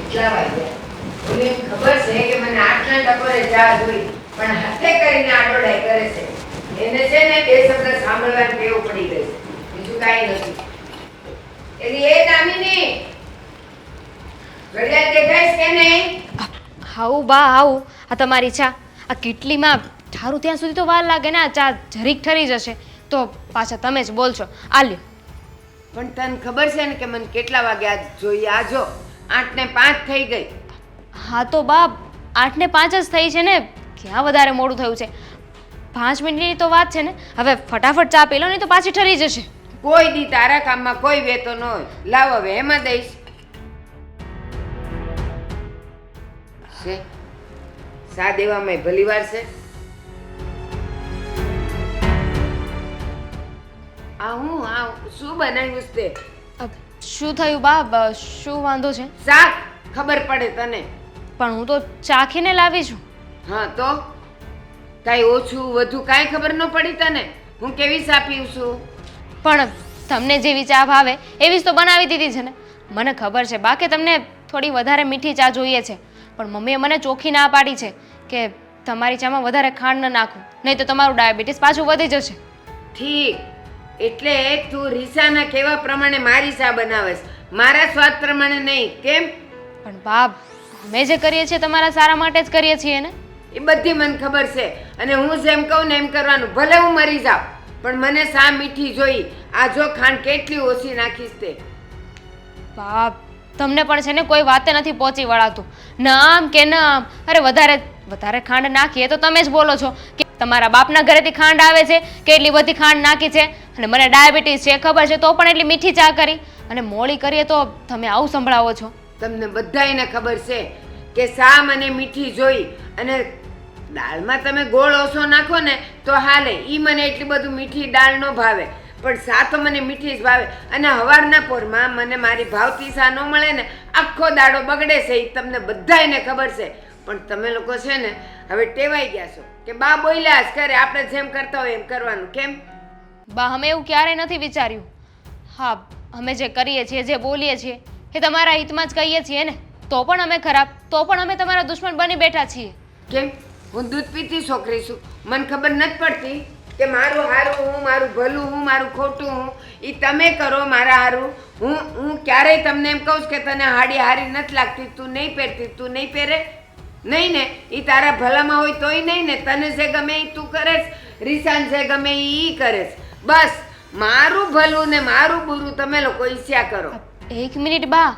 કેટલા વાગ્યા? મને ખબર છે કે મને આટલા ટકોરે ચા જોઈ, પણ હાથે કરીને આડોડાઈ કરે છે. એને છે ને બે શબ્દ સાંભળવાની ટેવ પડી ગઈ છે, બીજું કાંઈ નથી. એટલે એ દામિની ઘડિયાળ દેખાય કે નહીં? હાઉ બા હાઉ, આ તમારી ચા. આ કેટલીમાં ઠારું ત્યાં સુધી તો વાર લાગે ને. આ ચા જરીક ઠરી જશે તો પાછા તમે જ બોલશો. આ લ્યો. પણ તને ખબર છે ને કે મને કેટલા વાગે આજ જોઈએ? આ જો 8:05 થઈ ગઈ. હા તો બા 8:05 જ થઈ છે ને, ક્યાં વધારે મોડું થયું છે? 5 મિનિટની તો વાત છે ને. હવે ફટાફટ ચા પી લો, નહીં તો પાછી ઠરી જશે. કોઈ દી તારા કામમાં કોઈ વેતો ન હોય. લાવ હવે એમાં દઈશ છે. સા દેવામાં ભલી વાર છે. આ શું બનાવ્યું છે તે? શું થયું બા? શું વાંધો છે? શાક ખબર પડે તને? પણ હું તો ચાખીને લાવી છું. હા તો કાંઈ ઓછું વધુ કાંઈ ખબર ન પડી તને? હું કેવી ચા પીઉં છું? પણ તમને જેવી ચા ભાવે એવી જ તો બનાવી દીધી છે ને. મને ખબર છે બા કે તમને થોડી વધારે મીઠી ચા જોઈએ છે, પણ મમ્મીએ મને ચોખ્ખી ના પાડી છે કે તમારી ચામાં વધારે ખાંડ ન નાખો, નહીં તો તમારું ડાયાબિટીસ પાછું વધી જશે. ઠીક, એટલે તું રીસાના કહેવા પ્રમાણે મારી ચા બનાવેશ, મારા સ્વાદ પ્રમાણે નહીં. કેમ? પણ બાપ, અમે જે કરીએ છીએ તમારા સારા માટે જ કરીએ છીએ ને. એ બધી મને ખબર છે, અને હું જેમ કહું ને એમ કરવાનું. ભલે હું મરી જાઉં, પણ મને ચા મીઠી જોઈ. આ જો ખાંડ કેટલી ઓછી નાખીશ તે. બાપ, તમને પણ છે ને કોઈ વાતે નથી પહોંચી વળાતું. ન આમ કે ન આમ. અરે વધારે ખાંડ નાખીએ તો તમે જ બોલો છો કે તમારા બાપના ઘરેથી ખાંડ આવે છે કે એટલી બધી ખાંડ નાખી છે, અને મને ડાયાબિટીસ છે ખબર છે તો પણ એટલી મીઠી ચા કરી, અને મોળી કરીએ તો તમે આવું સંભળાવો છો. તમને બધાયને ખબર છે કે ચા મને મીઠી જોઈ, અને દાળમાં તમે ગોળ ઓછો નાખો ને તો હાલે. ઈ મને એટલી બધું મીઠી દાળ ન ભાવે, પણ ચા તો મને મીઠી જ ભાવે. અને હવારના પોરમાં મને મારી ભાવતી ચા ન મળે ને આખો દાડો બગડે છે. એ તમને બધાયને ખબર છે, પણ તમે લોકો છે ને હવે ટેવાઈ ગયા છો કે બા બોલ્યા જ કરે, આપણે જેમ કરતા હોય એમ કરવાનું. કેમ? બા, અમે એવું ક્યારેય નથી વિચાર્યું. હા, અમે જે કરીએ છીએ, જે બોલીએ છીએ એ તમારા હિતમાં જ કહીએ છીએ ને. તો પણ અમે ખરાબ, તો પણ અમે તમારા દુશ્મન બની બેઠા છીએ. કેમ? હું દૂધ પીતી છોકરી છું, મને ખબર નથી પડતી કે મારું હારું હું, મારું ભલું હું, મારું ખોટું હું. એ તમે કરો મારા હારું. હું ક્યારેય તમને એમ કહું કે તને હાડી હારી નથી લાગતી, તું નહીં પહેરતી, તું નહીં પહેરે નહીં ને. એ તારા ભલામાં હોય તોય નહીં ને. તને જે ગમે એ તું કરેશ, રીસાન જે ગમે એ કરેશ. બસ મારું ભલું ને મારું બુરું તમે લોકો ઈચ્છ્યા કરો. 1 મિનિટ બા,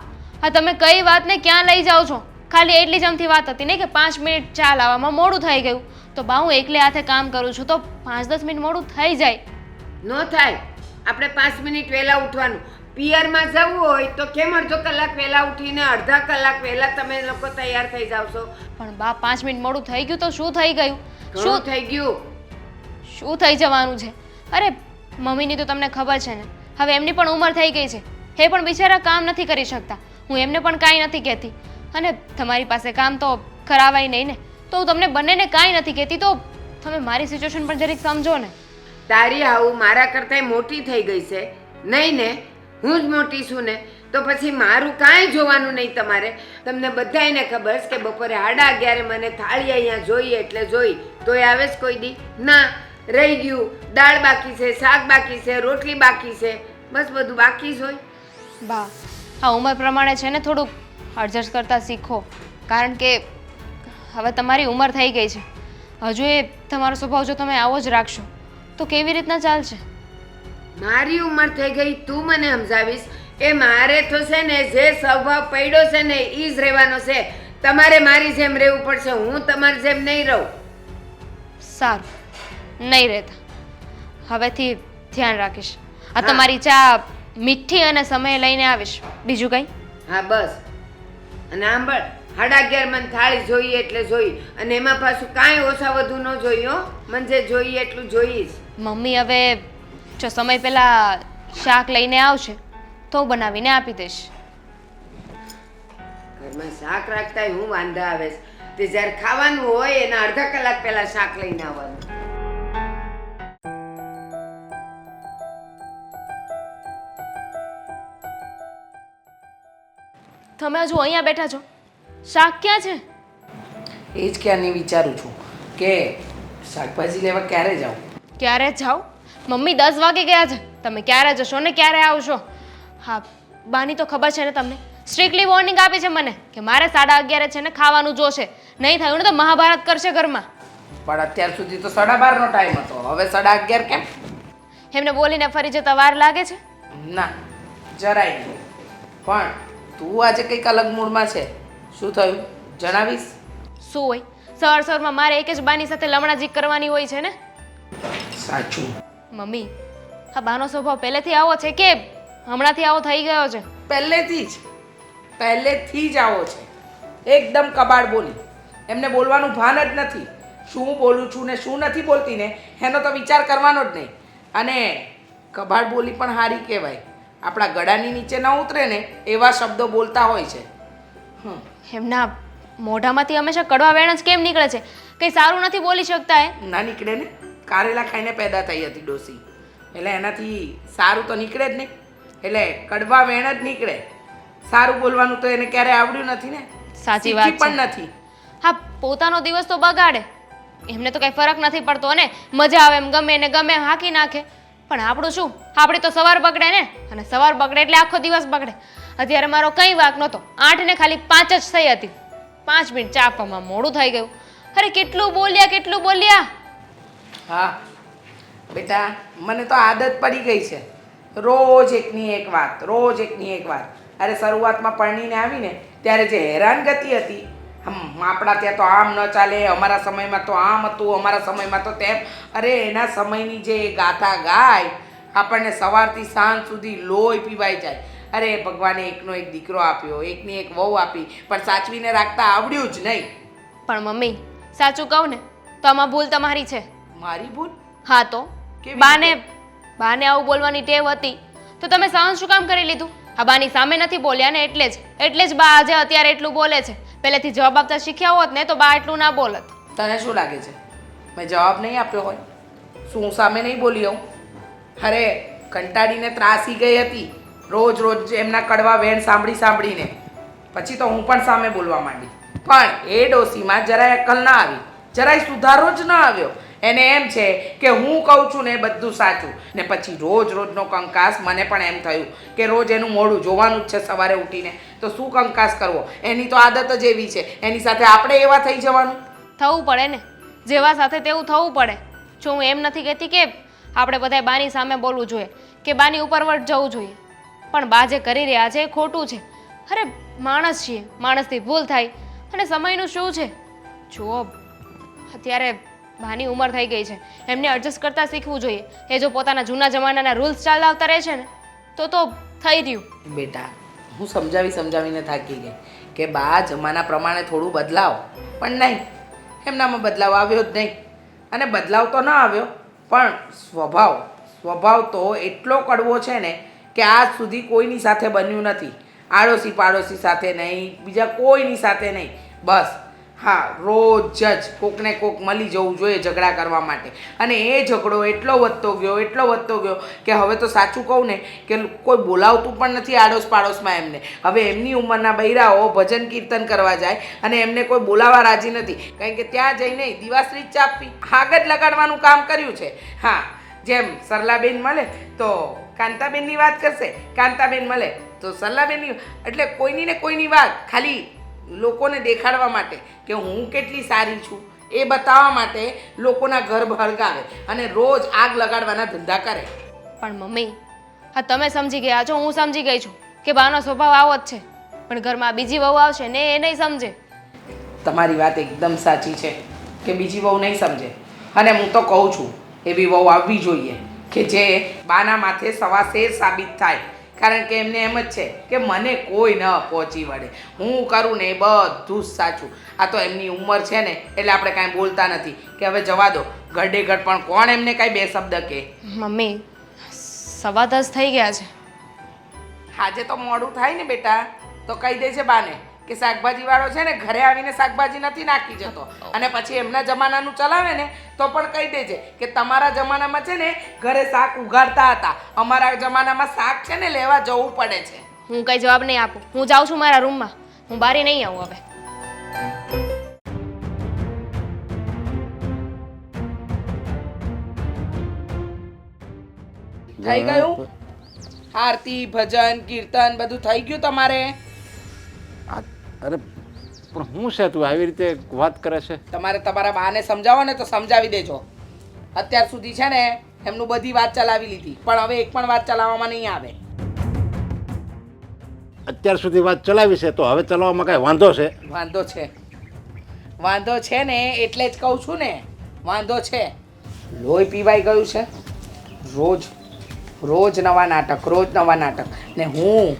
હા તમે કઈ વાતને ક્યાં લઈ જાઓ છો? ખાલી એટલી જ અમથી વાત હતી ને કે 5 મિનિટ ચા લાવવામાં મોડું થઈ ગયું, તો બા હું એકલે હાથે કામ કરું છું તો 5-10 મિનિટ મોડું થઈ જાય. ન થાય. આપણે 5 મિનિટ વહેલા ઉઠવાનું. પિયરમાં જવું હોય તો કેમ અડધો કલાક વહેલા ઉઠીને અડધા કલાક વહેલા તમે લોકો તૈયાર થઈ જાવ છો? પણ બા 5 મિનિટ મોડું થઈ ગયું તો શું થઈ ગયું? શું થઈ ગયું? શું થઈ જવાનું છે? અરે મમ્મીની તો તમને ખબર છે ને, હવે એમની પણ ઉંમર થઈ ગઈ છે, એ પણ બિચારા કામ નથી કરી શકતા. હું એમને પણ કાંઈ નથી કહેતી, અને તમારી પાસે કામ તો કરાવાય નહીં ને, તો હું તમને બંનેને કાંઈ નથી કહેતી. તો તમે મારી સિચ્યુએશન પણ જરીક સમજો ને. તારી આવું મારા કરતાંય મોટી થઈ ગઈ છે નહીં ને? હું જ મોટી છું ને, તો પછી મારું કાંઈ જોવાનું નહીં તમારે. તમને બધાયને ખબર છે કે બપોરે 11:30 મને થાળી અહીંયા જોઈએ એટલે જોઈ. તોય આવે જ કોઈ દી ના. રહી ગયું, દાળ બાકી છે, શાક બાકી છે, રોટલી બાકી છે, બસ બધું બાકી જ હોય. બા, આ ઉંમર પ્રમાણે છે ને થોડુંક એડજસ્ટ કરતા શીખો, કારણ કે હવે તમારી ઉંમર થઈ ગઈ છે. હજુ એ તમારો સ્વભાવ જો તમે આવો જ રાખશો તો કેવી રીતના ચાલશે? મારી ઉંમર થઈ ગઈ તું મને સમજાવીશ? એ મારે તો છે ને જે સ્વભાવ પડ્યો છે ને એ જ રહેવાનો છે. તમારે મારી જેમ રહેવું પડશે, હું તમારી જેમ નહીં રહું. સારું, નહીં રહેતા. હવેથી ધ્યાન રાખીશ. આ તમારી ચા મીઠી અને સમય લઈને આવીશ. બીજું કંઈ? હા બસ. અને સાંભળ, 11:30 મને થાળી જોઈએ એટલે જોઈ, અને એમાં પાછું કાંઈ ઓછા વધુ ન જોઈ હો. મને જે જોઈએ એટલું જોઈશ. મમ્મી હવે જો સમય પહેલાં શાક લઈને આવશે તો હું બનાવીને આપી દઈશ. ઘરમાં શાક રાખતા હું વાંધા આવે છે, તે જ્યારે ખાવાનું હોય એના અડધા કલાક પહેલા શાક લઈને આવવાનું. તમે હજુ અહીંયા બેઠા છો? શાક ક્યાં છે? એ જ ક્યારની વિચારું છું કે શાકભાજી લેવા ક્યારે જાઉં. ક્યારે જાઓ? મમ્મી 10 વાગી ગયા છે. તમે ક્યારે જશો ને ક્યારે આવશો? હા, બાની તો ખબર છે ને તમને, સ્ટ્રિક્ટલી વોર્નિંગ આપી છે મને કે મારે 11:30 છે ને ખાવાનું જોશે. નહીં થયું ને તો મહાભારત કરશે ઘરમાં. પણ અત્યાર સુધી તો 12:30નો ટાઈમ હતો, હવે 11:30 કેમ? એમને બોલીને ફરી જતા વાર લાગે છે? ના, જરાય નહીં. પણ તું આજે કંઈક અલગ મૂડમાં છે. શું થયું જણાવીશ? શું હોય? સવારમાં મારે એક જ બાની સાથે લમણાજી કરવાની હોય છે ને. સાચું. મમ્મી, આ બાનો સ્વભાવ પહેલેથી આવો છે કે હમણાંથી આવો થઈ ગયો છે? પહેલેથી જ આવો છે. એકદમ કબાડ બોલી. એમને બોલવાનું ભાન જ નથી. શું બોલું છું ને શું નથી બોલતી ને એનો તો વિચાર કરવાનો જ નહીં. અને કબાડ બોલી પણ સારી કહેવાય. આપણા ગળાની નીચે ન ઉતરે ને એવા શબ્દો બોલતા હોય છે. એમના મોઢામાંથી હંમેશા કડવા વેણ જ કેમ નીકળે છે? કંઈ સારું નથી બોલી શકતા એ? ના નીકળે ને, કારેલા ખાઈને પેદા થઈ હતી ડોસી, એટલે એનાથી સારું તો નીકળે જ નહીં. એટલે કડવા વેણ જ નીકળે. સારું બોલવાનું તો એને ક્યારે આવડ્યું નથી ને. સાચી વાત શીખી પણ નથી. હા, પોતાનો દિવસ તો બગાડે, એમને તો કઈ ફરક નથી પડતો ને. મજા આવે એમ ગમે ને ગમે એમ હાંકી નાખે. પણ આપણું શું? આપણી તો સવાર બગડે ને, અને સવાર બગડે એટલે આખો દિવસ બગડે. અત્યારે મારો કંઈ વાંક નહોતો, 8 ને ખાલી 5 જ થઈ હતી. 5 મિનિટ ચા આપવામાં મોડું થઈ ગયું. અરે કેટલું બોલ્યા. હા બેટા, મને તો આદત પડી ગઈ છે. રોજ એકની એક વાત. અરે શરૂઆતમાં પરણીને આવીને ત્યારે જે હેરાનગતિ હતી, આપણા ત્યાં તો આમ ન ચાલે, અમારા સમયમાં તો આમ હતું, અમારા સમયમાં તો તેમ. અરે એના સમયની જે ગાથા ગાય, આપણને સવારથી સાંજ સુધી લોહી પીવાઈ જાય. અરે ભગવાને એકનો એક દીકરો આપ્યો, એકની એક વહુ આપી, પણ સાચવીને રાખતા આવડ્યું જ નહીં. પણ મમ્મી, સાચું કહું ને તો આમાં ભૂલ તમારી છે. મારી ભૂલ? હા તો કેવી બાને આવું બોલવાની ટેવ હતી તો તમે સહન શું કામ કરી લીધું? આ બાની સામે નથી બોલ્યા ને એટલે જ બા આજે અત્યારે એટલું બોલે છે. પહેલેથી જવાબ આપતા શીખ્યા હોત ને તો બા એટલું ના બોલત. તને શું લાગે છે મેં જવાબ નહીં આપ્યો હોય? શું હું સામે નહીં બોલી હોઉં? અરે કંટાળીને ત્રાસી ગઈ હતી રોજ એમના કડવા વેણ સાંભળીને. પછી તો હું પણ સામે બોલવા માંડી. પણ એ ડોસીમાં જરાય અક્કલ ના આવી, જરાય સુધારો જ ન આવ્યો. એને એમ છે કે હું કહું છું ને એ બધું સાચું. ને પછી રોજનો કંકાસ. મને પણ એમ થયું કે રોજ એનું મોઢું જોવાનું જ છે સવારે ઉઠીને, તો શું કંકાસ કરવો? એની તો આદત જ એવી છે, એની સાથે આપણે એવા થઈ જવાનું. થવું પડે ને, જેવા સાથે તેવું થવું પડે. જો હું એમ નથી કહેતી કે આપણે બધાય બાની સામે બોલવું જોઈએ કે બાની ઉપરવટ જવું જોઈએ, પણ બા જે કરી રહ્યા છે એ ખોટું છે. અરે માણસ છીએ, માણસથી ભૂલ થાય, અને સમયનું શું છે? જુઓ, અત્યારે બાની ઉંમર થઈ ગઈ છે, એમને એડજસ્ટ કરતા શીખવું જોઈએ. એ જો પોતાના જૂના જમાનાના રૂલ્સ ચાલતા રહેશે ને તો થઈ રહ્યું. બેટા, હું સમજાવીને થાકી ગઈ કે બા જમાના પ્રમાણે થોડું બદલાવ, પણ નહીં, એમનામાં બદલાવ આવ્યો જ નહીં. અને બદલાવ તો ન આવ્યો, પણ સ્વભાવ તો એટલો કડવો છે ને કે આજ સુધી કોઈની સાથે બન્યું નથી. આડોશી પાડોશી સાથે નહીં, બીજા કોઈની સાથે નહીં. બસ હા, રોજ જ કોકને કોક મળી જવું જોઈએ ઝઘડા કરવા માટે. અને એ ઝઘડો એટલો વધતો ગયો કે હવે તો સાચું કહું ને કે કોઈ બોલાવતું પણ નથી આડોશ પાડોશમાં એમને. હવે એમની ઉંમરના બૈરાઓ ભજન કીર્તન કરવા જાય અને એમને કોઈ બોલાવા રાજી નથી, કારણ કે ત્યાં જઈને દિવાસળી ચાપવી, આગળ લગાડવાનું કામ કર્યું છે. હા, જેમ સરલાબેન મળે તો કાંતાબેનની વાત કરશે, કાંતાબેન મળે તો સરલાબેનની. એટલે કોઈની ને કોઈની વાત ખાલી લોકોને દેખાડવા માટે કે હું કેટલી સારી છું એ બતાવવા માટે લોકોના ઘર હળગાવે અને રોજ આગ લગાડવાના ધંધા કરે. પણ મમ્મી, હા તમે સમજી ગયા છો, હું સમજી ગઈ છું કે બાનો સ્વભાવ આવો જ છે, પણ ઘરમાં બીજી વહુ આવશે ને એ નહીં સમજે. તમારી વાત એકદમ સાચી છે કે બીજી વહુ નહીં સમજે, અને હું તો કહું છું એવી વહુ આવવી જોઈએ કે જે બાના માથે સવા શેર સાબિત થાય. કારણ કે એમને એમ જ છે કે મને કોઈ ન પહોંચી વળે, હું કરું ને એ બધું જ સાચું. આ તો એમની ઉંમર છે ને એટલે આપણે કાંઈ બોલતા નથી કે હવે જવા દો, ગઢે ગઢ પણ કોણ એમને કાંઈ બે શબ્દ કહે. મમ્મી, 10:15 થઈ ગયા છે. આજે તો મોડું થાય ને બેટા તો કહી દે છે બાને કે શાકભાજીવાળો છે ને ઘરે આવીને શાકભાજી નથી નાખી જતો. અને પછી એમના જમાનાનું ચલાવે ને તો પણ કહી દે છે કે તમારા જમાનામાં છે ને ઘરે શાક ઉગાડતા હતા, અમારા જમાનામાં શાક છે ને લેવા જવું પડે છે. હું કઈ જવાબ નહીં આપું, હું જાઉં છું મારા રૂમમાં, હું બારી નહીં આવું હવે. થઈ ગયું? આરતી ભજન કીર્તન બધું થઈ ગયું તમારે? અરે પણ હું છે તું આવી રીતે વાત કરે છે? તમારે તમારા બાને સમજાવો ને તો સમજાવી દેજો. અત્યાર સુધી છે ને એમનું બધી વાત ચલાવી લીધી, પણ હવે એક પણ વાત ચલાવવામાં નહીં આવે. અત્યાર સુધી વાત ચલાવી છે તો હવે ચલાવવામાં કાંઈ વાંધો છે? વાંધો છે ને, એટલે જ કહું છું ને, વાંધો છે. લોહી પીવાઈ ગયું છે. રોજ નવા નાટક. ને હું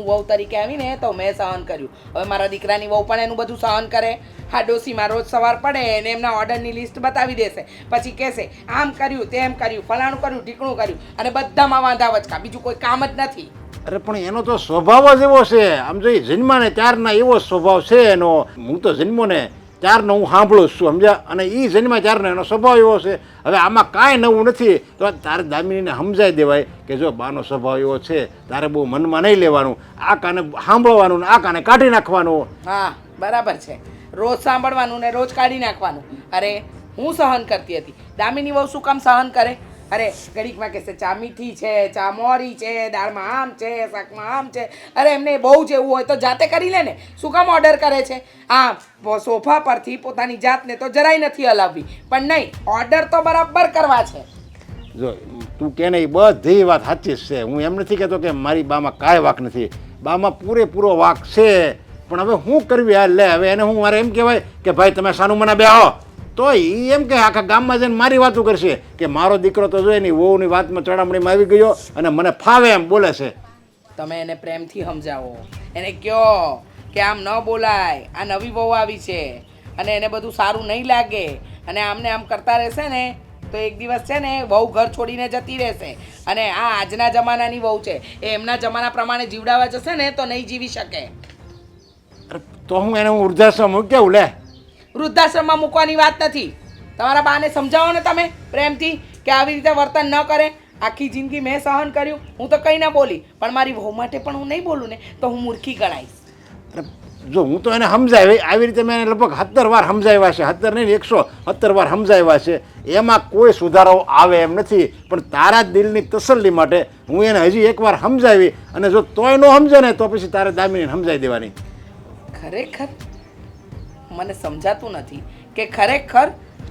વહુ તરીકે આવીને તો મેં સહન કર્યું. હવે મારા દીકરાની વહુ પણ એનું બધું સહન કરે. હા, ડોસીમાં રોજ સવાર પડે ને એમના ઓર્ડરની લિસ્ટ બતાવી દેશે, પછી કહેશે આમ કર્યું તેમ કર્યું, ફલાણું કર્યું ઢીકણું કર્યું, અને બધામાં વાંધા વચકા, બીજું કોઈ કામ જ નથી. અરે પણ એનો તો સ્વભાવ જ એવો છે. આમ જો એ જન્મા ને ત્યારના એવો સ્વભાવ છે એનો. હું તો જન્મો ને ત્યારનો હું સાંભળું છું, સમજ્યા? અને એ જન્મા ત્યારનો એનો સ્વભાવ એવો છે. હવે આમાં કાંઈ નવું નથી. તો તારે દામિનીને સમજાવી દેવાય કે જો બાનો સ્વભાવ એવો છે, તારે બહુ મનમાં નહીં લેવાનું, આ કાને સાંભળવાનું ને આ કાને કાઢી નાખવાનું. હા, બરાબર છે. રોજ સાંભળવાનું ને રોજ કાઢી નાખવાનું. અરે હું સહન કરતી હતી, દામિની વહુ શું કામ સહન કરે? અરે ઘડીકમાં કહેશે ચા મીઠી છે, ચા મોરી છે, દાળમાં આમ છે, શાકમાં આમ છે. અરે એમને બહુ જેવું હોય તો જાતે કરી લે ને, શું કામ ઓર્ડર કરે છે? આ સોફા પરથી પોતાની જાતને તો જરાય નથી હલાવવી, પણ નહીં, ઓર્ડર તો બરાબર કરવા છે. જો તું કે ને એ બધી વાત સાચી જ છે. હું એમ નથી કહેતો કે મારી બામાં કાંઈ વાંક નથી. બામાં પૂરેપૂરો વાંક છે. પણ હવે શું કરવી? હાલ લે, હવે એને હું મારે એમ કહેવાય કે ભાઈ તમે સાનું મને બેહો, તો એ એમ કે આખા ગામમાં જઈને મારી વાતો કરશે કે મારો દીકરો તો જોઈએ નહીં વહુની વાતમાં ચડામણીમાં આવી ગયો અને મને ફાવે એમ બોલે છે. તમે એને પ્રેમથી સમજાવો, એને કહો કે આમ ન બોલાય, આ નવી વહુ આવી છે અને એને બધું સારું નહીં લાગે, અને આમને આમ કરતા રહેશે ને તો એક દિવસ છે ને વહુ ઘર છોડીને જતી રહેશે. અને આ આજના જમાનાની વહુ છે, એ એમના જમાના પ્રમાણે જીવડાવા જશે ને તો નહીં જીવી શકે. તો હું એને વૃદ્ધાશ્રમ મૂક્યું લે? વૃદ્ધાશ્રમમાં મૂકવાની વાત નથી. તમારા બાને સમજાવો ને તમે પ્રેમથી કે આવી રીતે વર્તન ન કરે. આખી જિંદગી મેં સહન કર્યું, હું તો કંઈ ના બોલી, પણ મારી વહુ માટે પણ હું નહીં બોલું ને તો હું મૂર્ખી ગણાઈશ. જો હું તો એને સમજાવી આવી રીતે મેં એને લગભગ 17 વાર સમજાવ્યા છે. 17 નહીં 117 વાર સમજાવ્યા છે. એમાં કોઈ સુધારો આવે એમ નથી. પણ તારા દિલની તસલ્લી માટે હું એને હજી એકવાર સમજાવી, અને જો તોય ન સમજે ને તો પછી તારે દામિનીને સમજાવી દેવાની. ખરેખર મને સમજાતું નથી કે ખરેખર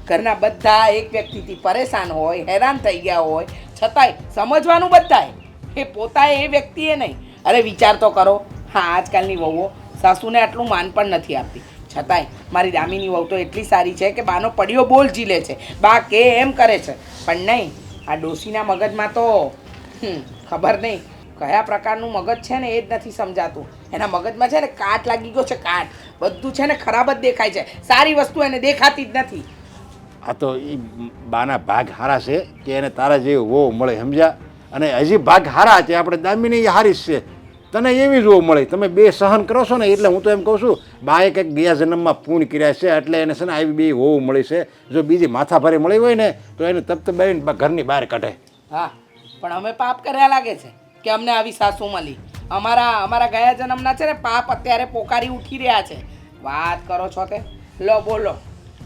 ઘરના બધા એક વ્યક્તિથી પરેશાન હોય, હેરાન થઈ ગયા હોય, છતાંય સમજવાનું બધાય, એ પોતાએ એ વ્યક્તિએ નહીં. અરે વિચાર તો કરો. હા, આજકાલની વહુઓ સાસુને આટલું માન પણ નથી આપતી, છતાંય મારી દામિની વહુ તો એટલી સારી છે કે બાનો પડ્યો બોલ ઝીલે છે, બા કે એમ કરે છે. પણ નહીં, આ ડોશીના મગજમાં તો ખબર નહીં કયા પ્રકારનું મગજ છે ને એ જ નથી સમજાતું. એના મગજમાં છે ને કાટ લાગી ગયો છે, કાટ. બધું છે ને ખરાબ જ દેખાય છે, સારી વસ્તુ એને દેખાતી જ નથી. આ તો એ બાના ભાગ હારા છે કે એને તારા જેવું વહુ મળે, સમજ્યા? અને હજી ભાગ હારા છે આપણે દામિની એ હારી જ છે, તને એવી જ વહુ મળે. તમે બે સહન કરો છો ને એટલે હું તો એમ કહું છું બાએ કંઈક ગયા જન્મમાં પૂર્ણ કર્યા છે એટલે એને છે ને આવી બે વહુ મળી છે. જો બીજી માથાભારે મળી હોય ને તો એને તપ્તબાઈને ઘરની બહાર કાઢે. હા, પણ અમે પાપ કર્યા લાગે છે કે અમને આવી સાસુ મળી. અમારા ગયા જન્મના છે ને પાપ અત્યારે પોકારી ઉઠી રહ્યા છે. વાત કરો છો તે? લો બોલો.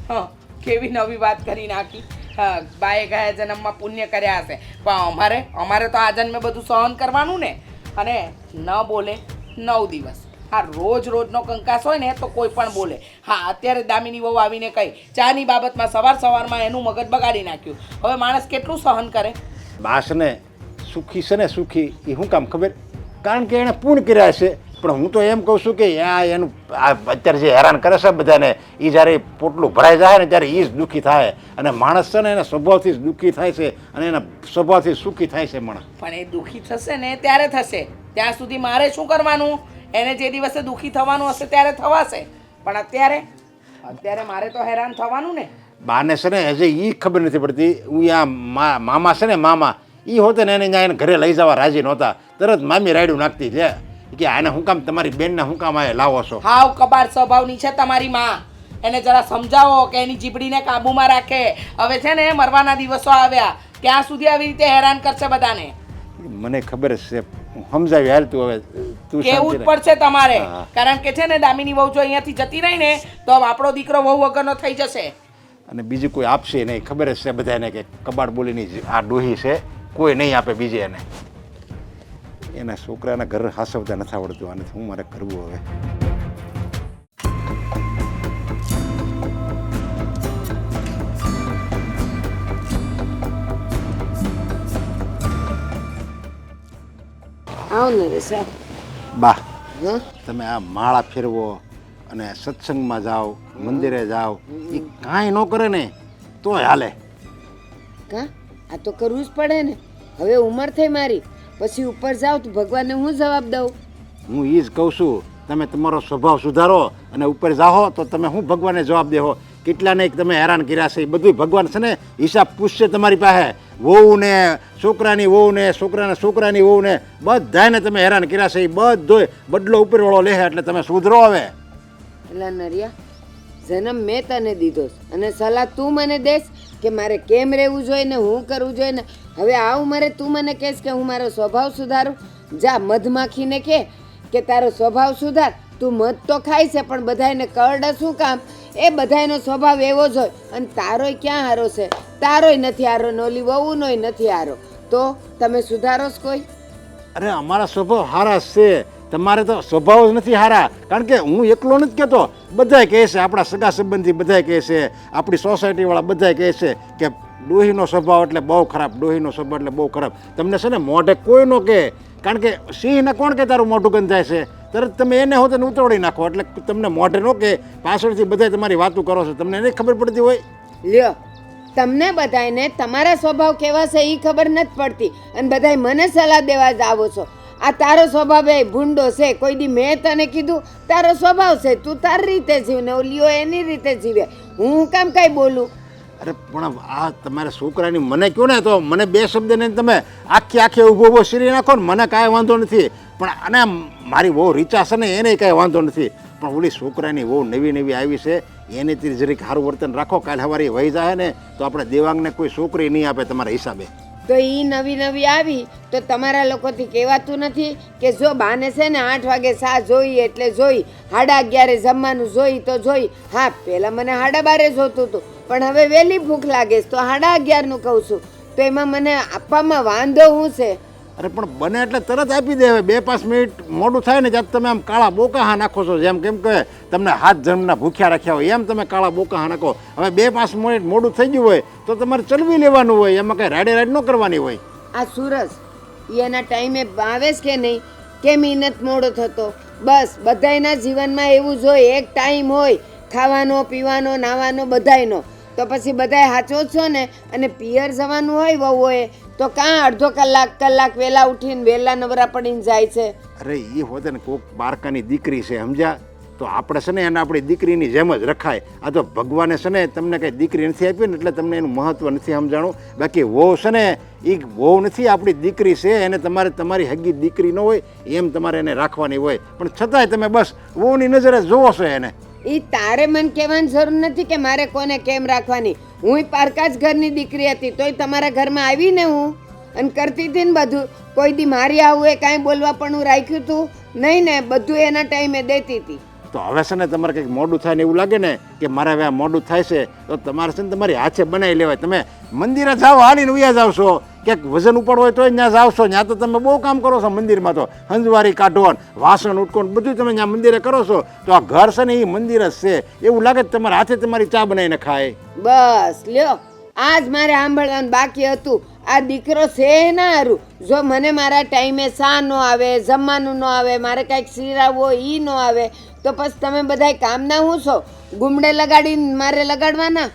હા, કેવી નવી વાત કરી નાખી. હા, બાએ ગયા જન્મમાં પુણ્ય કર્યા હશે, પણ અમારે તો આ જન્મે બધું સહન કરવાનું ને. અને ન બોલે 9 દિવસ. હા, રોજનો કંકાસ હોય ને તો કોઈ પણ બોલે. હા, અત્યારે દામિની વહુ આવીને કહી ચાની બાબતમાં સવારમાં એનું મગજ બગાડી નાખ્યું. હવે માણસ કેટલું સહન કરે? બાસને સુખી છે ને સુખી એ શું કામ ખબર? કારણ કે એણે પૂર્ણ કર્યા છે. પણ હું તો એમ કહું છું કે આ એનું આ અત્યારે જે હેરાન કરે છે બધાને, એ જ્યારે પોટલું ભરાઈ જાય ને ત્યારે એ જ દુઃખી થાય. અને માણસ છે ને એના સ્વભાવથી જ દુઃખી થાય છે અને એના સ્વભાવથી સુખી થાય છે માણસ. પણ એ દુઃખી થશે ને ત્યારે થશે, ત્યાં સુધી મારે શું કરવાનું? એને જે દિવસે દુઃખી થવાનું હશે ત્યારે થવાશે, પણ અત્યારે મારે તો હેરાન થવાનું ને. બાને છે ને હજી એ ખબર નથી પડતી. હું આ મામા છે ને મામા એ હોતે ને એને ત્યાં ઘરે લઈ જવા રાજી નહોતા. તરત મામી રાયડું નાખતી છે કે આને શું કામ તમારી બેનને શું કામ આ લાવો છો? હાવ કબાડ સ્વભાવની છે તમારી માં. એને જરા સમજાવો કે એની જીભડીને કાબૂમાં રાખે. હવે છે ને મરવાના દિવસો આવ્યા, ત્યાં સુધી આવી રીતે હેરાન કરશે બધાને. મને ખબર જ છે, હું સમજાવી હાલ. તું હવે તું કેવું જ પડશે તમારે, કારણ કે છે ને દામિની વહુ જો અહીંયાથી જતી રહી ને તો આપણો દીકરો વહુ વગરનો થઈ જશે. અને બીજું કોઈ આપશે નહીં. ખબર જ છે બધાને કે કબાડ બોલીની આ ડોહી છે કોઈ નહીં આપે બીજે એને. એના છોકરાના ઘર હાસવતા નથી આવડતું. આને હું મારે કરવું હવે? આવો ને રે સાહેબ. બા, હા તમે આ માળા ફેરવો અને સત્સંગમાં જાઓ, મંદિરે જાઓ, એ કાંઈ ન કરે ને તોય હાલે. કા આ તો કરવું જ પડે ને. હવે ઉંમર થઈ મારી, પછી ઉપર જાવ તો ભગવાનને હું જવાબ દઉં? હું એ જ કહું છું, તમે તમારો સ્વભાવ સુધારો અને ઉપર જાઓ તો તમે હું ભગવાનને જવાબ દેહો. કેટલાને તમે હેરાન કર્યા છે એ બધું ભગવાન છે ને હિસાબ પૂછશે તમારી પાસે. વહુને, છોકરાની વહુને, છોકરાના છોકરાની વહુને બધાને તમે હેરાન કર્યા છે એ બધોય બદલો ઉપરવાળો લે એટલે તમે સુધરો હવે. એલા નરિયા, જન્મ મેં તને દીધો છે અને સલાહ તું મને દેશ કે મારે કેમ રહેવું જોઈએ ને હું કરવું જોઈએ ને. હવે આ ઉંમરે તું મને કહેશ કે હું મારો સ્વભાવ સુધારું? જા મધમાખીને કે તારો સ્વભાવ સુધાર. તું મધ તો ખાય છે પણ બધાને કરડે શું કામ? એ બધાનો સ્વભાવ એવો જ હોય અને તારોય ક્યાં હારો છે? તારોય નથી હારો ને ઓલી વહુનોય નથી હારો. તો તમે સુધારો જ કોઈ? અરે અમારા સ્વભાવ હારા છે, તમારે તો સ્વભાવ જ નથી હારા. કારણ કે હું એકલો નથી કહેતો, બધાય કહે છે, આપણા સગા સંબંધી બધાય કહે છે, આપણી સોસાયટીવાળા બધાય કહે છે કે ડોહીનો સ્વભાવ એટલે બહુ ખરાબ, ડોહીનો સ્વભાવ એટલે બહુ ખરાબ. તમને છે ને મોઢે કોઈ ન કહે, કારણ કે સિંહને કોણ કે તારું મોઢું ગંધાય છે? તરત તમે એને હોતે ને ઉતરોડી નાખો એટલે તમને મોઢે ન કહે, પાછળથી બધા તમારી વાતો કરો છો, તમને નહીં ખબર પડતી હોય? લ્યો, તમને બધાને તમારા સ્વભાવ કેવા છે એ ખબર નથી પડતી અને બધાય મને સલાહ દેવા જ આવો છો. આ તારો સ્વભાવ એ ભૂંડો છે, કોઈ દી મેં તને કીધું તારો સ્વભાવ છે, તું તારી રીતે જીવ ને ઓલીઓ એની રીતે જીવે, હું કામ કઈ બોલું? અરે પણ આ તમારા છોકરાની મને કહો ને તો મને બે શબ્દ ને તમે આખે ઊભો શીરી નાખો ને મને કાંઈ વાંધો નથી. પણ અને મારી બહુ રીચા છે ને એને કાંઈ વાંધો નથી. પણ ઓલી છોકરાની બહુ નવી આવી છે એને તે જરીક સારું વર્તન રાખો. કાલે સવારે વહી જાય ને તો આપણે દેવાંગને કોઈ છોકરી નહીં આપે તમારા હિસાબે. તો એ નવી આવી તો તમારા લોકોથી કહેવાતું નથી કે જો બાને છે ને 8 વાગે સા જોઈ એટલે જોઈ, 11:30 જમવાનું જોઈ તો જોઈ. હા, પહેલાં મને 12:30 જોતું હતું પણ હવે વહેલી ભૂખ લાગે છે તો 11:30નું કહું છું. તો એમાં મને આપવામાં વાંધો શું છે? અરે પણ બને એટલે તરત આપી દે. હવે 2-5 મિનિટ મોડું થાય ને ત્યારે તમે આમ કાળા બોકાહા નાખો છો, જેમ કેમ કે તમને 7 જણના ભૂખ્યા રાખ્યા હોય એમ તમે કાળા બોકાહા નાખો. હવે 2-5 મિનિટ મોડું થઈ ગયું હોય તો તમારે ચલવી લેવાનું હોય, એમાં કાંઈ રાડ ન કરવાની હોય. આ સુરજ એના ટાઈમે આવે છે કે નહીં? કેમ ઈ નથી મોડો થતો? બસ બધાયના જીવનમાં એવું જ હોય, એક ટાઈમ હોય ખાવાનો, પીવાનો, નાવાનો બધાયનો. તો પછી બધાય સાચો છો ને. અને પિયર જવાનું હોય વહુઓએ તો કાં અડધો કલાક વહેલા ઉઠીને વહેલા નવરા પડીને જાય છે. અરે એ હોતે ને કોઈક બારકાની દીકરી છે, સમજ્યા? તો આપણે છે ને એને આપણી દીકરીની જેમ જ રખાય. આ તો ભગવાને છે ને તમને કંઈ દીકરી નથી આપી ને એટલે તમને એનું મહત્ત્વ નથી સમજાણું. બાકી વહુ છે ને એ વહુ નથી, આપણી દીકરી છે. એને તમારે તમારી હગી દીકરી ન હોય એમ તમારે એને રાખવાની હોય. પણ છતાંય તમે બસ વહુની નજરે જોવો છો એને. એ તારે મને કહેવાની જરૂર નથી કે મારે કોને કેમ રાખવાની. હું પારકા જ ઘરની દીકરી હતી તોય તમારા ઘરમાં આવીને હું અને કરતી હતી ને બધું. કોઈ દી મારી આવું એ કાંઈ બોલવા પણ હું રાખ્યું હતું નહીં ને, બધું એના ટાઈમે દેતી હતી. તો હવે છે ને તમારે કંઈક મોડું થાય ને એવું લાગે ને કે મારે હવે આ મોડું થાય છે તો તમારે છે ને તમારી હાથે બનાવી લેવાય. તમે મંદિરે જાઓ, હાલીને ઉયા જાવ છો, ક્યાંક વજન ઉપાડવું હોય તો ત્યાં જાવ છો. ત્યાં તો તમે બહુ કામ કરો છો મંદિરમાં, તો હંજવારી કાઢો, વાસણ ઉટકો બધું તમે ત્યાં મંદિરે કરો છો. તો આ ઘર છે ને એ મંદિર જ છે, એવું લાગે તમારા હાથે તમારી ચા બનાવીને ખાય. બસ લ્યો, આજ મારે સાંભળવાનું બાકી હતું. આ દીકરો છે ના હારું. જો મને મારા ટાઈમે સા ન આવે, જમવાનું ન આવે, મારે કાંઈક શીરાવવો એ ન આવે તો પછી તમે બધાય કામના હું છો? ગુમડે લગાડીને મારે લગાડવાના?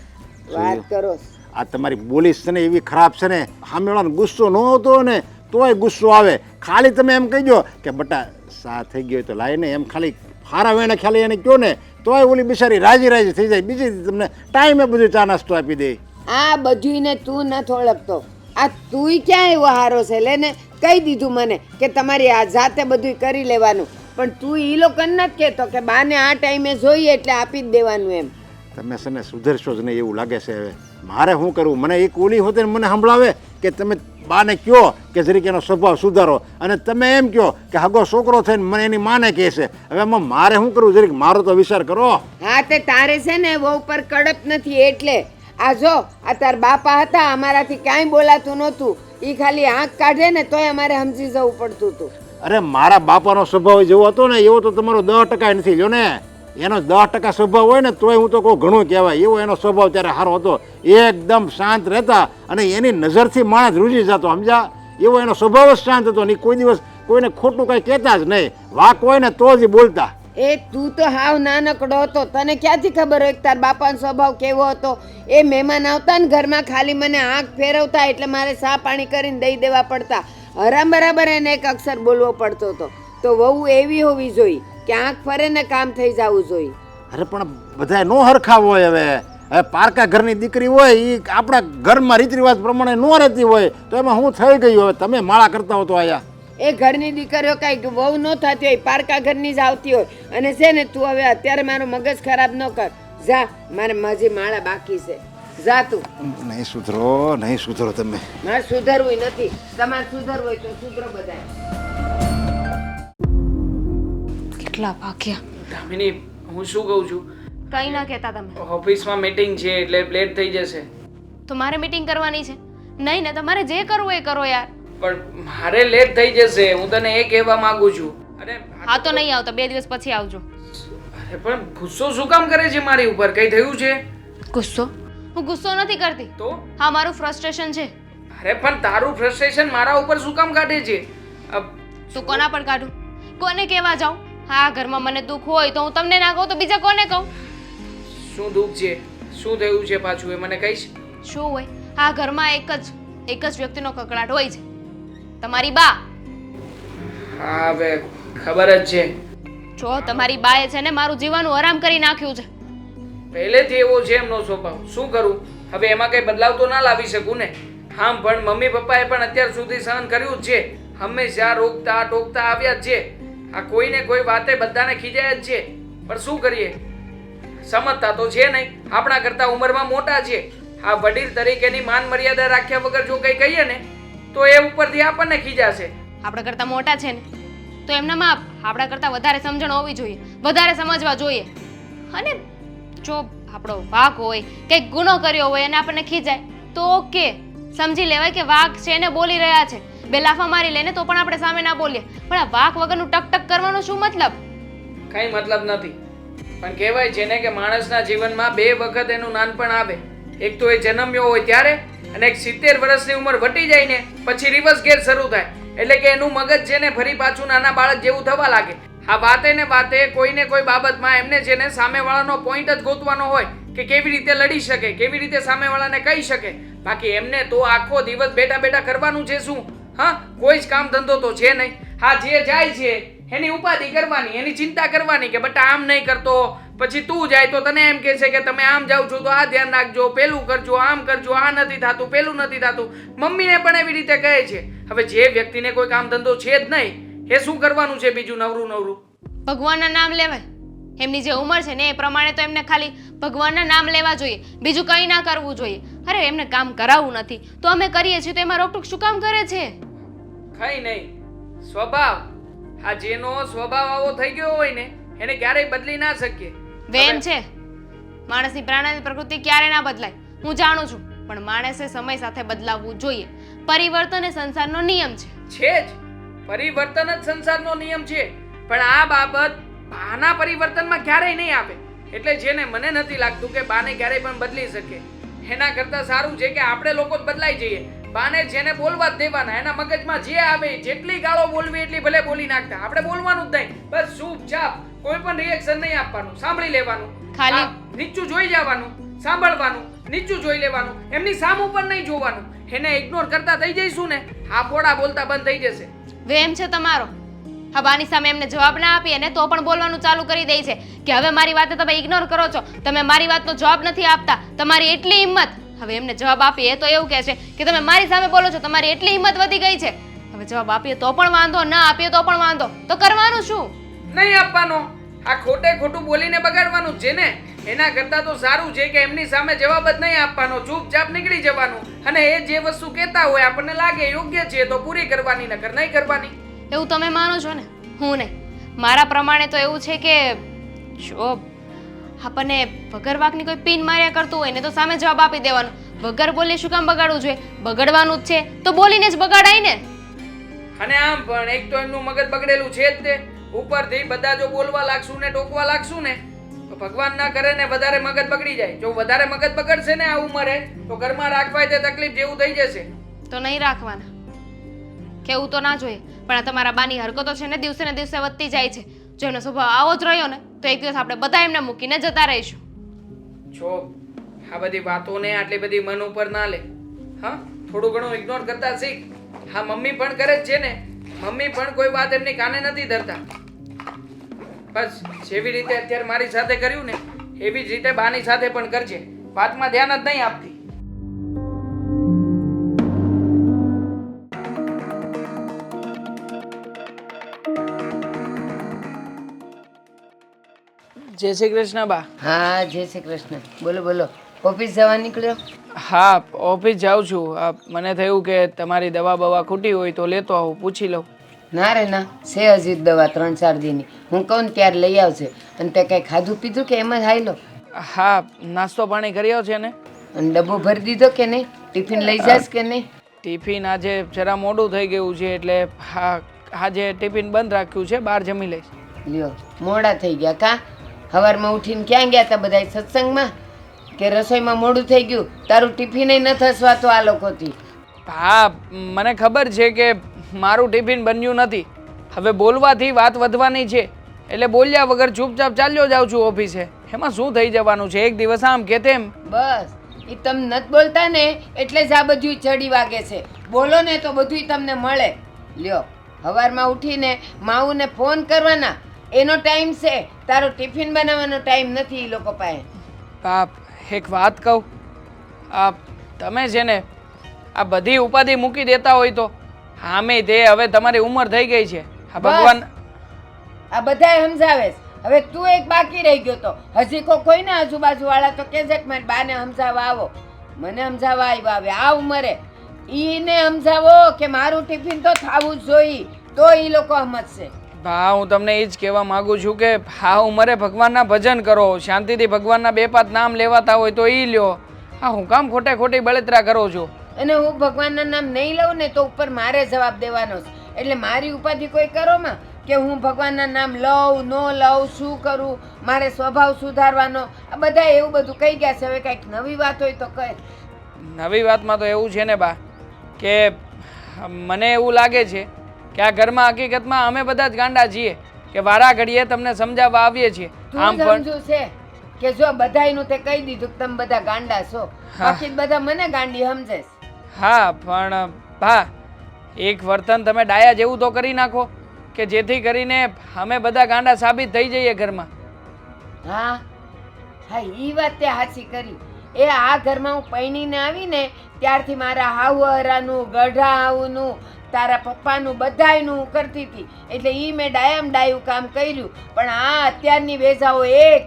વાત કરો. આ તમારી બોલી છે ને એવી ખરાબ છે ને, સામેવાળાને ગુસ્સો ન આવતો ને તોય ગુસ્સો આવે. ખાલી તમે એમ કહી દો કે બટા સા થઈ ગયો તો લાય ને, એમ ખાલી હારા વેણે ખાલી એને કહો ને તોય ઓલી બિચારી રાજી થઈ જાય. બીજી તમને ટાઈમે બધું ચા નાસ્તો આપી દે. આ બધુંને તું નથી ઓળખતો. આ તુંય ક્યાં એવો હારો છે? લેને કહી દીધું મને કે તમારી આ જાતે બધું કરી લેવાનું, પણ તું એ લોકોને નથી કહેતો કે બાને આ ટાઈમે જોઈએ એટલે આપી જ દેવાનું એમ. તમે છે ને સુધરશો જ નહીં એવું લાગે છે. હવે મારે શું કરવું? મને એક ઓલી હોતે ને મને સંભળાવે કે તમે બાને કહો કે જરીક એનો સ્વભાવ સુધારો, અને તમે એમ કહો કે હગો છોકરો થઈને મને એની માને કહે છે. હવે એમાં મારે શું કરવું? જરીક મારો તો વિચાર કરો. હા, તે તારે છે ને વહુ પર કડપ નથી એટલે. આ જો આ તાર બાપા હતા, અમારાથી કાંઈ બોલાતું નહોતું એ ખાલી આંખ કાઢે ને તોય અમારે સમજી જવું પડતું હતું. અરે મારા બાપાનો સ્વભાવ જેવો હતો ને એવો તો તમારો 10% નથી લ્યો ને. એનો 10% સ્વભાવ હોય ને તોય હું તો કહું ઘણું કહેવાય. એવો એનો સ્વભાવ ત્યારે સારો હતો. એકદમ શાંત રહેતા અને એની નજરથી માણસ રૂજી જતો, સમજા? એવો એનો સ્વભાવ જ શાંત હતો ને કોઈ દિવસ કોઈને ખોટું કાંઈ કહેતા જ નહીં. વાક હોય ને તો જ બોલતા. એ તું તો હાવ નાનકડો હતો, તને ક્યાંથી ખબર હોય કે તાર બાપાનો સ્વભાવ કેવો હતો? એ મહેમાન આવતા ને ઘરમાં ખાલી મને આંખ ફેરવતા એટલે મારે સા પાણી કરીને દઈ દેવા પડતા. હરામ બરાબર એને એક અક્ષર બોલવો પડતો હતો. તો વહુ એવી હોવી જોઈએ કે આંખ ફરે ને કામ થઈ જવું જોઈએ. અરે પણ બધા નો હરખા હોય. હવે પારકા ઘરની દીકરી હોય એ આપણા ઘરમાં રીત રિવાજ પ્રમાણે નો રહેતી હોય તો એમાં હું થઈ ગયું. હવે તમે માળા કરતા હો તો આયા એ ઘરની દીકરીઓ કાંઈ વહુ ન થતી હોય, પારકા ઘરની જ આવતી હોય. અને છે ને તું હવે અત્યારે મારું મગજ ખરાબ ન કર. જા, મારે માજી માળા બાકી છે. જા તું. નહીં સુધરો તમે. મારે સુધરવું નથી. તમારે સુધરવું હોય તો સુધરો બધા. કેટલા ભાગ્યા. દામિની, હું શું કહું છું, કંઈ ના કહેતા તમે. ઓફિસમાં મીટિંગ છે એટલે લેટ થઈ જશે. તો મારે મીટિંગ કરવાની છે? નહીં ને, તમારે જે કરવું એ કરો યાર. પણ મારે લેટ થઈ જશે, હું તને એ કહેવા માંગુ છું. અરે હા તો નહીં આવતા, 2 દિવસ પછી આવજો. અરે પણ ગુસ્સો શું કામ કરે છે મારી ઉપર? કઈ થયું છે? ગુસ્સો? હું ગુસ્સો નથી કરતી. તો હા, મારું ફ્રસ્ટ્રેશન છે. અરે પણ તારું ફ્રસ્ટ્રેશન મારા ઉપર શું કામ કાઢે છે? તું કોના પર કાઢું? કોને કહેવા જાઉં? હા, ઘરમાં મને દુઃખ હોય તો હું તમને ના કહું તો બીજા કોને કહું? શું દુઃખ છે? શું થયું છે પાછું એ મને કહીશ? શું હોય? હા, ઘરમાં એક જ વ્યક્તિનો કકળાટ હોય છે, તમારી બા. હા, હવે ખબર જ છે. જો તમારી બાએ છે ને મારું જીવવાનું આરામ કરી નાખ્યું છે. પહેલેથી એવો છે એમનો સ્વભાવ. શું કરું હવે? એમાં કઈ બદલાવ તો ના લાવી શકું ને. હા, પણ મમ્મી પપ્પાએ પણ અત્યાર સુધી સહન કર્યું જ છે. હંમેશા રોકતા ટોકતા આવ્યા જ છે. આ કોઈને કોઈ વાતે બધાને ખીજાય જ છે. પણ શું કરીએ, સમજતા તો છે નહીં. આપણા કરતા ઉંમરમાં મોટા છે. આ વડીલ તરીકેની માન મર્યાદા રાખ્યા વગર જો કંઈ કહીએ ને તો એ ઉપરથી આપણને ખીજાશે. આપણા કરતા મોટા છે ને તો એમનામાં આપણા કરતા વધારે સમજણ હોવી જોઈએ, વધારે સમજવા જોઈએ. અને જો આપણો વાંક હોય, કંઈક ગુનો કર્યો હોય અને આપણને ખીજાય તો ઓકે, સમજી લેવાય કે વાંક છે એને બોલી રહ્યા છે. બે લાફા મારી લઈને તો પણ આપણે સામે ના બોલીએ. પણ આ વાંક વગરનું ટક કરવાનો શું મતલબ? કઈ મતલબ નથી. પણ કહેવાય છે ને કે માણસના જીવનમાં 2 વખત એનું નાનપણ આવે. એક તો એ જન્મ્યો હોય ત્યારે, અને એક 70 વર્ષની ઉંમર વટી જાય ને પછી રિવર્સ ગેર શરૂ થાય. એટલે કે એનું મગજ છે ને ફરી પાછું નાના બાળક જેવું થવા લાગે. આ વાતે ને વાતે કોઈને કોઈ બાબતમાં એમને છે ને સામેવાળાનો પોઈન્ટ જ ગોતવાનો હોય કે કેવી રીતે લડી શકે, કેવી રીતે સામેવાળાને કહી શકે. બાકી એમને તો આખો દિવસ બેઠા બેઠા કરવાનું છે શું? હા, કોઈ જ કામ ધંધો તો છે નહીં. હા, જે જાય છે એની ઉપાધિ કરવાની, એની ચિંતા કરવાની કે બટા આમ નહીં કરતો, પછી તું જાય તો તને એમ કહે છે કે તમે આમ જાવ છો તો આ ધ્યાન રાખજો, પેલું કરજો, આમ કરજો, આ નથી થતું, પેલું નથી થતું. મમ્મીને પણ એવી રીતે કહે છે. હવે જે વ્યક્તિને કોઈ કામ ધંધો છે જ નહીં એ શું કરવાનું છે બીજું નવરું? ભગવાનના નામ લેવાય. એમની જે ઉંમર છે ને એ પ્રમાણે તો એમને ખાલી ભગવાનના નામ લેવા જોઈએ, બીજું કંઈ ના કરવું જોઈએ. અરે એમને કામ કરાવવું નથી તો અમે કરીએ છીએ તો એમાં રોકટોક શું કામ કરે છે? કઈ નહીં, સ્વભાવ. આ જેનો સ્વભાવ આવો થઈ ગયો હોય ને એને ક્યારેય બદલી ના શકીએ. વેમ છે. માણસની પ્રાણની પ્રકૃતિ ક્યારે ના બદલાય હું જાણું છું, પણ માણસે સમય સાથે બદલાવવું જોઈએ. પરિવર્તન એ સંસારનો નિયમ છે જ. પરિવર્તન જ સંસારનો નિયમ છે. પણ આ બાબત બાના પરિવર્તનમાં ક્યારેય નહીં આવે. એટલે જેને મને નથી લાગતું કે બાને ક્યારેય પણ બદલી શકે. એના કરતાં સારું છે કે આપણે લોકો જ બદલાઈ જઈએ. બાને જેને બોલવા જ દેવાના, એના મગજમાં જે આવે જેટલી ગાળો બોલવી એટલી ભલે બોલી નાખતા. આપણે બોલવાનું જ નહીં, બસ ચૂપચાપ કોઈ પણ રિએક્શન નહીં આપવાનું, સાંભળી લેવાનું. ખાલી નીચું જોઈ જવાનું, સાંભળવાનું, નીચું જોઈ લેવાનું, એમની સામું પણ નહીં જોવાનું. એને ઇગ્નોર કરતા થઈ જઈશું ને આ ફોડા બોલતા બંધ થઈ જશે. વેમ છે તમારો. હવાની સામે એમને જવાબ ના આપીએ ને તો પણ બોલવાનું ચાલુ કરી દે છે કે હવે મારી વાતે તમે ઇગ્નોર કરો છો, તમે મારી વાતનો જવાબ નથી આપતા, તમારી એટલી હિંમત. હવે એમને જવાબ આપીએ તો એવું કહે છે કે તમે મારી સામે બોલો છો, તમારી એટલી હિંમત વધી ગઈ છે. હવે જવાબ આપીએ તો પણ વાંધો, ના આપીએ તો પણ વાંધો, તો કરવાનું શું? નહીં આપવાનો. આ ખોટે ખોટું બોલીને બગાડવાનું છે ને. એના કરતાં તો સારું છે કે એમની સામે જવાબ જ નહીં આપવાનો, ચૂપચાપ નીકળી જવાનું. અને એ જે વસ્તુ કહેતા હોય આપણને લાગે યોગ્ય છે તો પૂરી કરવાની, નકર નહીં કરવાની. એવું તમે માનો છો ને, હું નહીં. મારા પ્રમાણે તો એવું છે કે જો આપણને વગર વાકની કોઈ પિન માર્યા કરતું હોય ને તો સામે જવાબ આપી દેવાનો. વગર બોલે શું કામ બગાડવું જોઈએ? બગડવાનું જ છે તો બોલીને જ બગાડાય ને. અને આમ પણ એક તો એમનું મગજ બગડેલું છે જ તે, ઉપરથી બધા જો બોલવા લાગશું ને ટોકવા લાગશું ને તો ભગવાન ના કરે ને વધારે મગજ બગડી જાય. જો વધારે મગજ બગડશે ને આ ઉંમરે તો ઘરમાં રાખવાય તે તકલીફ જેવું થઈ જશે. તો નહીં રાખવાના, કેવું તો ના જોઈએ, પણ આ તમારા બાની હરકતો છે ને દિવસે ને દિવસે વધતી જાય છે. જો એનો સ્વભાવ આવો જ રહ્યો ને તો એક દિવસ આપણે બધા એમને મૂકીને જતા રહીશું. જો આ બધી વાતોને આટલી બધી મન ઉપર ના લે. હા, થોડું ઘણું ઇગ્નોર કરતા શીખ. હા, મમ્મી પણ કરે જ છે ને, મમ્મી પણ કોઈ વાત એમની કાને નથી ધરતા. બસ જેવી રીતે અત્યારે મારી સાથે કર્યું ને એવી જ રીતે બાની સાથે પણ કરજે. વાતમાં ધ્યાન જ નહીં આપતી. જય શ્રી કૃષ્ણ બા. હા, જય શ્રી કૃષ્ણ. બોલો બોલો. ઓફિસ જવા નીકળ્યો? હા, ઓફિસ જાઉં છું. મને થયું કે તમારી દવા બવા ખૂટી હોય તો લેતો આવું, પૂછી લઉં. ના રે ના, છે હજી દવા 3-4 દીની. હું કહું ને ત્યારે લઈ આવશે. અને તે કંઈ ખાધું પીધું કે એમ જ હાયલો? હા, નાસ્તો પાણી કર્યો છે ને. અને ડબ્બો ભરી દીધો કે નહીં? ટિફિન લઈ જાશ કે નહીં? ટિફિન આજે જરા મોડું થઈ ગયું છે એટલે હા આજે ટિફિન બંધ રાખ્યું છે, બહાર જમી લઈશ. લ્યો, મોડા થઈ ગયા કા? સવારમાં ઉઠીને ક્યાં ગયા હતા બધા? સત્સંગમાં કે રસોઈમાં મોડું થઈ ગયું? તારું ટિફિન ન થસવાતો આ લોકોથી. હા, મને ખબર છે કે મારું ટિફિન બન્યું નથી. હવે બોલવાથી વાત વધવાની છે એટલે બોલ્યા વગર ચૂપચાપ ચાલ્યો જાઉં છું ઓફિસે. એમાં શું થઈ જવાનું છે? એક દિવસ આમ કે તેમ. બસ એ તમે નથી બોલતા ને એટલે જ આ બધું ચડી વાગે છે. બોલો ને તો બધું તમને મળે. લ્યો, સવારમાં ઉઠીને માવુને ફોન કરવાના, એનો ટાઈમ છે. તારો ટિફિન બનાવવાનો ટાઈમ નથી એ લોકો પાસે. બાપ, એક વાત કહું, તમે છે ને આ બધી ઉપાધિ મૂકી દેતા હોય તો હામે તે હવે તમારી ઉંમર થઈ ગઈ છે. આ ભગવાન આ બધાય સમજાવે છે. હવે તું એક બાકી રહી ગયો તો હજી કોઈ ને આજુબાજુ વાળા તો કે છે કે મારી બાને સમજાવવા આવો. મને સમજાવવા આવ્યા. હવે આ ઉંમરે ઈને સમજાવો કે મારું ટિફિન તો થાવું જ જોઈએ તો એ લોકો સમજશે. હા, હું તમને એ જ કહેવા માંગુ છું કે આ ઉંમરે ભગવાનના ભજન કરો, શાંતિથી ભગવાનના 2-5 નામ લેવાતા હોય તો એ લ્યો. હા, હું કામ ખોટે ખોટી બળતરા કરો છો? અને હું ભગવાનના નામ નહીં લઉં ને તો ઉપર મારે જવાબ દેવાનો છે. એટલે મારી ઉપાધિ કોઈ કરો માં કે હું ભગવાનના નામ લઉં ન લઉં, શું કરું, મારે સ્વભાવ સુધારવાનો, આ બધા એવું બધું કહી ગયા છે. હવે કંઈક નવી વાત હોય તો કહે. નવી વાતમાં તો એવું છે ને બા કે મને એવું લાગે છે કે આ ઘરમાં હકીકતમાં અમે બધા જ ગાંડા છીએ કે વારા ઘડીએ તમને સમજાવવા આવીએ છીએ. આમ તું પણ સમજુ છે કે જો બધાયનું તે કહી દીધું કે તમે બધા ગાંડા છો, બાકી બધા મને ગાંડી સમજે છે. હા, પણ ભા એક વર્તન તમે ડાયા જેવું તો કરી નાખો કે જેથી કરીને અમે બધા ગાંડા સાબિત થઈ જઈએ ઘરમાં. હા હા, એ વાત તે સાચી કરી. એ આ ઘરમાં હું પૈણીને આવીને ત્યારથી મારા હાવરાનું, ગઢા હાવનું, તારા પપ્પાનું બધાયનું હું કરતી હતી. એટલે એ મેં ડાયામ ડાયું કામ કર્યું. પણ આ અત્યારની વેઝાઓ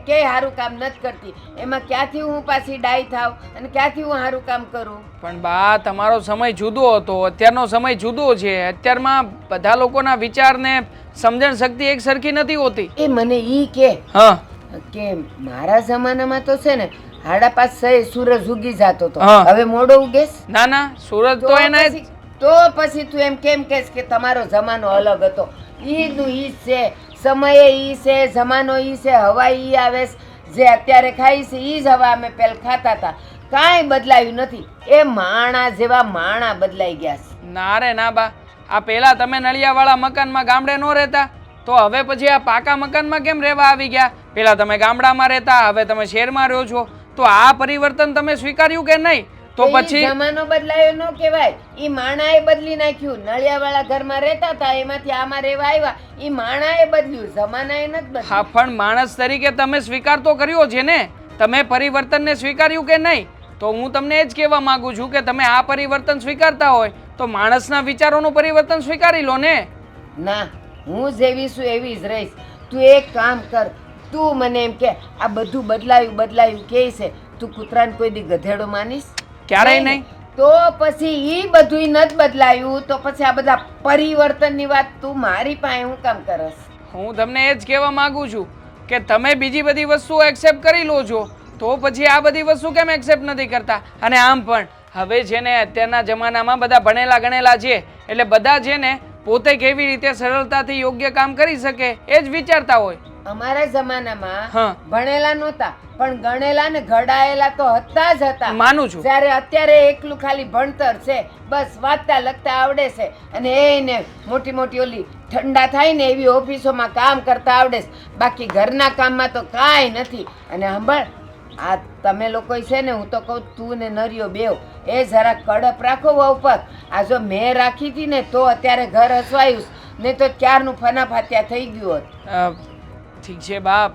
કે સારું કામ નથી કરતી. એમાં ક્યાંથી હું પાછી ડાય થાવ અને ક્યાંથી હું સારું કામ કરું? પણ બા, તમારો સમય જુદો હતો, અત્યારનો સમય જુદો છે. અત્યારમાં બધા લોકોના વિચારને સમજણ શક્તિ એક સરખી નથી હોતી. એ મને ઈ કે હા કે મારા જમાનામાં તો છે ને 5:30 સૂરજ ઉગી જતો હતો. હા. હવે મોડો ઉગેસ. ના ના, સુરત તો એના તો પછી તું એમ કેમ કહેશ કે તમારો જમાનો અલગ હતો? ઈનું ઈ છે, સમયે ઈ છે, જમાનો ઈ છે, હવા ઈ આવે છે. જે અત્યારે ખાઈ છે ઈ જ હવા અમે પહેલા ખાતા હતા. કાંઈ બદલાયું નથી. એ માણા જેવા માણા બદલાઈ ગયા છે. ના રે ના બા, આ પેલા તમે નળિયાવાળા મકાનમાં ગામડે ન રહેતા તો હવે પછી આ પાકા મકાનમાં કેમ રહેવા આવી ગયા? પેલા તમે ગામડામાં રહેતા, હવે તમે શહેરમાં રહ્યો છો, તો આ પરિવર્તન તમે સ્વીકાર્યું કે નહીં? તો પછી જમાનો બદલાયો ન કહેવાય. ઈ માણાએ બદલી નાખ્યું. નળિયાવાળા ઘરમાં રહેતા હતા એમાંથી આમાં રહેવા આવ્યા. ઈ માણાએ બદલ્યું, જમાનાએ નથી બદલ્યું. હા, પણ માણસ તરીકે તમે સ્વીકાર તો કર્યો છે ને? તમે પરિવર્તનને સ્વીકાર્યું કે નહીં? તો હું તમને એ જ કહેવા માંગુ છું કે તમે આ પરિવર્તન સ્વીકારતા હોય તો માણસના વિચારોનું પરિવર્તન સ્વીકારી લો ને. ના, હું જેવી છું એવી જ રહીશ. તું એક કામ કર, તું મને એમ કે આ બધું બદલાયું બદલાયું કહે છે, તું કૂતરાને કોઈ દી ગધેડો માનીશ? ક્યારેય નહીં. તો પછી ઈ બધુંય નથી બદલાયું તો પછી આ બધા પરિવર્તનની વાત તું મારી પાસે હું કામ કરસ? હું તમને એ જ કહેવા માંગુ છું કે તમે બીજી બધી વસ્તુઓ એક્સેપ્ટ કરી લો છો તો પછી આ બધી વસ્તુ કેમ એક્સેપ્ટ નથી કરતા? અને આમ પણ હવે છે ને અત્યારના જમાનામાં બધા ભણેલા ગણેલા છે, એટલે બધા છે ને પોતે કેવી રીતે સરળતાથી યોગ્ય કામ કરી શકે એ જ વિચારતા હોય. અમારા જમાનામાં હા. ભણેલા નહોતા પણ ગણેલા ને ઘડાયેલા તો હતા જ હતા. માનું છું. જ્યારે અત્યારે એકલું ખાલી ભણતર છે, બસ વાંચતા લખતા આવડે છે અને એને મોટી મોટી ઓલી ઠંડા થાય ને એવી ઓફિસોમાં કામ કરતા આવડે છે, બાકી ઘરના કામમાં તો કાંઈ નથી. અને સાંભળ, આ તમે લોકો છે ને, હું તો કહું તું ને નરિયો બેવ એ જરા કડપ રાખો વહુ પર. આ જો મેં રાખી હતી ને તો અત્યારે ઘર હસવાયું, નહીં તો ક્યારનું ફનાફાત્યા થઈ ગયું હોત. ઠીક છે બાપ,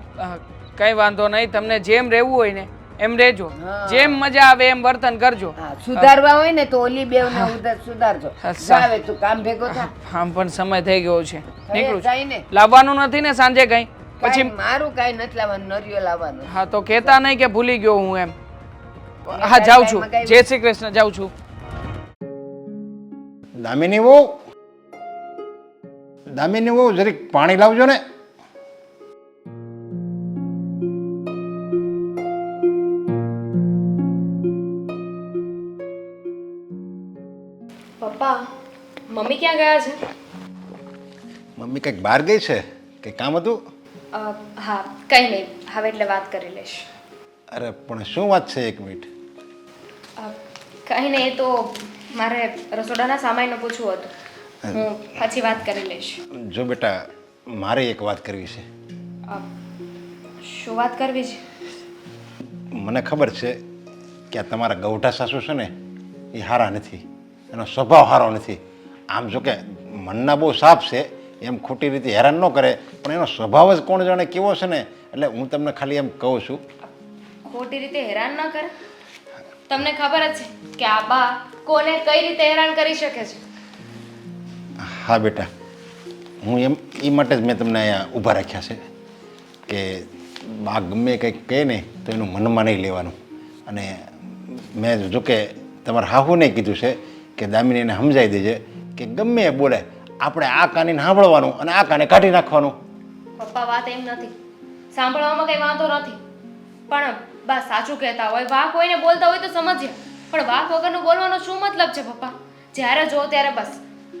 કઈ વાંધો નહીં. તમને જેમ રહેવું હોય ને એમ રહેજો, હા. જેમ મજા આવે એમ વર્તન કરજો. હા, સુધારવા હોય ને તો ઓલી બેવ ને ઉધર સુધારજો. હા, જાવે તું કામ ભેગો થા. આમ પણ સમય થઈ ગયો છે, નીકળું છું. જાય ને લાવવાનું નથી ને સાંજે કઈ? પછી પછી મારું કાંઈ નથી લાવવાનું, નરિયો લાવવાનો. હા તો કહેતા નહીં કે ભૂલી ગયો હું એમ. હા જાઉં છું. જય શ્રી કૃષ્ણ, જાઉં છું. દામિની વહુ, દામિની વહુ, જરીક પાણી લાવજો ને. પપ્પા, મમ્મી ક્યાં ગયા છે? મમ્મી કંઈક બહાર ગઈ છે, કંઈક કામ હતું? હા, કંઈ નહીં, હવે એટલે વાત કરી લઈશ. અરે પણ શું વાત છે, એક મિનિટ. કંઈ નહીં, એ તો મારે રસોડાના સામાનનું પૂછવું હતું, હું પછી વાત કરી લઈશ. જો બેટા, મારે એક વાત કરવી છે. શું વાત કરવી છે? મને ખબર છે કે આ તમારા ગૌઢા સાસુ છે ને એ સારા નથી, એનો સ્વભાવ સારો નથી. આમ જો કે મનના બહુ સાફ છે, એમ ખોટી રીતે હેરાન ન કરે, પણ એનો સ્વભાવ જ કોણ જાણે કેવો છે ને. એટલે હું તમને ખાલી એમ કહું છું. ખોટી રીતે હેરાન ન કરે? તમને ખબર જ છે કે આ બા કોને કઈ રીતે હેરાન કરી શકે છે. હા બેટા, હું એમ એ માટે જ મેં તમને અહીંયા ઊભા રાખ્યા છે કે બા ગમે કંઈક કહે ને તો એનું મનમાં નહીં લેવાનું. અને મેં જો કે તમારા હાહુને કીધું છે કે દામિનીને સમજાવી દેજે કે ગમે એ બોલે આપણે આ કાનીને સાંભળવાનું અને આ કાને કાઢી નાખવાનું. પપ્પા, વાત એમ નથી, સાંભળવામાં કઈ વાંધો નથી, પણ બા સાચું કહેતા હોય, વાક કોઈને બોલતા હોય તો સમજીએ, પણ વાક વગરનું બોલવાનો શું મતલબ છે પપ્પા? જ્યારે જો ત્યારે બસ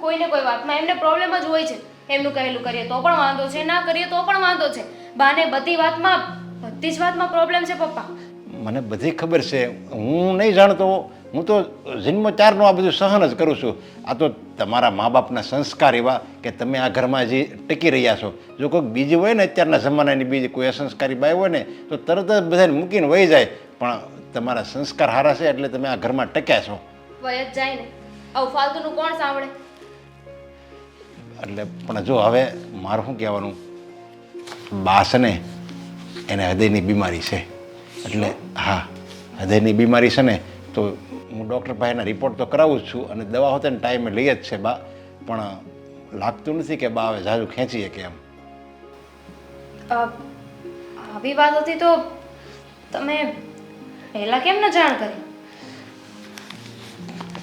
કોઈને કોઈ વાતમાં એમને પ્રોબ્લેમ જ હોય છે. એમનું કહેલું કરીએ તો પણ વાંધો છે, ના કરીએ તો પણ વાંધો છે. બાને બધી જ વાતમાં પ્રોબ્લેમ છે પપ્પા. મને બધી ખબર છે, હું નહીં જાણતો, હું તો જન્મ ચારનું આ બધું સહન જ કરું છું. આ તો તમારા મા બાપના સંસ્કાર એવા કે તમે આ ઘરમાં હજી ટકી રહ્યા છો. જો કોઈક બીજી હોય ને અત્યારના જમાનાની બીજી કોઈ અસંસ્કારી બાઈ હોય ને તો તરત જ બધાને મૂકીને વહી જાય, પણ તમારા સંસ્કાર સારા છે એટલે તમે આ ઘરમાં ટક્યા છો. વય જ જાય ને, આવું ફાલતુનું કોણ સાંભળે? એટલે પણ જો હવે મારું શું કહેવાનું, બા છે ને એને હૃદયની બીમારી છે. એટલે હા, હૃદયની બીમારી છે ને તો હું ડૉક્ટર પાસેના રિપોર્ટ તો કરાવું જ છું અને દવા હોતે ને ટાઈમે લઈ જ છે બા, પણ લાગતું નથી કે બા હવે ઝાઝું ખેંચીએ કે એમ. આવી વાત હતી તો તમે પહેલા કેમ ન જાણ કરી?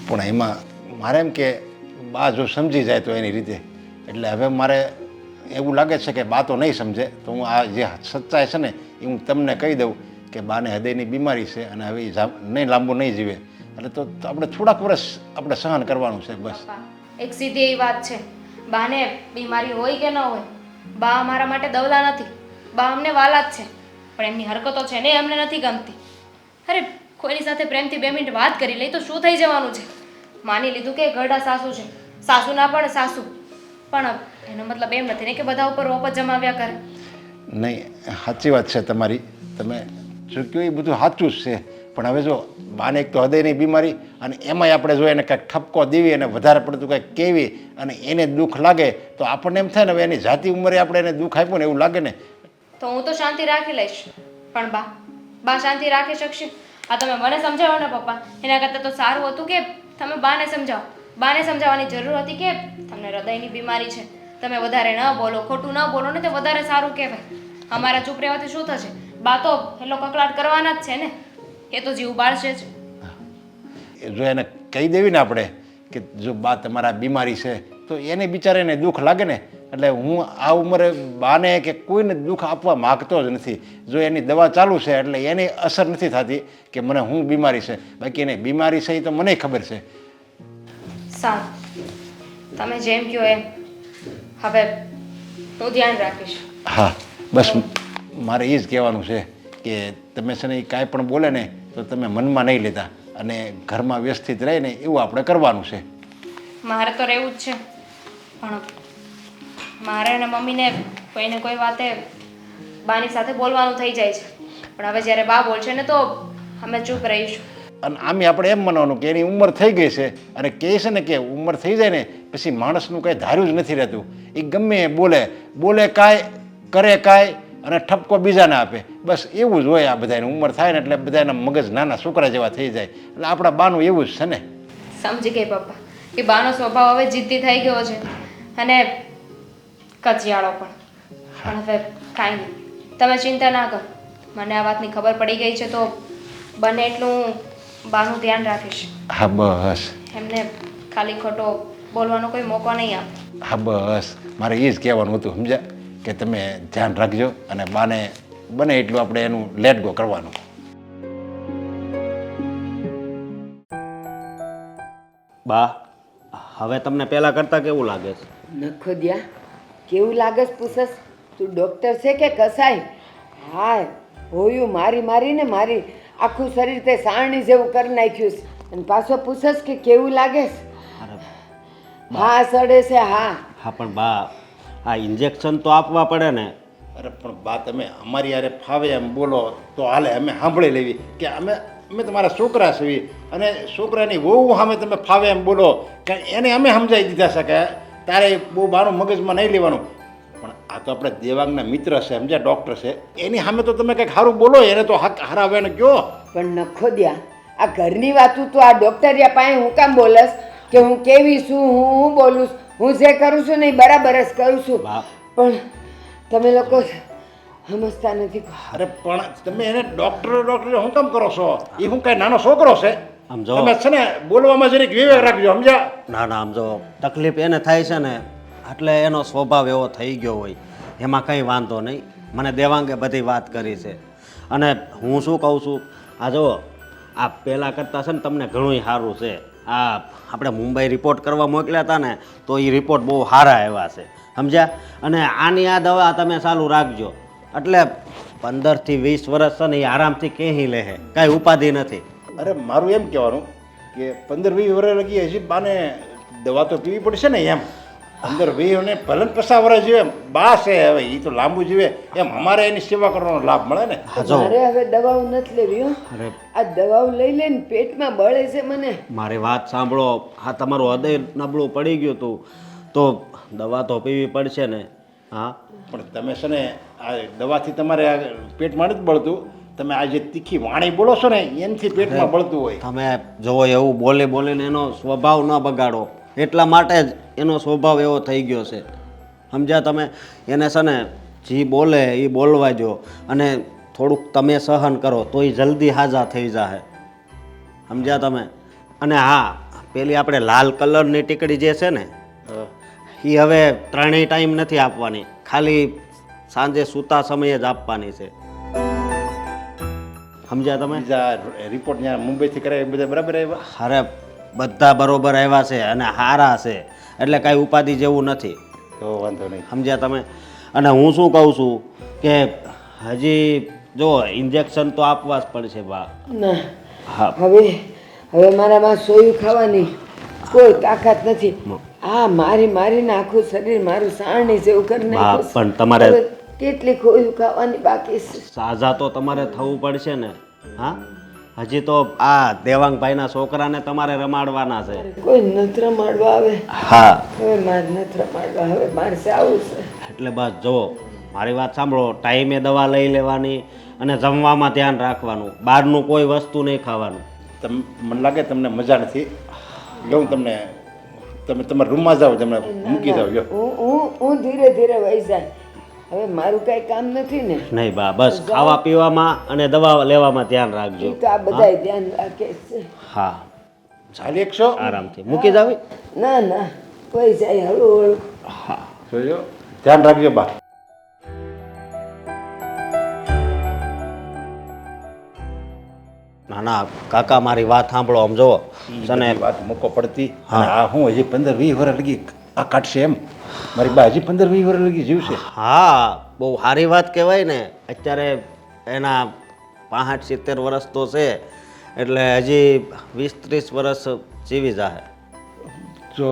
પણ એમાં મારે એમ કે બા જો સમજી જાય તો એની રીતે, એટલે હવે મારે એવું લાગે છે કે બા તો નહીં સમજે, તો હું આ જે સચ્ચાઈ છે ને એ હું તમને કહી દઉં કે બાને હૃદયની બીમારી છે અને હવે એ નહીં લાંબુ નહીં જીવે, એટલે તો આપણે થોડાક વર્ષ આપણે સહન કરવાનું છે બસ. એક સીધી એવી વાત છે, બાને બીમારી હોય કે ન હોય, બા અમારા માટે દવલા નથી, બા અમને વાલા જ છે, પણ એમની હરકતો છે ને અમને નથી ગમતી. અરે કોઈની સાથે પ્રેમથી 2 મિનિટ વાત કરી લઈ તો શું થઈ જવાનું છે? માની લીધું કે ગઢા સાસુ છે, સાસુના પણ સાસુ, પણ એનો મતલબ એમ નથી ને કે બધા ઉપર રોપ જ જમાવ્યા કરે. નહીં, સાચી વાત છે તમારી, તમે શું કહ્યું એ બધું સાચું જ છે, પણ હવે જો બાને એક તો હૃદયની બીમારી અને એમાંય આપણે જો એને કંઈક ઠપકો દેવી અને વધારે પડતું કંઈક કહેવી અને એને દુઃખ લાગે તો આપણને એમ થાય ને હવે એની જાતિ ઉંમરે આપણે એને દુઃખ આપ્યું ને એવું લાગે ને. તો હું તો શાંતિ રાખી લઈશ, પણ બા શાંતિ રાખી શકશે? આ તમે મને સમજાવો ને પપ્પા, એના કરતાં તો સારું હતું કે તમે બાને સમજાવો. બાને સમજાવવાની જરૂર હતી કે તમને હૃદયની બીમારી છે, તમે વધારે ન બોલો, ખોટું ન બોલો ને તે વધારે સારું કહેવાય. અમારા ચૂપ રહેવાથી શું થશે? બા તો એટલો કકળાટ કરવાના જ છે ને, એ તો જીવ બાળશે જ. જો એને કહી દેવી ને આપણે કે જો બા તમારા બીમારી છે તો એને બિચારાને દુઃખ લાગે ને, એટલે હું આ ઉંમરે બાને કે કોઈને દુઃખ આપવા માગતો જ નથી. જો એની દવા ચાલુ છે એટલે એની અસર નથી થતી કે મને હું બીમારી છે, બાકી એની બીમારી છે એ તો મને ખબર છે. સારું, તમે જેમ કહો એમ. હવે હું ધ્યાન રાખીશ. હા, બસ મારે એ જ કહેવાનું છે કે તમે છે ને એ કાંઈ પણ બોલે ને તો તમે મનમાં નહીં લેતા અને ઘરમાં વ્યવસ્થિત રહે ને એવું આપણે કરવાનું છે. મારે તો રહેવું જ છે, પણ મારે અને મમ્મીને કોઈને કોઈ વાતે બાની સાથે બોલવાનું થઈ જાય છે. પણ હવે જ્યારે બા બોલશે ને તો અમે ચૂપ રહીશું. અને આમે આપણે એમ માનવાનું કે એની ઉંમર થઈ ગઈ છે અને કહે છે ને કે ઉંમર થઈ જાય ને પછી માણસનું કંઈ ધાર્યું જ નથી રહેતું. એ ગમે એ બોલે કાંઈ કરે કાંઈ અને ઠપકો બીજાને આપે. બસ એવું જ હોય આ બધાની ઉંમર થાય ને એટલે બધાના મગજ નાના છોકરા જેવા થઈ જાય. એટલે આપણા બાનું એવું જ છે ને. સમજી ગઈ પપ્પા કે બાનો સ્વભાવ હવે જિદ્દી થઈ ગયો છે અને કચિયાળો પણ હવે કાંઈ નહીં, તમે ચિંતા ના કરો. મને આ વાતની ખબર પડી ગઈ છે તો બને એટલું બાનું ધ્યાન રાખીશ. હા બસ, એમને ખાલી ખોટો બોલવાનો કોઈ મોકો નહીં આપો. હા બસ, મારે એ જ કહેવાનું હતું સમજ્યા કે તમે ધ્યાન રાખજો અને બાને બને એટલું આપણે એનું લેટ ગો કરવાનું. બા, હવે તમને પહેલાં કરતાં કેવું લાગે છે? નખો દ્યા કેવું લાગે છે પૂછસ? તું ડૉક્ટર છે કે કસાય? હા, હોયું મારીને મારી આખું શરીર તે સારણી જેવું કરી નાખ્યું છે અને પાછો પૂછસ કે કેવું લાગે છે? અરે હા સડે છે. હા હા, પણ બા આ ઇન્જેક્શન તો આપવા પડે ને. અરે પણ બા તમે અમારી યારે ફાવે એમ બોલો તો હાલે, અમે સાંભળી લેવી કે અમે તમારા છોકરા છીએ અને છોકરાની વહુ સામે તમે ફાવે એમ બોલો કે એને અમે સમજાવી દીધા છે કે તારે બહુ બારું મગજમાં નહીં લેવાનું. પણ આ તો આપણે દેવાંગના મિત્ર છે સમજ્યા, ડૉક્ટર છે, એની સામે તો તમે કંઈક સારું બોલો, એને તો હક હરાવે ને કહો. પણ નખો દ્યા આ ઘરની વાતું તો આ ડૉક્ટરિયા પાસે હું કામ બોલસ કે હું કેવી છું, હું બોલું છું, હું જે કરું છું ને એ બરાબર જ કરું છું. બા. પણ તમે લોકો સમજતા નથી. અરે પણ તમે એને ડૉક્ટર શું કામ કરો છો? એ હું કાંઈ નાનો છોકરો છે? આમ જો. તમે છે ને બોલવામાં જરીક વિવેક રાખજો સમજ્યા. ના ના, આમ જો તકલીફ એને થાય છે ને એટલે એનો સ્વભાવ એવો થઈ ગયો હોય, એમાં કંઈ વાંધો નહીં. મને દેવાંગે બધી વાત કરી છે અને હું શું કહું છું, આ જો આ પહેલાં કરતાં છે ને તમને ઘણું સારું છે. આ આપણે મુંબઈ રિપોર્ટ કરવા મોકલ્યા હતા ને તો એ રિપોર્ટ બહુ સારા આવ્યા છે સમજ્યા. અને આની આ દવા તમે ચાલુ રાખજો એટલે 15 થી 20 વર્ષ છે ને એ આરામથી ક્યાંય લે, કાંઈ ઉપાધિ નથી. અરે મારું એમ કહેવાનું કે 15-20 વર્ષ લગી હજી બાને દવા તો પીવી પડશે ને એમ. 15-20 અને ભલે 50 વર્ષ જીવે એમ બા છે, હવે એ તો લાંબુ જીવે એમ અમારે એની સેવા કરવાનો લાભ મળે ને. હા જો, મારે હવે દવાઓ નથી લેવી હો. અરે આ દવાઓ લઈ લઈને પેટમાં બળે છે મને. મારી વાત સાંભળો, હા તમારું હૃદય નબળું પડી ગયું હતું તો દવા તો પીવી પડશે ને. હા પણ તમે છે ને આ દવાથી તમારે આ પેટમાં નથી બળતું, તમે આ જે તીખી વાણી બોલો છો ને એનાથી પેટમાં બળતું હોય. તમે જો એવું બોલીને એનો સ્વભાવ ન બગાડો, એટલા માટે જ એનો સ્વભાવ એવો થઈ ગયો છે સમજ્યા તમે. એને છે ને જે બોલે એ બોલવા દો અને થોડુંક તમે સહન કરો તો એ જલ્દી હાજા થઈ જાય સમજ્યા તમે. અને હા, પેલી આપણે લાલ કલરની ટીકડી જે છે ને એ હવે 3 ટાઈમ નથી આપવાની, ખાલી સાંજે સૂતા સમયે જ આપવાની છે સમજ્યા તમે. બીજા રિપોર્ટ ત્યાં મુંબઈથી કરાય બધા બરાબર આવ્યા? અરે બધા બરોબર આવ્યા છે અને સારા છે, એટલે કાંઈ ઉપાધિ જેવું નથી તો વાંધો નહીં સમજ્યા તમે. અને હું શું કહું છું કે હજી જો ઇન્જેક્શન તો આપવા જ પડશે બા. ના હા હવે મારામાં સોયું ખાવાની કોઈ તાકાત નથી. આ મારીને આખું શરીર મારું સારણી જેવું કરી બા, નાખ્યું છે. પણ તમારે હવે કેટલી ખોયું ખાવાની બાકી છે. સાજા તો તમારે થવું પડશે ને. હા, હજી તો આ દેવાંગભાઈના છોકરાને તમારે રમાડવાના છે. કોઈ નત્ર મારવા આવે. હા હવે મારે નત્ર મારવા, હવે મારે આવું છે. એટલે બસ જો મારી વાત સાંભળો, ટાઈમે દવા લઈ લેવાની અને જમવામાં ધ્યાન રાખવાનું, બહારનું કોઈ વસ્તુ નહીં ખાવાનું. મને લાગે તમને મજા નથી, લઉં તમને, તમે તમારા રૂમમાં જાઓ, તમને મૂકી જાઓ. જો હું ધીરે ધીરે વહી જાય. હવે મારું કઈ કામ નથી ને. નહીં બા, બસ ખાવા પીવામાં અને દવા લેવામાં ધ્યાન રાખજો. એ તો આ બધાય ધ્યાન રાખે છે. હા, ચાલી એકશો આરામથી મૂકી જાવી. ના વહી જાય હળવું હળવું. હા જોજો ધ્યાન રાખજો બા. ના ના કાકા મારી વાત સાંભળો આમ જુઓ ઈ તને બધી વાત મૂકો પડતી. અને આ હું હજી 15-20 વર્ષ લગી આ કાઢશે એમ? મારી બા હજી 15-20 વર્ષ લગી જીવશે? હા બહુ સારી વાત કહેવાય ને. અત્યારે એના 65-70 વર્ષ તો છે, એટલે હજી 20-30 વર્ષ જીવી જાય. જો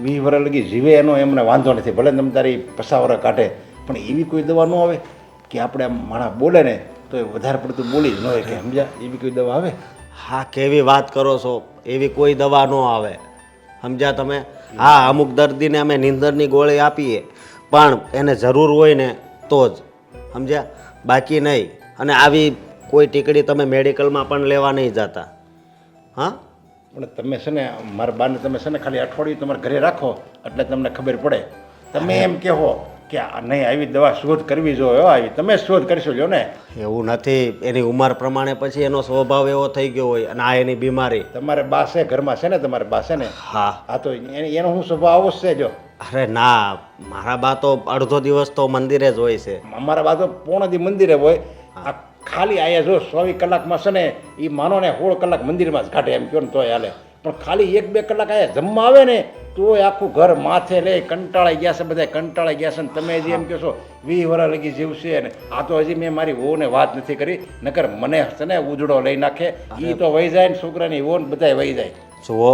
20 વર્ષ લગી જીવે એનો એમને વાંધો નથી, ભલે તમે તારી 50 વર્ષ કાઢે, પણ એવી કોઈ દવા ન આવે કે આપણે આમ માણસ બોલે ને તો એ વધારે પડતું બોલી જ ન હોય કે સમજ્યા? એવી કોઈ દવા આવે? હા કેવી વાત કરો છો, એવી કોઈ દવા ન આવે, સમજ્યા તમે? હા અમુક દર્દીને અમે નીંદરની ગોળી આપીએ, પણ એને જરૂર હોય ને તો જ, સમજ્યા? બાકી નહીં. અને આવી કોઈ ટીકડી તમે મેડિકલમાં પણ લેવા નહીં જતા. હા પણ તમે છે ને મારા બાને તમે છે ને ખાલી અઠવાડિયું તમારા ઘરે રાખો એટલે તમને ખબર પડે. તમે એમ કહો કે આ નહીં આવી દવા શોધ કરવી જોઈએ, આવી તમે શોધ કરશો લ્યો ને. એવું નથી, એની ઉંમર પ્રમાણે પછી એનો સ્વભાવ એવો થઈ ગયો હોય, અને આ એની બીમારી. તમારે બા છે ઘરમાં છે ને? તમારે બા છે ને? હા આ તો એનો હું સ્વભાવ આવો જ છે. જો અરે ના, મારા બા તો અડધો દિવસ તો મંદિરે જ હોય છે. અમારા બા તો પૂર્ણ દી મંદિરે હોય. આ ખાલી આયા જો 24 કલાકમાં છે ને એ માનો ને 16 કલાક મંદિરમાં જ કાઢે એમ કહો ને તોય હાલે. પણ ખાલી 1-2 કલાક આયા જમવા આવે ને તોય આખું ઘર માથે લે. કંટાળાઈ ગયા છે બધા, કંટાળાઈ ગયા છે. ને તમે હજી એમ કહો છો 20 વર્ષ લગી જીવશે ને. આ તો હજી મેં મારી વહુને વાત નથી કરી, નકર મને છે ને ઉજળો લઈ નાખે. એ તો વહી જાય ને છોકરાની વહુ ને બધા વહી જાય. જુઓ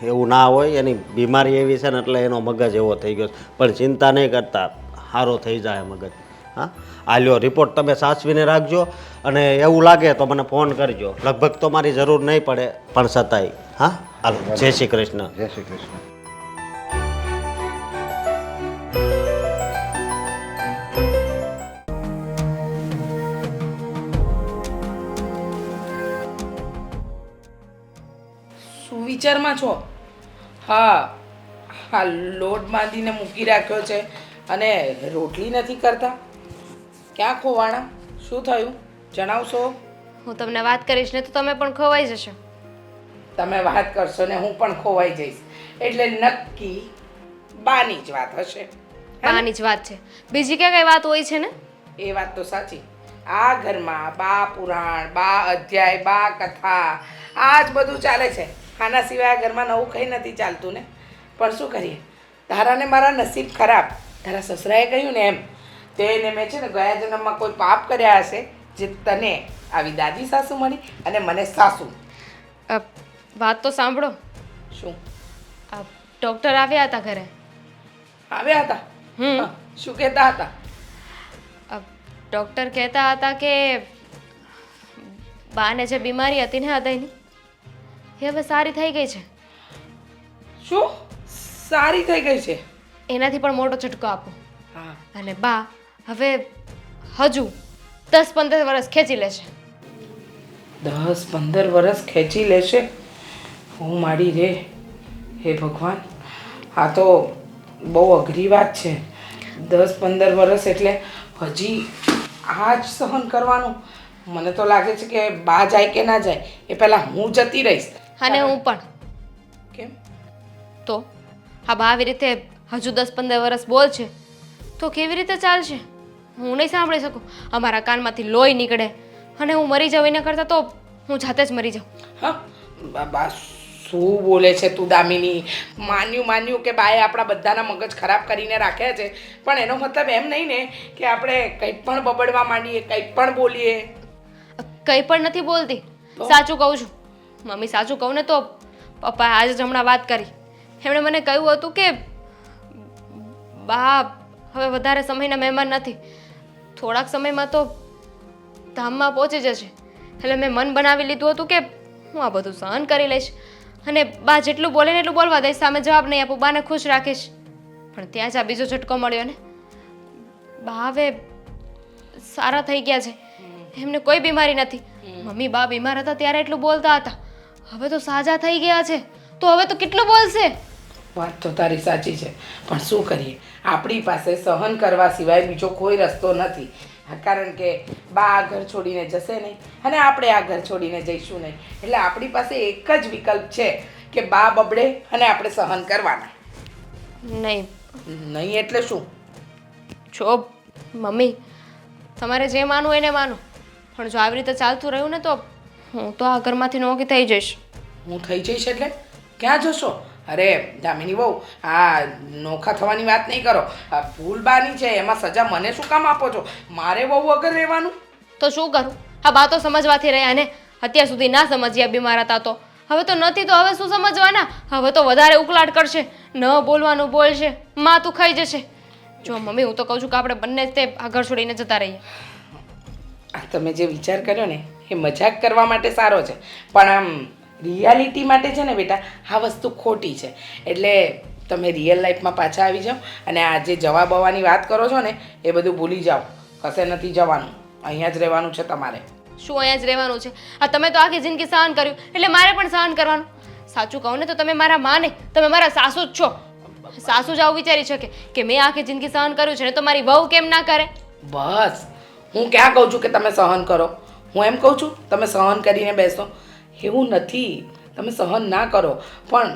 એવું ના હોય, એની બીમારી એવી છે ને એટલે એનો મગજ એવો થઈ ગયો છે. પણ ચિંતા નહીં કરતા, સારો થઈ જાય મગજ. હા આ લ્યો રિપોર્ટ તમે સાચવીને રાખજો, અને એવું લાગે તો મને ફોન કરજો. લગભગ તો મારી જરૂર નહીં પડે, પણ છતાંય. હા હાલો, જય શ્રી કૃષ્ણ. જય શ્રી કૃષ્ણ. શું વિચારમાં છો? હા હા લોટ બાંધીને મૂકી રાખ્યો છે અને રોટલી નથી કરતા. ક્યાં ખોવાણા? શું થયું જણાવશો? હું તમને વાત કરીશ ને તો તમે પણ ખોવાઈ જશો. તમે વાત કરશો ને હું પણ ખોવાઈ જઈશ, એટલે નક્કી બાની જ વાત હશે. બાની જ વાત છે, બીજી ક્યાં કઈ વાત હોય છે ને? એ વાત તો સાચી. આ ઘરમાં બા પુરાણ, બા અધ્યાય, બા કથા, આ જ બધું ચાલે છે. આના સિવાય આ ઘરમાં નવું કંઈ નથી ચાલતું ને. પણ શું કરીએ, તારાને મારા નસીબ ખરાબ. તારા સસરાએ કહ્યું ને એમ, તેને મેં છે ને ગયા જન્મમાં કોઈ પાપ કર્યા હશે જે તને આવી દાદી સાસુ મળી અને મને સાસુ. વાત તો સાંભળો. શું ડૉક્ટર આવ્યા હતા ઘરે. આવ્યા હતા? હમ. શું કહેતા હતા? ડૉક્ટર કહેતા હતા કે બાને જે બીમારી હતી ને હૃદયની, એ હવે સારી થઈ ગઈ છે. શું સારી થઈ ગઈ છે? એનાથી પણ મોટો ઝટકો આપો. હા. અને બા હવે હજુ 10-15 વર્ષ ખેંચી લેશે. 10-15 વર્ષ ખેંચી લેશે? હું માડી રે. હે ભગવાન, આ તો બહુ અઘરી વાત છે. 10-15 વર્ષ એટલે હજી આ જ સહન કરવાનું? મને તો લાગે છે કે બા જાય કે ના જાય એ પહેલાં હું જતી રહીશ. અને હું પણ. કેમ? તો હા બા આવી રીતે હજુ 10-15 વર્ષ બોલ છે તો કેવી રીતે ચાલશે? હું નહીં સાંભળી શકું. અમારા કાનમાંથી લોહી નીકળે અને હું મરી જાઉં. એના કરતાં તો હું જાતે જ મરી જાઉં. હા બા શું બોલે છે તું દામિની? માન્યું કે બાએ આપણા બધાના મગજ ખરાબ કરીને રાખ્યા છે, પણ એનો મતલબ એમ નહીં ને કે આપણે કંઈ પણ બબડવા માંડીએ, કંઈ પણ બોલીએ. કંઈ પણ નથી બોલતી, સાચું કહું છું. મમ્મી સાચું કહું ને તો પપ્પા આજે જ હમણાં વાત કરી. એમણે મને કહ્યું હતું કે બા હવે વધારે સમયના મહેમાન નથી, થોડાક સમયમાં તો ધામમાં પહોંચી જશે. એટલે મેં મન બનાવી લીધું હતું કે હું આ બધું સહન કરી લઈશ અને બા જેટલું બોલે ને એટલું બોલવા દઈશ, સામે જવાબ નહીં આપું, બાને ખુશ રાખીશ. પણ ત્યાં જ આ બીજો ઝટકો મળ્યો ને. બા હવે સારા થઈ ગયા છે, એમને કોઈ બીમારી નથી. મમ્મી બા બીમાર હતા ત્યારે એટલું બોલતા હતા, હવે તો સાજા થઈ ગયા છે તો હવે તો કેટલું બોલશે. વાત તો તારી સાચી છે, પણ શું કરીએ, આપણી પાસે સહન કરવા સિવાય બીજો કોઈ રસ્તો નથી. કારણ કે બા આ ઘર છોડીને જશે નહીં અને આપણે આ ઘર છોડીને જઈશું નહીં. એટલે આપણી પાસે એક જ વિકલ્પ છે કે બા બબડે અને આપણે સહન કરવાના. નહીં નહીં એટલે શું? જો મમ્મી તમારે જે માનવું એને માનો, પણ જો આવી રીતે ચાલતું રહ્યું ને તો હું તો આ ઘરમાંથી નોખી થઈ જઈશ. હું થઈ જઈશ એટલે ક્યાં જશો? અરે દામિની બહુ આ નોખા થવાની વાત નહીં કરો. આ ભૂલબાની છે, એમાં સજા મને શું કામ આપો છો? મારે બહુ વગર રહેવાનું. તો શું કરું? આ બાતો સમજવાથી રહ્યા ને, અત્યાર સુધી ના સમજ્યા બીમાર હતા તો હવે તો નથી, તો હવે શું સમજવાના? હવે તો વધારે ઉકલાટ કરશે, ન બોલવાનું બોલશે, માથું ખાઈ જશે. જો મમ્મી હું તો કહું છું કે આપણે બંને જ તે આ ઘર છોડીને જતા રહીએ. આ તમે જે વિચાર કર્યો ને એ મજાક કરવા માટે સારો છે, પણ આમ રિયાલિટી માટે છે ને બેટા, આ વસ્તુ ખોટી છે. એટલે તમે રિયલ લાઈફમાં પાછા આવી જાઓ અને આ જે જવા બવાની વાત કરો છો ને એ બધું ભૂલી જાઓ. કશે નથી જવાનું, અહીંયા જ રહેવાનું છે તમારે. શું અહીંયા જ રહેવાનું છે? આ તમે તો આખી જિંદગી સહન કર્યું, એટલે મારે પણ સહન કરવાનું. સાચું કહું ને તો તમે મારા માં નહીં, તમે મારા સાસુ જ છો. સાસુ જ આવું વિચારી શકે કે મેં આખી જિંદગી સહન કર્યું છે ને તો મારી વહુ કેમ ના કરે? બસ હું ક્યાં કહું છું કે તમે સહન કરો? હું એમ કહું છું તમે સહન કરીને બેસો. એવું નથી, તમે સહન ના કરો, પણ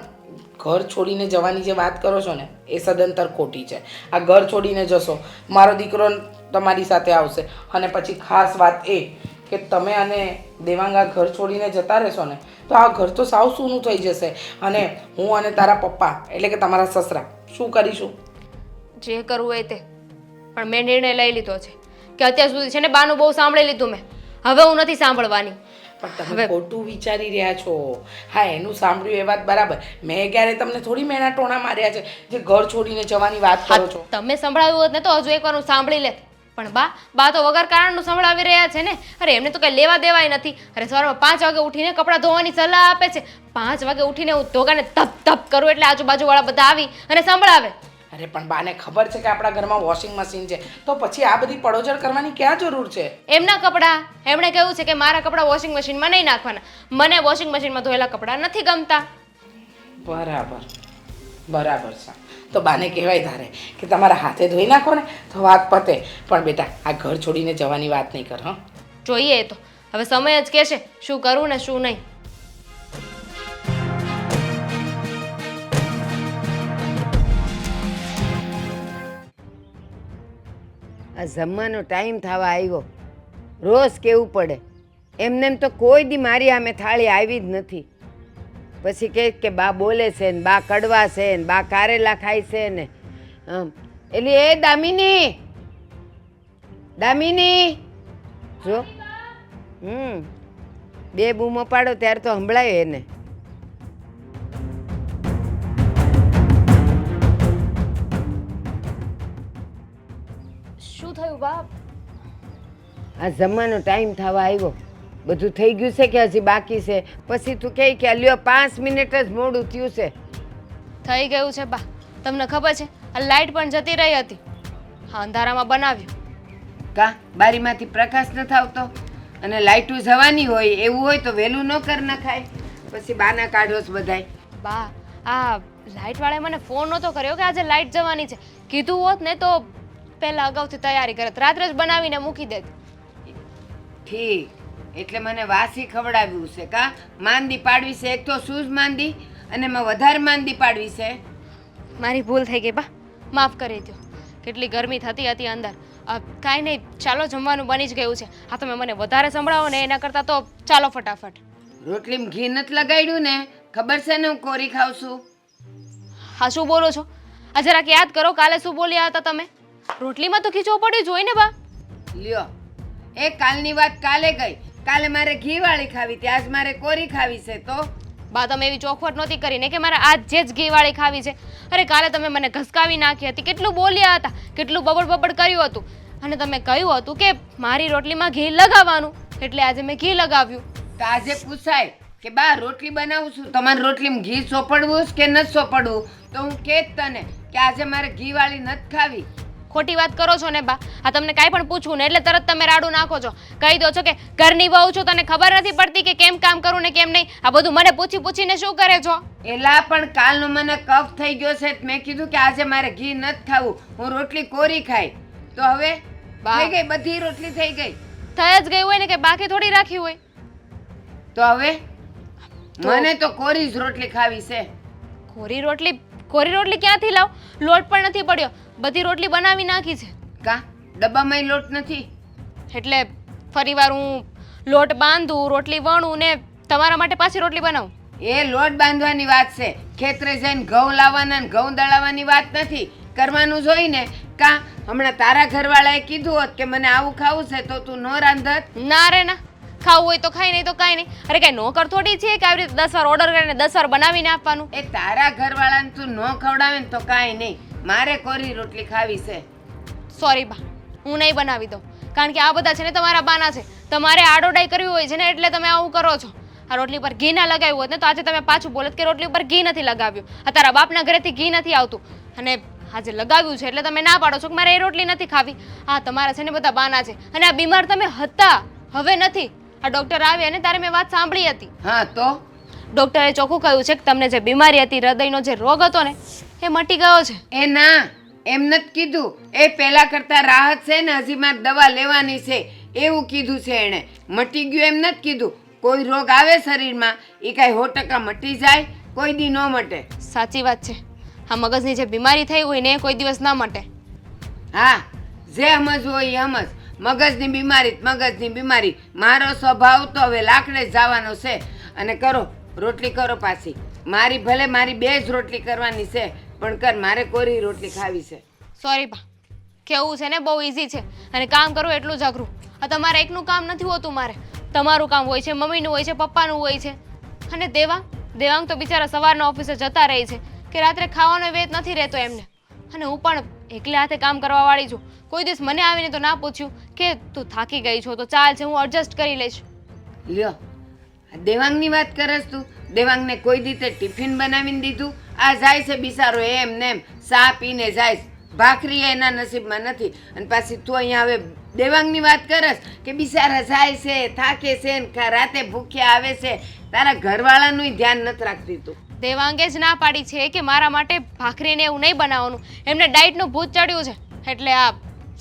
ઘર છોડીને જવાની જે વાત કરો છો ને એ સદંતર ખોટી છે. આ ઘર છોડીને જશો, મારો દીકરો તમારી સાથે આવશે, અને પછી ખાસ વાત એ કે તમે અને દેવાંગા ઘર છોડીને જતા રહેશો ને તો આ ઘર તો સાવ સૂનું થઈ જશે, અને હું અને તારા પપ્પા એટલે કે તમારા સસરા શું કરીશું? જે કરવું એ તે, પણ મેં નિર્ણય લઈ લીધો છે કે અત્યાર સુધી છે ને બાનું બહુ સાંભળી લીધું મેં, હવે હું નથી સાંભળવાની. પણ તમે ખોટું વિચારી રહ્યા છો. હા, એનું સાંભળ્યું એ વાત બરાબર. મેં ક્યારે તમને થોડી મેના ટોણા માર્યા છે જે ઘર છોડીને જવાની વાત કરો છો? તમે સંભળાવ્યું હોત ને તો હજુ એકવાર હું સાંભળી લેત, પણ બા તો વગર કારણનું સંભળાવી રહ્યા છે ને. અરે એમને તો કઈ લેવા દેવાય નથી. અરે સવારમાં 5 વાગે ઉઠીને કપડાં ધોવાની સલાહ આપે છે. 5 વાગે ઉઠીને હું ધોગાને ધપ ધપ કરું એટલે આજુબાજુવાળા બધા આવી અને સંભળાવે. અરે પણ બાને ખબર છે કે આપણા ઘરમાં વોશિંગ મશીન છે, તો પછી આ બધી પડોજળ કરવાની ક્યાં જરૂર છે? એમના કપડાં, એમણે કહ્યું છે કે મારા કપડાં વોશિંગ મશીનમાં નહીં નાખવાના. મને વોશિંગ મશીનમાં ધોયેલા કપડાં નથી ગમતા. બરાબર બરાબર છે. તો બાને કહેવાય તારે કે તમારા હાથે ધોઈ નાખો ને તો વાત પતે. પણ બેટા આ ઘર છોડીને જવાની વાત નહીં કર. હા, જોઈએ તો હવે સમય જ કહેશે શું કરવું ને શું નહીં. આ જમવાનો ટાઈમ થવા આવ્યો, રોજ કેવું પડે. એમને એમ તો કોઈ દી મારી સામે થાળી આવી જ નથી. પછી કહે કે બા બોલે છે ને બા કડવા છે ને બા કારેલા ખાય છે ને એટલે એ દામિની દામિની જો બે બૂમો પાડો ત્યારે તો સંભળાય એને. શું થયું બાપ? આ જમવાનો ટાઈમ થવા આવ્યો, બધું થઈ ગયું છે કે હજી બાકી છે? પછી તું કહે કે લ્યો 5 મિનિટ જ મોડું થયું છે. થઈ ગયું છે બા. તમને ખબર છે આ લાઈટ પણ જતી રહી હતી, હા અંધારામાં બનાવ્યું. કા બારીમાંથી પ્રકાશ ન આવતો અને લાઈટું જવાની હોય એવું હોય તો વહેલું ન કર નખાય. પછી બાના કાઢોસ બધાય. બા આ લાઈટ વાળાએ મને ફોન નહોતો કર્યો કે આજે લાઈટ જવાની છે. કીધું હોત ને તો પહેલા અગાઉથી તૈયારી કરત, રાત્રે જ બનાવીને મૂકી દેત. ઠીક, એટલે મને વાસી ખવડાવ્યું છે કા? માંદી પાડવી છે, એક તો શું જ માંદી અને એમાં વધારે માંદી પાડવી છે. મારી ભૂલ થઈ ગઈ બા, માફ કરી દો. કેટલી ગરમી થતી હતી અંદર. કાંઈ નહીં, ચાલો જમવાનું બની જ ગયું છે. હા તમે મને વધારે સંભળાવો ને એના કરતાં તો ચાલો ફટાફટ. રોટલીમાં ઘી નથી લગાડ્યું ને? ખબર છે ને હું કોરી ખાઉં છું. હા શું બોલો છો? આ જરાક યાદ કરો કાલે શું બોલ્યા હતા તમે? રોટલીમાં તો ખીચવું પડ્યું જોઈ ને બા. લ્યો, એ કાલની વાત કાલે ગઈ. કાલે મારે ઘીવાળી ખાવી હતી, આજ મારે કોરી ખાવી છે. તો બા તમે એવી ચોખવટ નહોતી કરીને કે મારે આજ જે જ ઘીવાળી ખાવી છે. અરે કાલે તમે મને ઘસકાવી નાખી હતી, કેટલું બોલ્યા હતા, કેટલું બબડ બબડ કર્યું હતું, અને તમે કહ્યું હતું કે મારી રોટલીમાં ઘી લગાવવાનું, એટલે આજે મેં ઘી લગાવ્યું. તો આજે પૂછાય કે બા રોટલી બનાવું છું, તમારે રોટલીમાં ઘી સોપડવું કે નથી સોપડવું? તો હું કે જ તને કે આજે મારે ઘીવાળી નથી ખાવી. ખોટી વાત કરો છો ને બા. આ તમને કાંઈ પણ પૂછવું ને એટલે તરત તમે રાડું નાખો છો, કહી દો છો કે ઘરની વહુ છો, તને ખબર નથી પડતી કે કેમ કામ કરું ને કેમ નહીં. આ બધું મને પૂછી પૂછીને શું કરે છો? એલા પણ કાલનો મને કફ થઈ ગયો છે, મેં કીધું કે આજે મારે ઘી નથી ખાવું, હું રોટલી કોરી ખાઈ. તો હવે થઈ ગઈ, બધી રોટલી થઈ ગઈ. થઈ જ ગઈ હોય ને કે બાકી થોડી રાખી હોય. તો હવે મને તો કોરી જ રોટલી ખાવી છે. કોરી રોટલી ક્યાંથી લાવ? લોટ પણ નથી પડ્યો, બધી રોટલી બનાવી નાખી છે. કા ડબ્બામાંય લોટ નથી? એટલે ફરીવાર હું લોટ બાંધું, રોટલી વણું ને તમારા માટે પાછી રોટલી બનાવું? એ લોટ બાંધવાની વાત છે, ખેતરે જઈને ઘઉં લાવવાના ને ઘઉં દળાવવાની વાત નથી. કરવાનું જોઈને કા હમણાં તારા ઘરવાળાએ કીધું હોત કે મને આવું ખાવું છે તો તું ન રાંધત? ના રે ના, ખાવું હોય તો ખાઈ, નહીં તો કાંઈ નહીં. અરે કાંઈ નોકર થોડી છે કે આવી રીતે 10 વાર ઓર્ડર કરીને 10 વાર બનાવીને આપવાનું? એ તારા ઘરવાળાને તું ન ખવડાવે ને તો કાંઈ નહીં, મારે કોરી રોટલી ખાવી છે. સોરી બા, હું નહીં બનાવી દઉં, કારણ કે આ બધા છે ને તમારા બાના છે. તમારે આડોડાઈ કરવી હોય છે ને એટલે તમે આવું કરો છો. આ રોટલી પર ઘી ના લગાવ્યું હોત ને તો આજે તમે પાછું બોલત કે રોટલી પર ઘી નથી લગાવ્યું. આ તારા બાપના ઘરેથી ઘી નથી આવતું અને આજે લગાવ્યું છે એટલે તમે ના પાડો છો કે મારે એ રોટલી નથી ખાવી. હા, તમારા છે ને બધા બાના છે. અને આ બીમાર તમે હતા, હવે નથી. આ ડૉક્ટર આવ્યા ને ત્યારે મેં વાત સાંભળી હતી. હા તો ડૉક્ટરે ચોખ્ખું કહ્યું છે કે તમને જે બીમારી હતી, હૃદયનો જે રોગ હતો ને એ મટી ગયો છે. એ ના, એમ નથી કીધું. એ પહેલા કરતા રાહત છે ને હજી મારે દવા લેવાની છે એવું કીધું છે એણે. મટી ગયું એમ નથી કીધું. કોઈ રોગ આવે શરીરમાં એ કાંઈ 100% મટી જાય? કોઈ દી ન મટે. સાચી વાત છે. આ મગજની જે બીમારી થઈ હોય ને એ કોઈ દિવસ ના મટે. હા, જે સમજવું હોય એ સમજ. મગજની બીમારી મગજની બીમારી. મારો સ્વભાવ તો હવે લાકડે જ જવાનો છે. અને કરો રોટલી કરો પાછી. મારી ભલે મારી 2 જ રોટલી કરવાની છે પણ કર, મારે કોરી રોટલી ખાવી છે. સોરી બા, કેવું છે ને બહુ ઇઝી છે અને કામ કરવું એટલું જ અઘરું. આ તમારે એકનું કામ નથી હોતું, મારે તમારું કામ હોય છે, મમ્મીનું હોય છે, પપ્પાનું હોય છે. અને દેવાંગ તો બિચારા સવારના ઓફિસે જતા રહે છે કે રાત્રે ખાવાનો વેત નથી રહેતો એમને. અને હું પણ એકલે હાથે કામ કરવાવાળી છું. કોઈ દિવસ મને આવીને તો ના પૂછ્યું કે તું થાકી ગઈ છો તો ચાલ છે, હું એડજસ્ટ કરી લઈશ. લ્યો, આ દેવાંગની વાત કરસ તું? દેવાંગને કોઈ રીતે ટિફિન બનાવીને દીધું? આ જાય છે બિચારો એમ ને એમ ચા પીને જાય છે. ભાખરી એના નસીબમાં નથી અને પાછી તું અહીંયા હવે દેવાંગની વાત કરસ કે બિચારા જાય છે, થાકે છે ને રાતે ભૂખ્યા આવે છે. તારા ઘરવાળાનું ધ્યાન નથી રાખતી તું. દેવાંગે જ ના પાડી છે કે મારા માટે ભાખરીને એવું નહીં બનાવવાનું. એમને ડાયટનું ભૂત ચડ્યું છે એટલે આ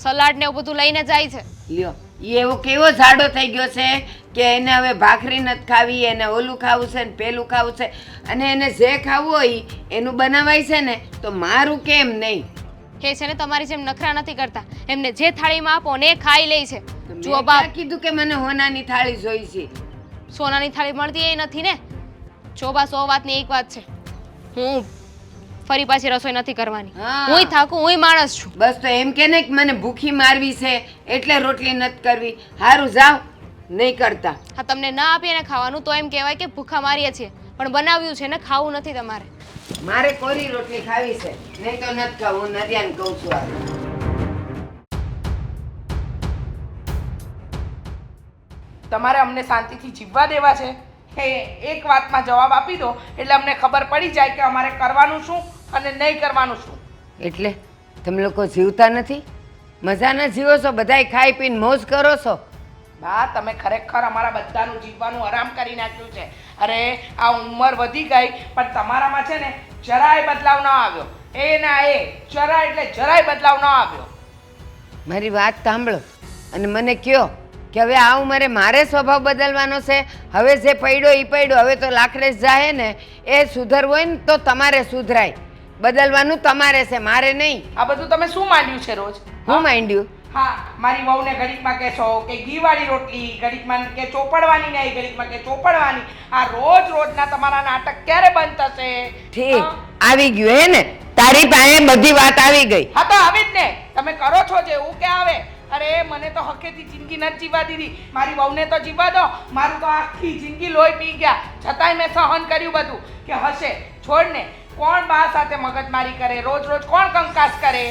સલાડ ને એવું બધું લઈને જાય છે. લ્યો, એ એવો કેવો જાડો થઈ ગયો છે કે એને હવે ભાખરી નથી ખાવી, એને ઓલું ખાવું છે ને પેલું ખાવું છે. અને એને જે ખાવું હોય એનું બનાવાય છે ને તો મારું કેમ નહીં? એ છે ને તમારી જેમ નખરા નથી કરતા. એમને જે થાળીમાં આપો ને એ ખાઈ લે છે. મેં જુઓ બાપ, ક્યાં કીધું કે મને હોનાની થાળી જોઈ છે? સોનાની થાળી મળતી એ નથી ને. જો બા, 100 વાતની એક વાત છે, હું ફરી પાછી રસોઈ નથી કરવાની. હા. હુંય થાકું, હુંય માણસ છું. બસ તો એમ કે ને કે મને ભૂખી મારવી છે એટલે રોટલી નથી કરવી. હારું જાવ, નહીં કરતા. હા, તમને ના આપીએ ને ખાવાનું તો એમ કહેવાય કે ભૂખા મારીએ છીએ, પણ બનાવ્યું છે ને ખાવું નથી તમારે. મારે કોરી રોટલી ખાવી છે, નહીં તો નથી ખાવું. હું નરિયાને કહું છું આ. તમારે અમને શાંતિથી જીવવા દેવા છે કે એક વાતમાં જવાબ આપી દો એટલે અમને ખબર પડી જાય કે અમારે કરવાનું શું અને નહીં કરવાનું શું. એટલે તમે લોકો જીવતા નથી? મજાના જીવો છો, બધાય ખાઈ પીને મોજ કરો છો. બા, તમે ખરેખર અમારા બધાનું જીવવાનું આરામ કરી નાખ્યું છે. અરે આ ઉંમર વધી ગઈ પણ તમારામાં છે ને જરાય બદલાવ ન આવ્યો. એ ના એ જરાય એટલે જરાય બદલાવ ન આવ્યો. મારી વાત સાંભળો અને મને કહો કે હવે આ ઉંમરે મારે સ્વભાવ બદલવાનો છે? હવે જે પડ્યો એ પડ્યો, હવે તો લાકડે જ જાય ને. એ સુધરવું હોય ને તો તમારે સુધરાય. બદલવાનું તમારે છે, મારે નહીં. આ બધું તમે શું માંડ્યું છે રોજ? હું માંડ્યું? હા, મારી વહુને ઘડીકમાં કહેશો કે ઘીવાળી રોટલી, ઘડીકમાં કે ચોપડવાની નહીં, ઘડીકમાં કે ચોપડવાની. આ રોજના તમારા નાટક ક્યારે બંધ થશે? ઠીક, આવી ગયું હે ને? તારી પાસે બધી વાત આવી ગઈ. હા તો આવી જ ને. તમે કરો છો જે એવું કે આવે. અરે મને તો હકેથી જિંદગી નથી જીવવા દીધી. મારી વહુને તો જીવવા દો. મારું તો આખી જિંદગી લોહી પી ગયા છતાંય મેં સહન કર્યું બધું. કે હશે, છોડ ને. કોણ બા સાથે મગજમારી કરે? રોજ કોણ કંકાસ કરે?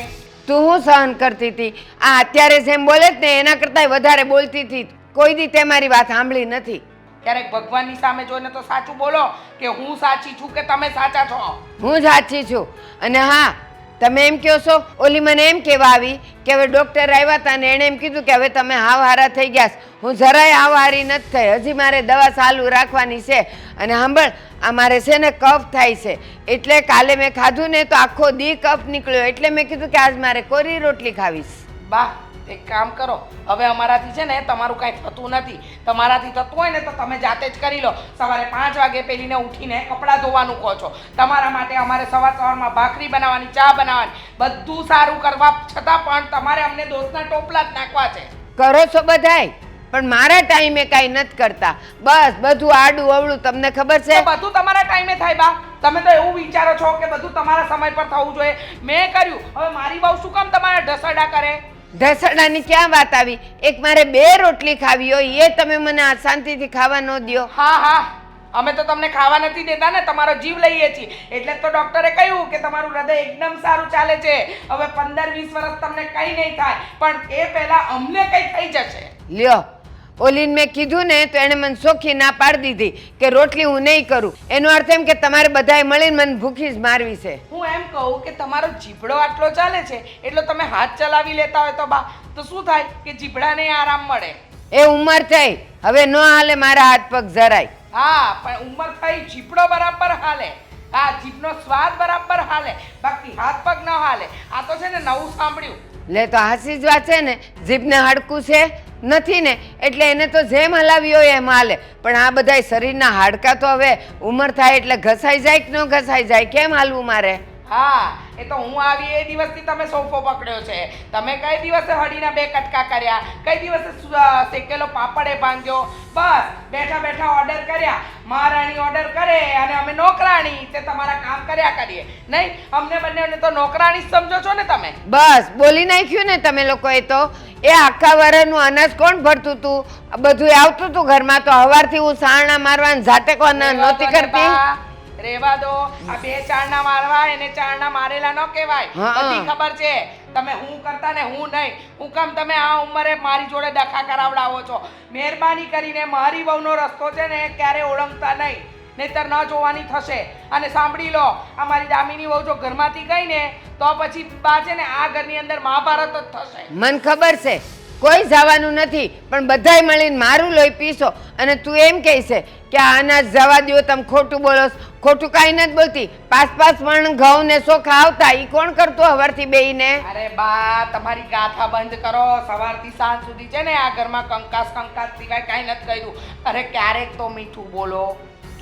તું હું સહન કરતી હતી? આ અત્યારે જેમ બોલે જ ને એના કરતાંય વધારે બોલતી હતી. કોઈ દી તે મારી વાત સાંભળી નથી. ક્યારેક ભગવાનની સામે જોઈને તો સાચું બોલો કે હું સાચી છું કે તમે સાચા છો. હું સાચી છું. અને હા, તમે એમ કહો છો, ઓલી મને એમ કહેવા આવી કે હવે ડૉક્ટર આવ્યા હતા ને એણે એમ કીધું કે હવે તમે હાવ હારા થઈ ગયા છો. હું જરાય હાવ હારી નથી થઈ. હજી મારે દવા ચાલુ રાખવાની છે. અને સાંભળ, આ મારે છે ને કફ થાય છે એટલે કાલે મેં ખાધું ને તો આખો દી કફ નીકળ્યો એટલે મેં કીધું કે આજ મારે કોરી રોટલી ખાવીશ. બા, એક કામ કરો, હવે અમારાથી છે ને તમારું કાંઈ થતું નથી. તમારાથી થતું હોય ને તો તમે જાતે જ કરી લો. સવારે 5 વાગે પેલીને ઉઠીને કપડાં ધોવાનું કહો છો. તમારા માટે અમારે સવારમાં ભાખરી બનાવવાની, ચા બનાવવાની, બધું સારું કરવા છતાં પણ તમારે અમને દોસ્તના ટોપલા જ નાખવા છે. કરો છો બધાય, પણ મારા ટાઈમે કાંઈ નથી કરતા. બસ બધું આડું અવળું તમને ખબર છે. તો બધું તમારા ટાઈમે થાય બા. તમે તો એવું વિચારો છો કે બધું તમારા સમય પર થવું જોઈએ. મેં કર્યું, હવે મારી બહુ શું કામ તમારે ઢસડા કરે? ઢસડાની ક્યાં વાત આવી? એક મારે 2 રોટલી ખાવી હોય એ તમે મને આ શાંતિથી ખાવા ન દ્યો. હા હા, અમે તો તમને ખાવા નથી દેતા ને, તમારો જીવ લઈએ છીએ. એટલે જ તો ડોક્ટરે કહ્યું કે તમારું હૃદય એકદમ સારું ચાલે છે. હવે 15-20 વર્ષ તમને કંઈ નહીં થાય, પણ એ પહેલા અમને કંઈ થઈ જશે. લ્યો, ઓલીને મેં કીધું ને તો એણે મને ચોખ્ખી ના પાડી દીધી કે રોટલી હું નહીં કરું. એનો અર્થ એમ કે તમારે બધાએ મળીને મને ભૂખી જ મારવી છે. હું એમ કહું કે તમારો જીભડો આટલો ચાલે છે એટલો તમે હાથ ચલાવી લેતા હોય તો બા, તો શું થાય કે જીભડાને આરામ મળે. એ ઉંમર થઈ, હવે ન હાલે મારા હાથ પગ જરાય. હા, પણ ઉંમર થઈ, જીભડો બરાબર હાલે. હા, જીભનો સ્વાદ બરાબર હાલે, બાકી હાથ પગ ન હાલે. આ તો છે ને નવું સાંભળ્યું. લે તો હાસી જ વાત છે ને, જીભને હાડકું છે નથી ને, એટલે એને તો જેમ હલાવી હોય એમ હાલે. પણ આ બધાય શરીરના હાડકાં તો હવે ઉંમર થાય એટલે ઘસાઈ જાય કે ન ઘસાઈ જાય? કેમ હાલવું મારે? હા, એ તો હું આવી એ દિવસથી તમે સોફો પકડ્યો છે. તમે કઈ દિવસે હળીના 2 કટકા કર્યા, કઈ દિવસે શેકેલો પાપડે ભાંગ્યો. બસ બેઠા બેઠા ઓર્ડર કર્યા. મહારાણી ઓર્ડર કરે અને અમે નોકરાણી, તે તમારા કામ કર્યા કરીએ. નહીં, અમને બંનેને તો નોકરાણી જ સમજો છો ને તમે. બસ બોલી નાખ્યું ને તમે લોકોએ તો. એ આખા વરસનું અનાજ કોણ ભરતું હતું? બધું આવતું હતું ઘરમાં, તો હવારથી હું સારણા મારવા ઝાટકવા નહોતી કરતી. રેવા દો, આ 2 ચારણા મારવા એને ચારણા મારેલા ન કહેવાય. હા. બધી ખબર છે. તમે હું કરતા ને હું નહીં. હું કામ તમે આ ઉંમરે મારી જોડે ડખા કરાવડાવો છો? મહેરબાની કરીને મારી વહુનો રસ્તો છે ને ક્યારે ઓળંગતા નહીં, નહીતર ન જોવાની થશે. અને સાંભળી લો, આ મારી દામિની વહુ જો ઘરમાંથી ગઈ ને તો પછી બા છે ને આ ઘરની અંદર મહાભારત જ થશે. મને ખબર છે કોઈ જવાનું નથી, પણ બધાય મળીને મારું લોહી પીશો. અને તું એમ કહે છે કે આ અનાજ જવા દ્યો, તમે ખોટું બોલો છો. ખોટું કાંઈ નથી બોલતી. 5-5 મણ ઘઉં ને ચોખા આવતા, ઈ કોણ કરતું હવારથી બેહીને? અરે બા, તમારી ગાથા બંધ કરો. સવારથી સાંજ સુધી છે ને આ ઘરમાં કંકાસ સિવાય કાંઈ નથી કર્યું. અરે ક્યારેક તો મીઠું બોલો,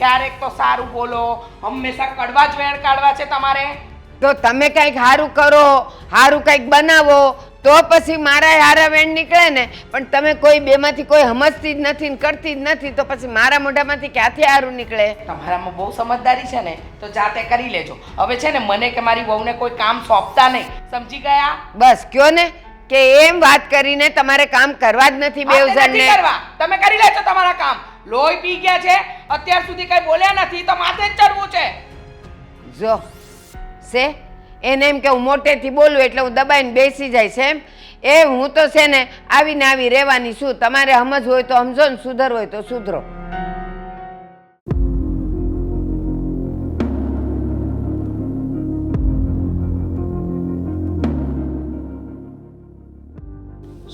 ક્યારેક તો સારું બોલો. હંમેશા કડવા જ વેણ કાઢવા છે તમારે. તો તમે કંઈક સારું કરો, સારું કંઈક બનાવો તો પછી મારા હારા વેણ નીકળે ને. પણ તમે કોઈ બેમાંથી કોઈ સમજતી જ નથી ને કરતી જ નથી, તો પછી મારા મોઢામાંથી ક્યાંથી સારું નીકળે? તમારામાં બહુ સમજદારી છે ને, તો જાતે કરી લેજો. હવે છે ને મને કે મારી વહુને કોઈ કામ સોંપતા નહીં, સમજી ગયા? બસ કયો ને કે એમ વાત કરીને તમારે કામ કરવા જ નથી બેવ મારે નથી જણને. કરવા. તમે કરી લેજો તમારા કામ. લોહી પી ગયા છે, અત્યાર સુધી કઈ બોલ્યા નથી, તો માથે જ ચડવું છે. જો છે એને એમ કે હું મોટેથી બોલું એટલે હું દબાઈને બેસી જાય છે એમ. એ હું તો છે ને આવીને આવી રહેવાની છું. તમારે સમજ હોય તો સમજો ને સુધર હોય તો સુધરો.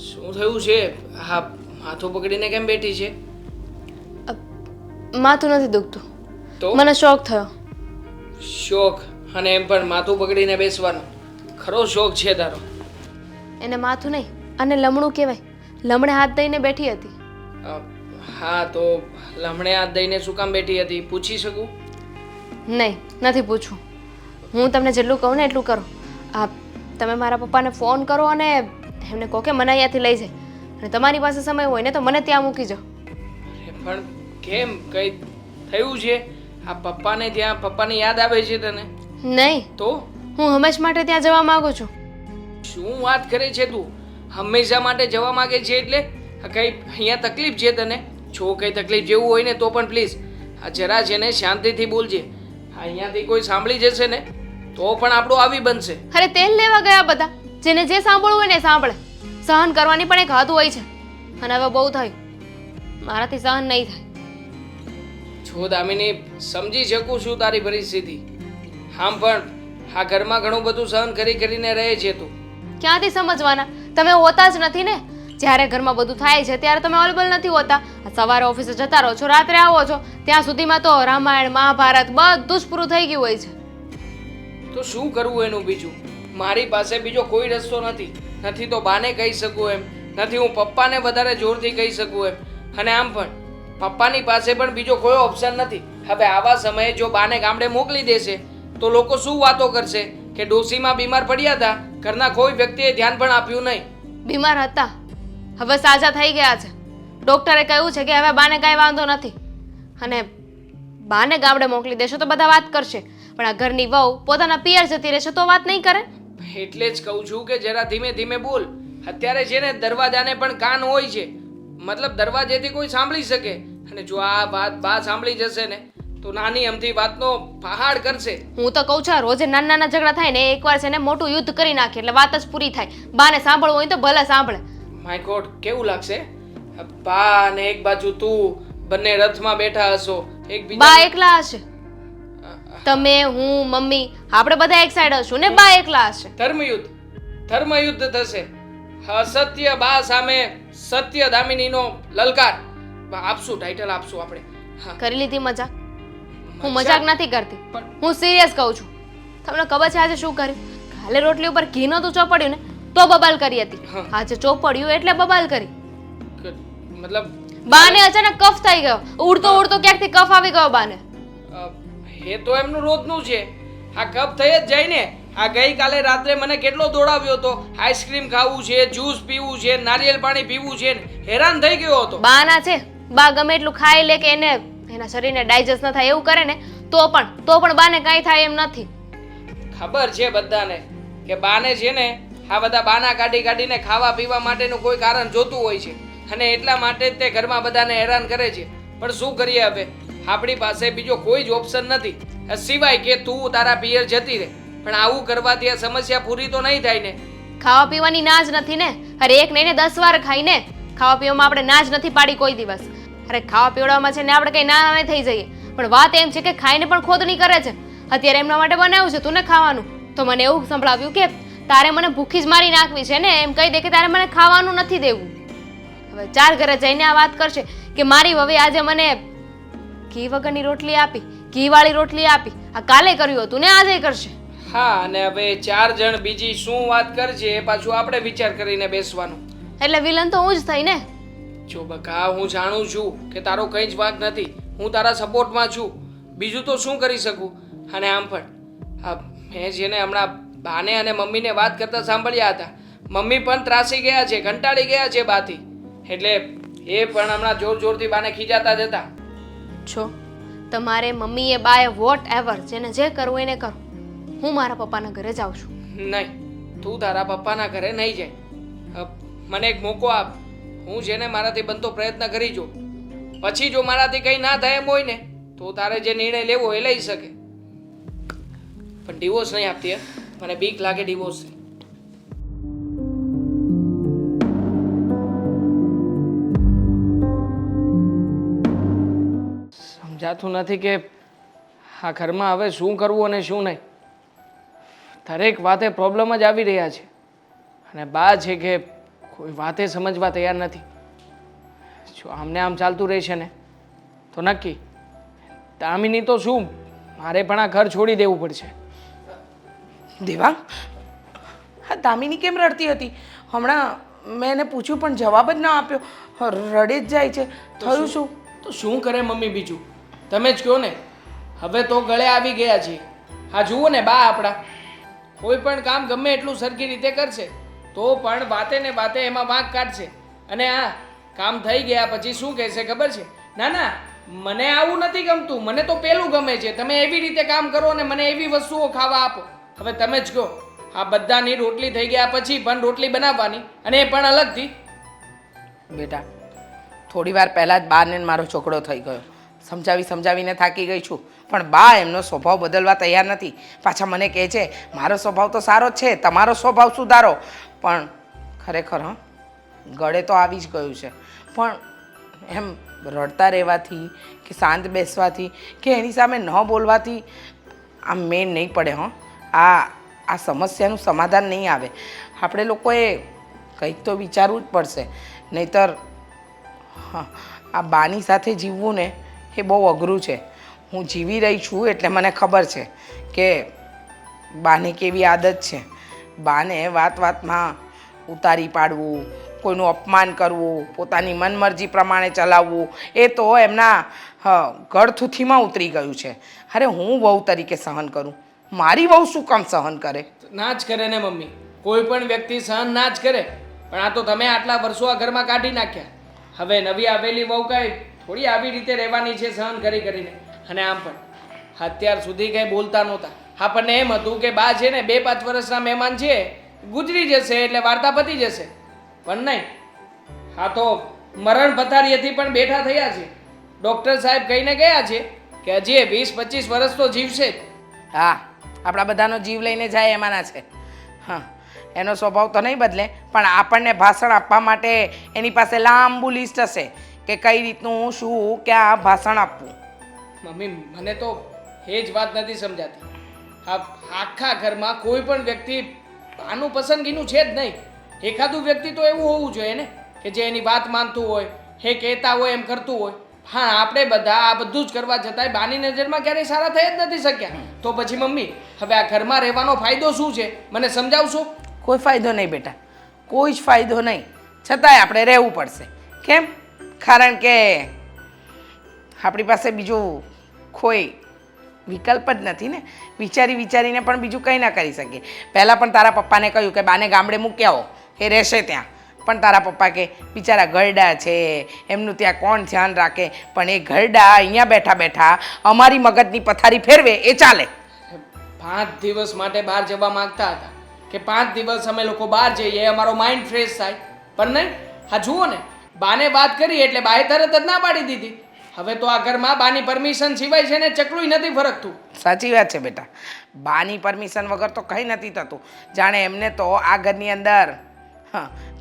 શું થયું છે? હા, માથું પકડીને કેમ બેઠી છે? માથું નથી દુખતું, તો મને શોખ થયો. શોખ? અને એમ પણ માથું પકડીને બેસવાનો ખરો શોખ છે તારો? એને માથું નહીં, અને લમણું કહેવાય. લમણે હાથ દઈને બેઠી હતી. હા, તો લમણે હાથ દઈને શું કામ બેઠી હતી પૂછી શકું? નહીં, નથી પૂછવું. હું તમને જેટલું કહું ને એટલું કરો. તમે મારા પપ્પાને ફોન કરો અને એમને કહો કે મને અહીંયાથી લઈ જાય. અને તમારી પાસે સમય હોય ને તો મને ત્યાં મૂકી જાઓ. અરે પણ કેમ, કઈ થયું છે? આ પપ્પાને ત્યાં પપ્પાની યાદ આવે છે તને? નહીં, તો હું હંમેશ માટે ત્યાં જવા માંગુ છું. શું વાત કરે છે તું? હંમેશા માટે જવા માંગે છે એટલે કઈ અહીંયા તકલીફ છે તને? જો કઈ તકલીફ જેવું હોય ને તો પણ પ્લીઝ આ જરા છે ને શાંતિથી બોલજે. અહીંયાથી કોઈ સાંભળી જશે ને તો પણ આપણું આવી બનશે. અરે તેલ લેવા ગયા બધા. જેને જે સાંભળવું હોય ને સાંભળે. સહન કરવાની પણ એક હદ હોય છે. અને હવે બહુ થયું, મારાથી સહન નહીં થાય. જો દામિની, સમજી શકું છું તારી પરિસ્થિતિ. આમ પણ આ ઘરમાં ઘણું બધું સહન કરીને રહે છે તું. ક્યાંથી સમજવાના? તમે હોતા જ નથી ને. જ્યારે ઘરમાં બધું થાય છે ત્યારે તમે અવલેબલ નથી હોતા. સવારે ઓફિસે જતા રહો છો, રાત્રે આવો છો, ત્યાં સુધીમાં તો રામાયણ મહાભારત બધું જ પૂરું થઈ ગયું હોય છે. તો શું કરવું એનું બીજું? મારી પાસે બીજો કોઈ રસ્તો નથી. નથી તો બાને કહી શકું એમ, નથી હું પપ્પાને વધારે જોરથી કહી શકું એમ. અને આમ પણ પપ્પાની પાસે પણ બીજો કોઈ ઓપ્શન નથી. હવે આવા સમયે જો બાને ગામડે મોકલી દેશે તો લોકો શું વાતો કરશે કે ડોશીમાં બીમાર પડ્યા હતા, ઘરના કોઈ વ્યક્તિએ ધ્યાન પણ આપ્યું નહીં. બીમાર હતા, હવે સાજા થઈ ગયા છે. ડોક્ટરે કહ્યું છે કે હવે બાને કાંઈ વાંધો નથી. અને બાને ગામડે મોકલી દેશો તો બધા વાત કરશે, પણ આ ઘરની વહુ પોતાના પિયર જતી રહેશે તો વાત નહીં કરે. એટલે જ કહું છું કે જરા ધીમે ધીમે બોલ. અત્યારે છે ને દરવાજાને પણ કાન હોય છે, મતલબ દરવાજેથી કોઈ સાંભળી શકે. અને જો આ વાત બા સાંભળી જશે ને તો નાની અમથી વાતનો પહાડ કરશે. હું તો કહું છું આ રોજે નાના નાના ઝઘડા થાય ને એકવાર છે ને મોટું યુદ્ધ કરી નાખે એટલે વાત જ પૂરી થાય. બાને સાંભળવું હોય તો ભલે સાંભળે. માય ગોડ, કેવું લાગશે બા અને એક બાજુ તું બંને રથમાં બેઠા હશો બા એકબીજા. એકલા હશે, તમે હું મમ્મી આપણે બધા એક સાઈડ હશું ને બા એકલા હશે. ધર્મયુદ્ધ થશે. અસત્ય બા સામે સત્ય દામિનીનો લલકાર. આપશું, ટાઇટલ આપશું આપણે. હા, કરી લીધી મજાક? હું મજાક નથી કરતી, હું સિરિયસ કહું છું. તમને ખબર છે આજે શું કર્યું? કાલે રોટલી ઉપર ઘી નહોતું ચોપડ્યું ને તો બબાલ કરી હતી. હા. આજે ચોપડ્યું એટલે બબાલ કરી. મતલબ બાને અચાનક કફ થઈ ગયો, ઉડતો ઉડતો ક્યાંકથી કફ આવી ગયો બાને. એ તો એમનું રોજનું છે. આ કપ થઈ જ જાય ને. આ ગઈકાલે રાત્રે મને કેટલો દોડાવ્યો હતો. આઈસ્ક્રીમ ખાવું છે, જ્યુસ પીવું છે, નારિયેળ પાણી પીવું છે, હેરાન થઈ ગયો હતો. બાના છે, બા ગમે એટલું ખાઈ લે કે એને એના શરીરને ડાયજેસ્ટ ન થાય એવું કરે ને તો પણ બાને કાંઈ થાય એમ નથી. ખબર છે બધાને કે બાને છે ને આ બધા બાના કાઢીને ખાવા પીવા માટેનું કોઈ કારણ જોતું હોય છે, અને એટલા માટે જ તે ઘરમાં બધાને હેરાન કરે છે. પણ શું કરીએ હવે, આપણી પાસે બીજો કોઈ જ ઓપ્શન નથી સિવાય કે તું તારા પિયર જતી રહે. પણ આવું કરવાથી આ સમસ્યા પૂરી તો નહીં થાય ને. ખાવા પીવાની ના જ નથી ને. અરે એક નહીં ને 10 વાર ખાઈને ખાવા પીવામાં આપણે ના જ નથી પાડી કોઈ દિવસ. અરે ખાવા પીવડાવવામાં છે ને આપણે કઈ નાના નહીં થઈ જઈએ, પણ વાત એમ છે કે ખાઈને પણ ખોદણી કરે છે. અત્યારે એમના માટે બનાવ્યું છે તું ને ખાવાનું, તો મને એવું સંભળાવ્યું કે તારે મને ભૂખી જ મારી નાખવી છે ને, એમ કહી દે કે તારે મને ખાવાનું નથી દેવું. હવે 4 ઘરે જઈને આ વાત કરશે કે મારી વહુએ આજે મને ઘી વગરની રોટલી આપી, ઘીવાળી રોટલી આપી. આ કાલે કર્યું હતું ને આજે કરશે. હા, અને હવે 4 જણ બીજી શું વાત કરશે એ પાછું આપણે વિચાર કરીને બેસવાનું. એટલે વિલન તો હું જ થઈ ને. જો બકા, હું જાણું છું કે તારો કંઈ જ વાંક નથી, હું તારા સપોર્ટમાં છું, બીજું તો શું કરી શકું. અને આમ પણ મેં જેને હમણાં બાને અને મમ્મીને વાત કરતા સાંભળ્યા હતા, મમ્મી પણ ત્રાસી ગયા છે, કંટાળી ગયા છે બાથી. એટલે એ પણ હમણાં જોરથી બાને ખીજાતા જ હતા. છો તમારે મમ્મીએ બાએ વોટ એવર જેને જે કરવું એને કરો. હું મારા પપ્પાના ઘરે જાઉં છું. નહીં, તું તારા પપ્પાના ઘરે નહીં જાય. મને એક મોકો આપ, હું જેને મારાથી બનતો પ્રયત્ન કરી જો. પછી જો મારાથી કંઈ ના થાય એમ હોય ને તો તારે જે નિર્ણય લેવો એ લઈ શકે. પણ ડિવોર્સ નહીં આપતી. મને બીક લાગે ડિવોર્સ. સમજાતું નથી કે આ ઘરમાં હવે શું કરવું અને શું નહીં. દરેક વાતે પ્રોબ્લેમ જ આવી રહ્યા છે, અને બા છે કે કોઈ વાતે સમજવા તૈયાર નથી. જો આમને આમ ચાલતું રહેશે ને તો નક્કી દામિની તો શું, મારે પણ આ ઘર છોડી દેવું પડશે. દેવાંગ, હા દામિની કેમ રડતી હતી? હમણાં મેં એને પૂછ્યું પણ જવાબ જ ના આપ્યો, રડી જ જાય છે. થયું શું? તો શું કરે મમ્મી બીજું? તમે જ કહો ને. હવે તો ગળે આવી ગયા છે. હા જુઓ ને બા, આપણા કોઈ પણ કામ ગમે એટલું સરખી રીતે કરશે તો પણ વાતે ને વાતે એમાં વાંક કાઢશે. અને આ કામ થઈ ગયા પછી શું કહેશે ખબર છે? ના ના, મને આવું નથી ગમતું, મને તો પેલું ગમે છે. તમે એવી રીતે કામ કરો અને મને એવી વસ્તુઓ ખાવા આપો. હવે તમે જ કહો, આ બધાની રોટલી થઈ ગયા પછી પણ રોટલી બનાવવાની, અને એ પણ અલગથી. બેટા, થોડી વાર પહેલાં જ બાને મારો છોકરો થઈ ગયો. સમજાવીને થાકી ગઈ છું, પણ બા એમનો સ્વભાવ બદલવા તૈયાર નથી. પાછા મને કહે છે મારો સ્વભાવ તો સારો જ છે, તમારો સ્વભાવ સુધારો. પણ ખરેખર ગળે તો આવી જ ગયું છે. પણ એમ રડતા રહેવાથી કે શાંત બેસવાથી કે એની સામે ન બોલવાથી આમ મેળ નહીં પડે. આ સમસ્યાનું સમાધાન નહીં આવે. આપણે લોકોએ કંઈક તો વિચારવું જ પડશે, નહીંતર આ બાની સાથે જીવવું ને એ બહુ અઘરું છે. હું જીવી રહી છું એટલે મને ખબર છે કે બાને કેવી આદત છે. બાને વાતમાં ઉતારી પાડવું, કોઈનું અપમાન કરવું, પોતાની મનમરજી પ્રમાણે ચલાવવું, એ તો એમના ગળથૂથીમાં ઉતરી ગયું છે. અરે હું વહુ તરીકે સહન કરું, મારી વહુ શું કામ સહન કરે? ના જ કરે ને મમ્મી, કોઈ પણ વ્યક્તિ સહન ના જ કરે. પણ આ તો તમે આટલા વર્ષો આ ઘરમાં કાઢી નાખ્યા. હવે નવી આવેલી વહુ કાંઈ થોડી આવી રીતે રહેવાની છે સહન કરી કરીને. અને આમ પણ અત્યાર સુધી કંઈ બોલતા નહોતા. આપણને એમ હતું કે બા છે ને 2-5 વર્ષના મહેમાન છે, ગુજરી જશે એટલે વાર્તા પતી જશે. પણ નહીં, હા તો મરણ પથારીએથી પણ બેઠા થયા છે. ડૉક્ટર સાહેબ કહીને ગયા છે કે હજી 20-25 વર્ષ તો જીવશે જ. હા, આપણા બધાનો જીવ લઈને જાય એમાંના છે. હા, એનો સ્વભાવ તો નહીં બદલે, પણ આપણને ભાષણ આપવા માટે એની પાસે લાંબુ લિસ્ટ હશે કે કઈ રીતનું શું ક્યાં ભાષણ આપવું. મમ્મી મને તો એ જ વાત નથી સમજાતી. આખા ઘરમાં કોઈ પણ વ્યક્તિ આનું પસંદગીનું છે જ નહીં. એકાદું વ્યક્તિ તો એવું હોવું જોઈએ ને કે જે એની વાત માનતું હોય, એ કહેતા હોય એમ કરતું હોય. હા, આપણે બધા આ બધું જ કરવા છતાંય બાની નજરમાં ક્યારેય સારા થઈ જ નથી શક્યા. તો પછી મમ્મી હવે આ ઘરમાં રહેવાનો ફાયદો શું છે, મને સમજાવશો? કોઈ ફાયદો નહીં બેટા, કોઈ જ ફાયદો નહીં. છતાંય આપણે રહેવું પડશે. કેમ? કારણ કે આપણી પાસે બીજું કોઈ વિકલ્પ જ નથી ને. વિચારીને પણ બીજું કંઈ ના કરી શકીએ. પહેલાં પણ તારા પપ્પાને કહ્યું કે બાને ગામડે મૂકી આવો, એ રહેશે ત્યાં. પણ તારા પપ્પા કે બિચારા ઘરડા છે, એમનું ત્યાં કોણ ધ્યાન રાખે. પણ એ ઘરડા અહીંયા બેઠા બેઠા અમારી મગજની પથારી ફેરવે એ ચાલે. 5 દિવસ માટે બહાર જવા માંગતા હતા કે 5 દિવસ અમે લોકો બહાર જઈએ, અમારો માઇન્ડ ફ્રેશ થાય. પણ નહીં, હા જુઓ ને, બાને વાત કરી એટલે બાએ તરત જ ના પાડી દીધી. હવે તો આ ઘરમાં બાની પરમિશન સિવાય છે ને ચકલું નથી ફરકતું. સાચી વાત છે બેટા, બાની પરમિશન વગર તો કંઈ નથી થતું. જાણે એમને તો આ ઘરની અંદર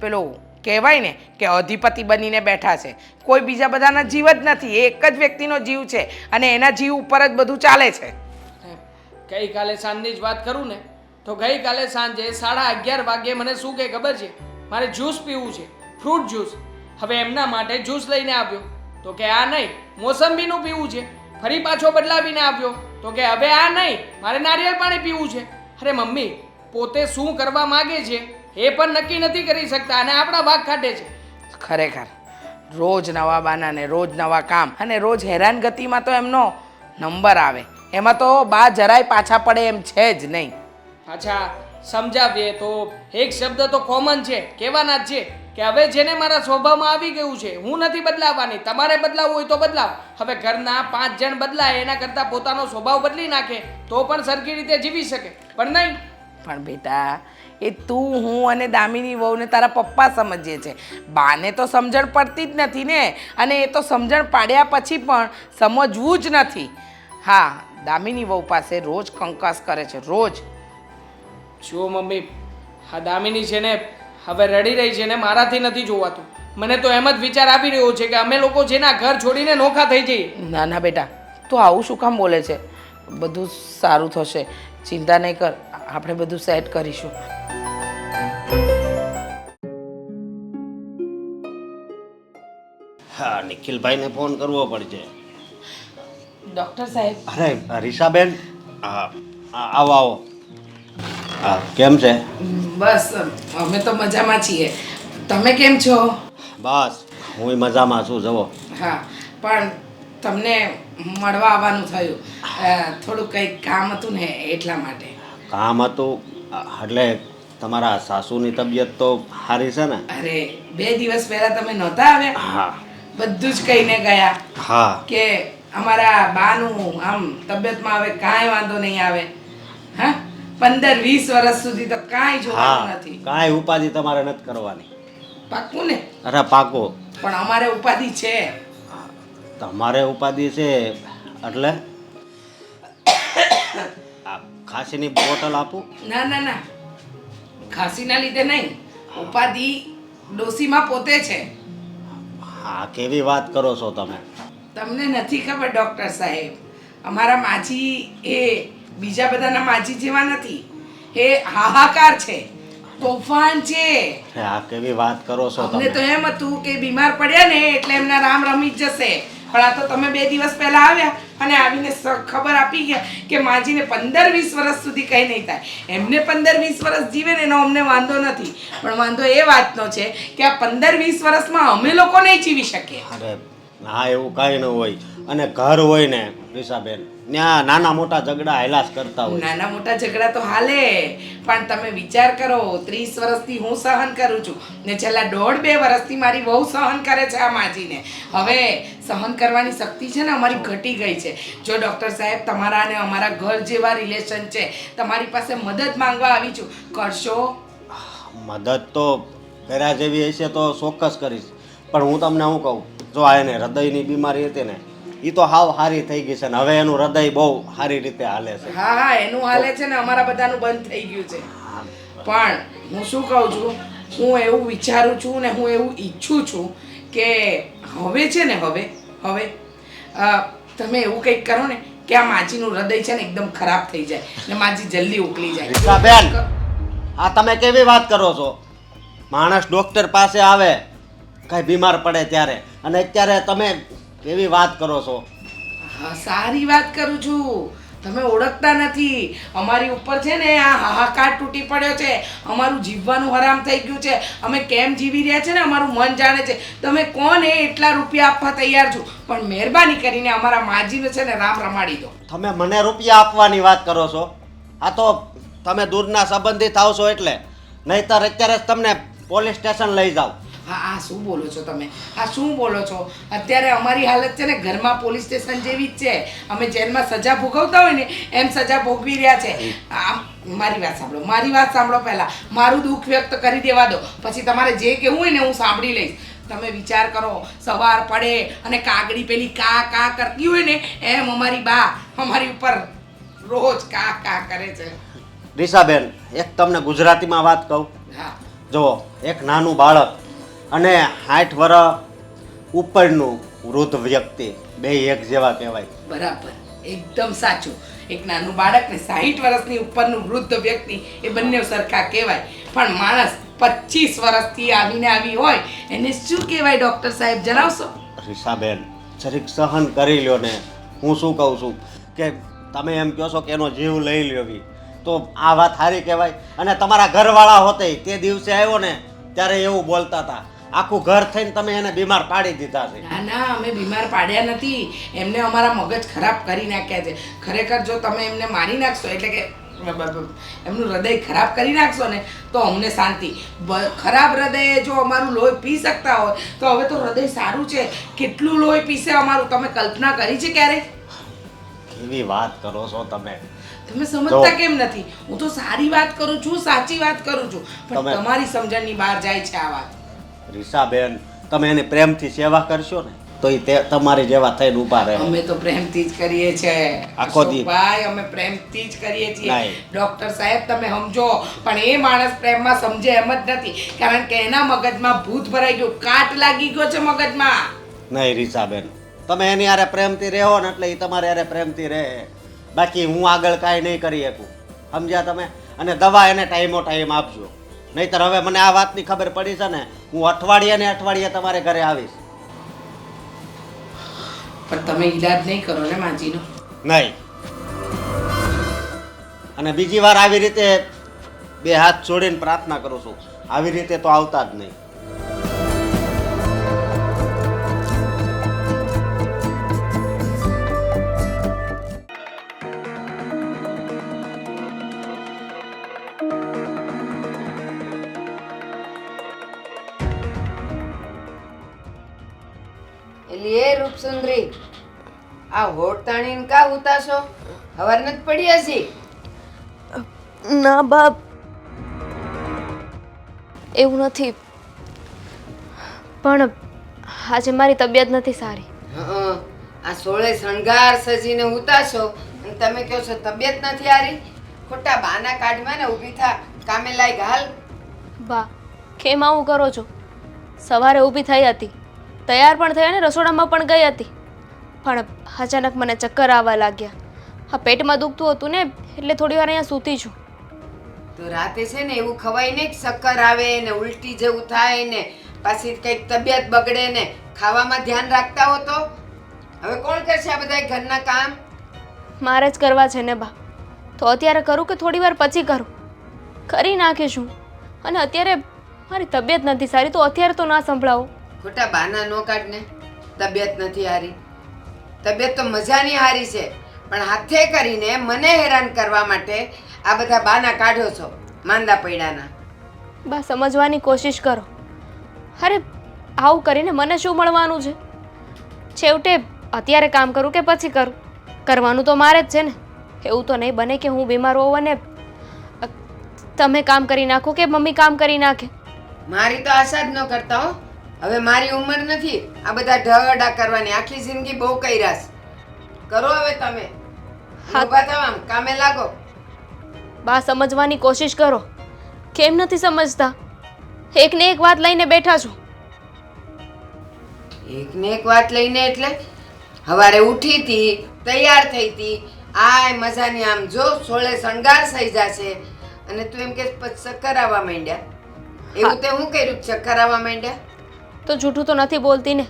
પેલું કહેવાય ને કે અધિપતિ બનીને બેઠા છે. કોઈ બીજા બધાના જીવ જ નથી, એ એક જ વ્યક્તિનો જીવ છે અને એના જીવ ઉપર જ બધું ચાલે છે. ગઈકાલે સાંજની જ વાત કરું ને તો ગઈકાલે સાંજે 11:30 વાગ્યે મને શું કે ખબર છે, મારે જ્યુસ પીવું છે, ફ્રૂટ જ્યુસ. હવે એમના માટે જ્યુસ લઈને આવ્યો તો કે આ નહીં, મોસંબીનું પીવું છે. ફરી પાછો બદલાવીને આવ્યો તો કે હવે આ નહીં, મારે નારિયેળ પાણી પીવું છે. અરે મમ્મી, પોતે શું કરવા માગે છે એ પણ નક્કી નથી કરી શકતા અને આપણા ભાગ કાઢે છે. ખરેખર રોજ નવા બાના ને રોજ નવા કામ અને રોજ હેરાનગતિમાં તો એમનો નંબર આવે. એમાં તો બા જરાય પાછા પડે એમ છે જ નહીં. અચ્છા, સમજાવીએ તો એક શબ્દ તો કોમન છે, કહેવાના જ છે કે હવે જેને મારા સ્વભાવમાં આવી ગયું છે, હું નથી બદલાવાની. તમારે બદલાવવું હોય તો બદલાવ. હવે ઘરના 5 જણ બદલાય એના કરતાં પોતાનો સ્વભાવ બદલી નાખે તો પણ સરખી રીતે જીવી શકે. પણ નહીં. પણ બેટા, એ તું, હું અને દામિની વહુને તારા પપ્પા સમજીએ છે. બાને તો સમજણ પડતી જ નથી ને, અને એ તો સમજણ પાડ્યા પછી પણ સમજવું જ નથી. હા, દામિની વહુ પાસે રોજ કંકાસ કરે છે, રોજ. જો મમ્મી, હા દામિની છે ને હવે રડી રહી છે ને મારાથી નથી જોવાતું. મને તો એમ જ વિચાર આવી રહ્યો છે કે અમે લોકો જેના ઘર છોડીને નોખા થઈ જઈએ. ના ના બેટા, તું આવું શું કામ બોલે છે? બધું સારું થશે, ચિંતા નહીં કર, આપણે બધું સેટ કરીશું. હા, નિખિલભાઈને ફોન કરવો પડશે. ડૉક્ટર સાહેબ. અરે રીશાબેન, આવો આવો. હા, કેમ છે? બસ અમે તો મજામાં છીએ, તમે કેમ છો? બસ હું મજામાં છું. જુઓ. હા, પણ તમને મળવા આવવાનું થયું, થોડું કંઈક કામ હતું ને એટલા માટે. કામ હતું એટલે તમારા સાસુની તબિયત તો સારી છે ને? અરે 2 દિવસ પહેલા તમે નહોતા આવ્યા? હા, બધું જ કહીને ગયા. હા, કે અમારા બાનું આમ તબિયતમાં હવે કાંઈ વાંધો નહીં આવે. હા, 15-20 વર્ષ સુધી તો કાંઈ જોવાનું હા, નથી. કાંઈ ઉપાધિ તમારે નથી કરવાની. પાક્કું ને? અરે પાકો. પણ અમારે ઉપાધિ છે. તમારે ઉપાધિ છે એટલે આ ખાંસીની બોટલ આપું? ના ના ના, ખાંસીના લીધે નહીં, ઉપાધિ ડોસીમાં પોતે છે. હા, કેવી વાત કરો છો તમે? તમને નથી ખબર ડૉક્ટર સાહેબ, અમારા માજી એ બીજા બધાના માજી જેવા નથી. એ હાહાકાર છે, તોફાન છે. આ કેવી વાત કરો છો અમને તમે? તો એમ હતું કે બીમાર પડ્યા ને એટલે એમના રામ રમી જ જશે, પણ આ તો તમે 2 દિવસ પહેલા આવ્યા અને આવીને ખબર આપી ગયા કે માજીને 15-20 વર્ષ સુધી કંઈ નહીં થાય. એમને 15-20 વર્ષ જીવે ને એનો અમને વાંધો નથી, પણ વાંધો એ વાતનો છે કે આ 15-20 વર્ષમાં અમે લોકો નહીં જીવી શકીએ. અરે ના, એવું કાંઈ ન હોય. અને ઘર હોય ને રીસાબેન, ત્યાં નાના મોટા ઝઘડા હેલાસ કરતા હોય. નાના મોટા ઝઘડા તો હાલે, પણ તમે વિચાર કરો 30 વર્ષથી હું સહન કરું છું ને છેલ્લા 1.5-2 વર્ષથી મારી વહુ સહન કરે છે આ માજીને. હવે સહન કરવાની શક્તિ છે ને અમારી ઘટી ગઈ છે. જો ડૉક્ટર સાહેબ તમારા અને અમારા ઘર જેવા રિલેશન છે, તમારી પાસે મદદ માંગવા આવી છું, કરશો? મદદ તો કર્યા જેવી હશે તો ચોક્કસ કરીશ. પણ હું તમને શું કહું, જો આ એને હૃદયની બીમારી હતી ને એ તો હાવ સારી થઈ ગઈ છે ને હવે એનું હૃદય બહુ સારી રીતે હાલે છે. હા હા, એનું હાલે છે ને અમારા બધાનું બંધ થઈ ગયું છે. પણ હું શું કહું છું, હું એવું વિચારું છું ને હું એવું ઈચ્છું છું કે હવે છે ને હવે તમે એવું કંઈક કરો ને કે આ માજીનું હૃદય છે ને એકદમ ખરાબ થઈ જાય ને માજી જલ્દી ઉકલી જાય. રીસાબેન, આ તમે કેવી વાત કરો છો? માણસ ડૉક્ટર પાસે આવે કાંઈ બીમાર પડે ત્યારે, અને અત્યારે તમે કેવી વાત કરો છો? હા, સારી વાત કરું છું. તમે ઓળખતા નથી. અમારી ઉપર છે ને આ હાહાકાર તૂટી પડ્યો છે. અમારું જીવવાનું હરામ થઈ ગયું છે. અમે કેમ જીવી રહ્યા છે ને અમારું મન જાણે છે. તમે કોને એટલા રૂપિયા આપવા તૈયાર છું, પણ મહેરબાની કરીને અમારા માજીને છે ને રામ રમાડી દો. તમે મને રૂપિયા આપવાની વાત કરો છો? આ તો તમે દૂરના સંબંધી થાવ છો એટલે, નહીંતર અત્યારે જ તમને પોલીસ સ્ટેશન લઈ જાઓ. હા, આ શું બોલો છો તમે? આ શું બોલો છો? અત્યારે અમારી હાલત છે ને ઘરમાં પોલીસ સ્ટેશન જેવી જ છે. અમે જેલમાં સજા ભોગવતા હોય ને એમ સજા ભોગવી રહ્યા છે. મારી વાત સાંભળો પહેલા. મારું દુઃખ વ્યક્ત કરી દેવા દો, પછી તમારે જે કહેવું હોય ને હું સાંભળી લઈશ. તમે વિચાર કરો, સવાર પડે અને કાગડી પેલી કા કા કરતી હોય ને એમ અમારી બા અમારી ઉપર રોજ કા કા કરે છે. રીસાબેન, એક તમને ગુજરાતીમાં વાત કહું. હા, જો એક નાનું બાળક અને 60 વર્ષ ઉપરનું વૃદ્ધ વ્યક્તિ બે એક જેવા કહેવાય. બરાબર, એકદમ સાચું. એક નાનું બાળક ને 60 વર્ષની ઉપરનું વૃદ્ધ વ્યક્તિ એ બંને સરખા કહેવાય. પણ માણસ 25 વર્ષથી આવીને આવી હોય એને શું કહેવાય ડૉક્ટર સાહેબ, જણાવશો? રીસાબેન, જરીક સહન કરી લ્યો ને. હું શું કહું છું કે તમે એમ કહો છો કે એનો જીવ લઈ લ્યો બી, તો આ વાત સારી કહેવાય. અને તમારા ઘરવાળા હોતે તે દિવસે આવ્યો ને ત્યારે એવું બોલતા હતા, આખું ઘર થઈને તમે એને બીમાર પાડી દીધા છે. ના ના, અમે બીમાર પાડ્યા નથી. એમને અમારા મગજ ખરાબ કરી નાખ્યા છે. ખરેખર જો તમે એમને મારી નાખશો, એટલે કે એમનું હૃદય ખરાબ કરી નાખશો ને તો અમને શાંતિ. ખરાબ હૃદય જો અમારું લોહી પી શકતા હોય તો હવે તો હૃદય સારું છે. કેટલું લોહી પીશે અમારું, તમે કલ્પના કરી છે ક્યારે? કેવી વાત કરો છો તમે? તમે સમજતા કેમ નથી? હું તો સારી વાત કરું છું, સાચી વાત કરું છું, પણ તમે- તમારી સમજણની બહાર જાય છે આ વાત. રીસાબેન, તમે એની પ્રેમથી સેવા કરશો ને તો એ તમારી જેવા થઈને ઊભા રહે. અમે તો પ્રેમથી જ કરીએ છીએ આખો દી. ભાઈ, અમે પ્રેમથી જ કરીએ છીએ. નહીં. ડોક્ટર સાહેબ તમે સમજો, પણ એ માણસ પ્રેમમાં સમજે એમ જ નથી, કારણ કે એના મગજમાં ભૂત ભરાઈ ગયું, કાટ લાગી ગયો છે મગજમાં. નહીં રીસાબેન, તમે એની હારે પ્રેમથી રહો ને એટલે એ તમારે હારે પ્રેમથી રહે. બાકી હું આગળ કાંઈ નહીં કરી શકું, સમજ્યા તમે? અને દવા એને ટાઈમો ટાઈમ આપજો, નહીંતર હવે મને આ વાતની ખબર પડી છે ને હું અઠવાડિયે ને અઠવાડિયે તમારે ઘરે આવીશ. પણ તમે ઈલાજ નહીં કરો ને માજીનો? નહીં. અને બીજી વાર આવી રીતે બે હાથ જોડીને પ્રાર્થના કરું છું, આવી રીતે તો આવતા જ નહીં. એલી એ રૂપસુંદરી, આ હોઠ તાણીને કા ઉતાસો? હવાર નથી પડી હશે? ના બાપ, એવું નથી, પણ આજે મારી તબિયત નથી સારી. હં, આ સોળે શણગાર સજીને ઉતાસો અને તમે કહો છો તબિયત નથી હારી? ખોટા બાના કાઢમાં ને ઊભી થા, કામે લાયક હાલ. બા, કેમ આવું કરો છો? સવારે ઊભી થઈ હતી, તૈયાર પણ થઈ અને રસોડામાં પણ ગઈ હતી, પણ અચાનક મને ચક્કર આવવા લાગ્યા. હા, પેટમાં દુખતું હતું ને એટલે થોડી વાર અહીંયા સૂતી છું. તો રાતે છે ને એવું ખવાય ને કે ચક્કર આવે ને ઉલટી જેવું થાય ને પાછી કંઈક તબિયત બગડે ને ખાવામાં ધ્યાન રાખતા હો તો? હવે કોણ કરશે આ બધા ઘરના કામ? મારે જ કરવા છે ને બા. તો અત્યારે કરું કે થોડી વાર પછી કરું? કરી નાખીશું. અને અત્યારે મારી તબિયત નથી સારી, તો અત્યારે તો ના સંભળાવો. ખોટા બહાના નો કાઢને. તબિયત નથી હારી, તબિયત તો મજાની હારી છે, પણ હાથે કરીને મને હેરાન કરવા માટે આ બધા બહાના કાઢો છો માંદા પૈડાના. બા સમજવાની કોશિશ કરો. અરે આવું કરીને મને શું મળવાનું છે? છેવટે અત્યારે કામ કરું કે પછી કરું, કરવાનું તો મારે જ છે ને. એવું તો નહીં બને કે હું બીમાર હોઉં અને તમે કામ કરી નાખો કે મમ્મી કામ કરી નાખે. મારી તો આશા જ ન કરતા હો. હવે મારી ઉંમર નથી આ બધા ઢગડા કરવાની. આખી જિંદગી બહુ કર્યા છે. કરો હવે તમે. હા. ઊભા થાવ, આમ કામે લાગો. બા સમજવાની કોશિશ કરો. કેમ નથી સમજતા? એકને એક વાત લઈને બેઠા છો. એકને એક વાત લઈને એટલે સવારે ઉઠી હતી, તૈયાર થઈ હતી, આય મજાની આમ જો સોળે શણગાર થઈ જશે અને તું એમ કે ચક્કર આવવા માંડ્યા. એવું તે હું કર્યું ચક્કર આવવા માંડ્યા? તો જૂઠું તો નથી બોલતી ને.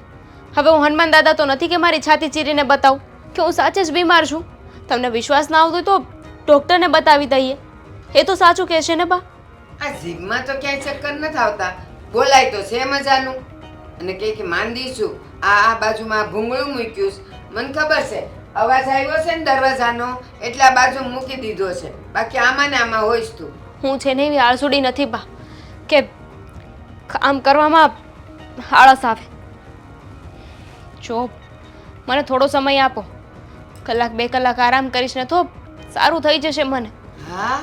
હવે હું હનુમાન દાદા તો નથી કે મારી છાતી ચીરીને બતાવું કે હું સાચે જ બીમાર છું. તમને વિશ્વાસ ના આવતો હોય તો ડૉક્ટરને બતાવી દઈએ. એ તો સાચું કહેશે ને બા. આ જીભમાં તો ક્યાંય ચક્કર નથી આવતા. બોલાય તો છે મજાનું અને કે માંદી છું. આ બાજુમાં ભૂંગળું મૂક્યું છે. મને ખબર છે અવાજ આવ્યો છે ને દરવાજાનો એટલે આ બાજુ મૂકી દીધો છે. બાકી આમાં ને આમાં હોઈશ તું. હું છે ને એવી આળસુડી નથી બા કે કામ કરવામાં આળસ આવે. જો મને થોડો સમય આપો, કલાક 2 કલાક આરામ કરીશ ને તો સારું થઈ જશે મને. હા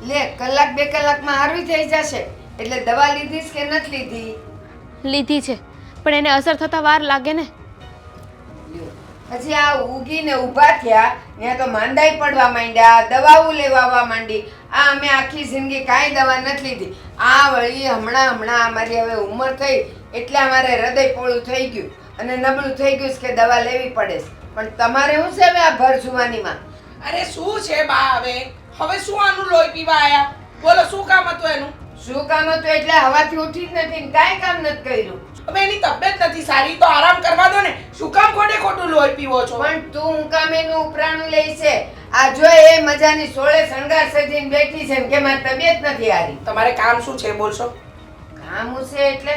લે, કલાક 2 કલાકમાં હારું થઈ જશે. એટલે દવા લીધી કે નથી લીધી? લીધી છે પણ એને અસર થતા વાર લાગે ને. લ્યો, હજી આ ઊગીને ઊભા થયા ત્યાં તો માંદાઈ પડવા માંડ્યા, દવાઓ લેવા માંડી. આ અમે આખી જિંદગી કાંઈ દવા નથી લીધી. આ વળી હમણાં અમારી હવે ઉંમર થઈ એટલે અમારે હૃદય પોળું થઈ ગયું અને નબળું થઈ ગયું છે કે દવા લેવી પડે છે. પણ તમારે શું છે હવે આ ભર જુવાનીમાં? અરે શું છે બા હવે શું આનું લોહી પીવા આયા? બોલો શું કામ હતું એનું? શું કામ હતું એટલે હવાથી ઉઠી જ નથી ને કાંઈ કામ નથી કર્યું. હવે એની તબિયત નથી સારી તો આરામ કરવા દો ને. શું કામ ખોટું લોહી પીવો છો? પણ તું હું કામ એનું ઉપરાણું લઈ છે? આ જો એ મજાની સોળે શણગાર સજીને બેઠી છે ને કે મારી તબિયત નથી હારી. તમારે કામ શું છે બોલશો? કામ હું છે એટલે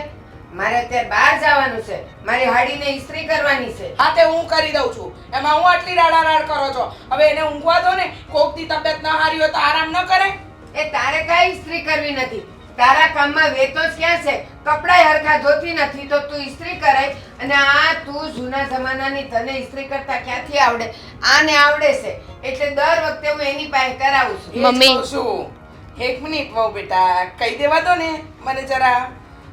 મારે અત્યારે બહાર જવાનું છે. મારી હાડીને ઇસ્ત્રી કરવાની છે. હા તે હું કરી દઉં છું. એમાં હું આટલી રાડારાડ કરો છો? હવે એને ઊંઘવા દો ને. કોકની તબિયત ન હારી હોય તો આરામ ન કરે? એ તારે કાંઈ ઇસ્ત્રી કરવી નથી. તારા કામમાં વેતો જ ક્યાં છે? કપડાય હરખા ધોતી નથી તો તું ઇસ્ત્રી કરાય. અને આ તું જૂના જમાનાની, તને ઇસ્ત્રી કરતા ક્યાંથી આવડે? આને આવડે છે એટલે દર વખતે હું એની પાસે કરાવું છું. મમ્મી. એ જ કહું છું. એક મિનિટ વહુ બેટા કહી દેવા દો ને મને જરા.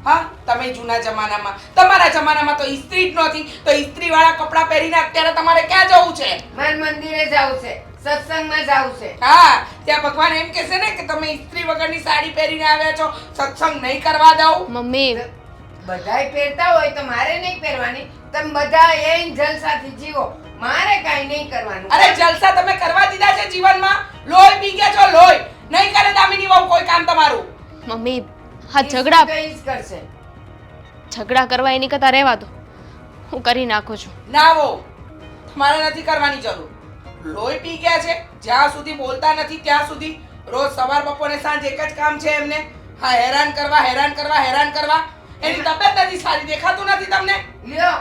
હા તમે જૂના જમાનામાં, તમારા જમાનામાં તો ઇસ્ત્રી જ નહોતી તો ઇસ્ત્રી વાળા કપડાં પહેરીને અત્યારે તમારે ક્યાં જવું છે? મારે મંદિરે જવું છે, સત્સંગમાં જવું છે. હા ત્યાં ભગવાન એમ કહેશે ને કે તમે ઇસ્ત્રી વગરની સાડી પહેરીને આવ્યા છો, સત્સંગ નહીં કરવા દઉં? મમ્મી બધાય પહેરતા હોય તો મારે નહીં પહેરવાની. તમે બધા એ જલસાથી જીવો, મારે કાંઈ નહીં કરવાનું. અરે જલસા તમે કરવા દીધા છે જીવનમાં? લોહી પી ગયા છો લોહી. નહીં કરે દામિની વહુ કોઈ કામ તમારું. મમ્મી હા ઝઘડા ઈ જ કરશે. કરવા એની કરતાં રહેવા દો. હું કરી નાખું છું. ના વહુ તમારે નથી કરવાની જરૂર. લોહી પી ગયા છે જ્યાં સુધી બોલતા નથી ત્યાં સુધી રોજ સવાર બપોરે સાંજ એક જ કામ છે એમને. હા હેરાન કરવા. એની તબિયત નથી સારી, દેખાતું નથી તમને? લ્યો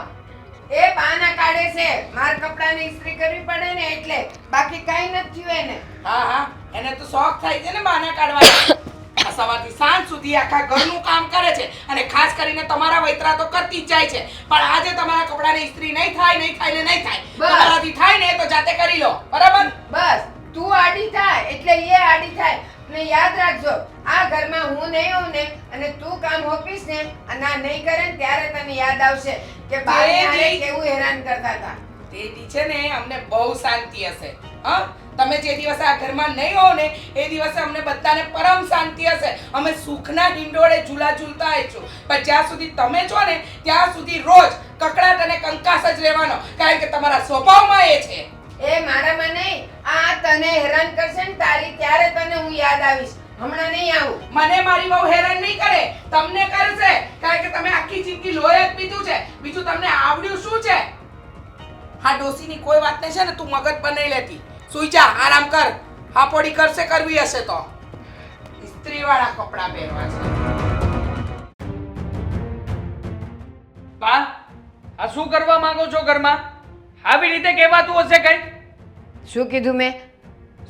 એ બહાના કાઢે છે. મારા કપડાની ઇસ્ત્રી કરવી પડે ને એટલે, બાકી કાંઈ નથી થયું એને. હા એને તો શોખ થાય છે ને બહાના કાઢવાનો. આ સવારથી સાંજ સુધી આખા ઘરનું કામ કરે છે અને ખાસ કરીને તમારા વૈતરા તો કરતી જ જાય છે. પણ આજે તમારા કપડાની ઇસ્ત્રી નહીં થાય. તમારાથી થાય ને તો જાતે કરી લો, બરાબર? બસ તું આડી થાય એટલે એ આડી થાય. ને યાદ રાખજો આ ઘરમાં હું નહીં હોઉં ને અને તું કામ હોપીશ ને અને આ નહીં કરે ને ત્યારે તને યાદ આવશે કે બાને કેવું હેરાન કરતા હતા. તેથી છે ને અમને બહુ શાંતિ હશે. હા તમે જે દિવસે આ ઘરમાં નહીં હો ને એ દિવસે અમને બધાને પરમ શાંતિ હશે. અમે સુખના હિંડોળે ઝૂલા ઝૂલતા આવીશું. પણ જ્યાં સુધી તમે છો ને ત્યાં સુધી રોજ કકડાટ અને કંકાસ જ રહેવાનો, કારણ કે તમારા સ્વભાવમાં એ છે. એ મારામાં નહીં, આ તને હેરાન કરશે ને તારી ત્યારે તને હું યાદ આવીશ. હમણાં નહીં આવું. મને મારી બહુ હેરાન નહીં કરે, તમને કરશે, કારણ કે તમે આખી જિંદગી લોહી જ પીધું છે. બીજું તમને આવડ્યું શું છે? હા આ ડોસીની કોઈ વાતને છે ને તું મગજ પર નહીં લેતી. સુઈ જા, આરામ કર. હા પોડી કરશે, કરવી હશે તો. ઇસ્ત્રીવાળા કપડાં પહેરવા છે. બા આ શું કરવા માંગો છો ઘરમાં? આવી રીતે કહેવાતું હશે કઈ? શું કીધું મેં?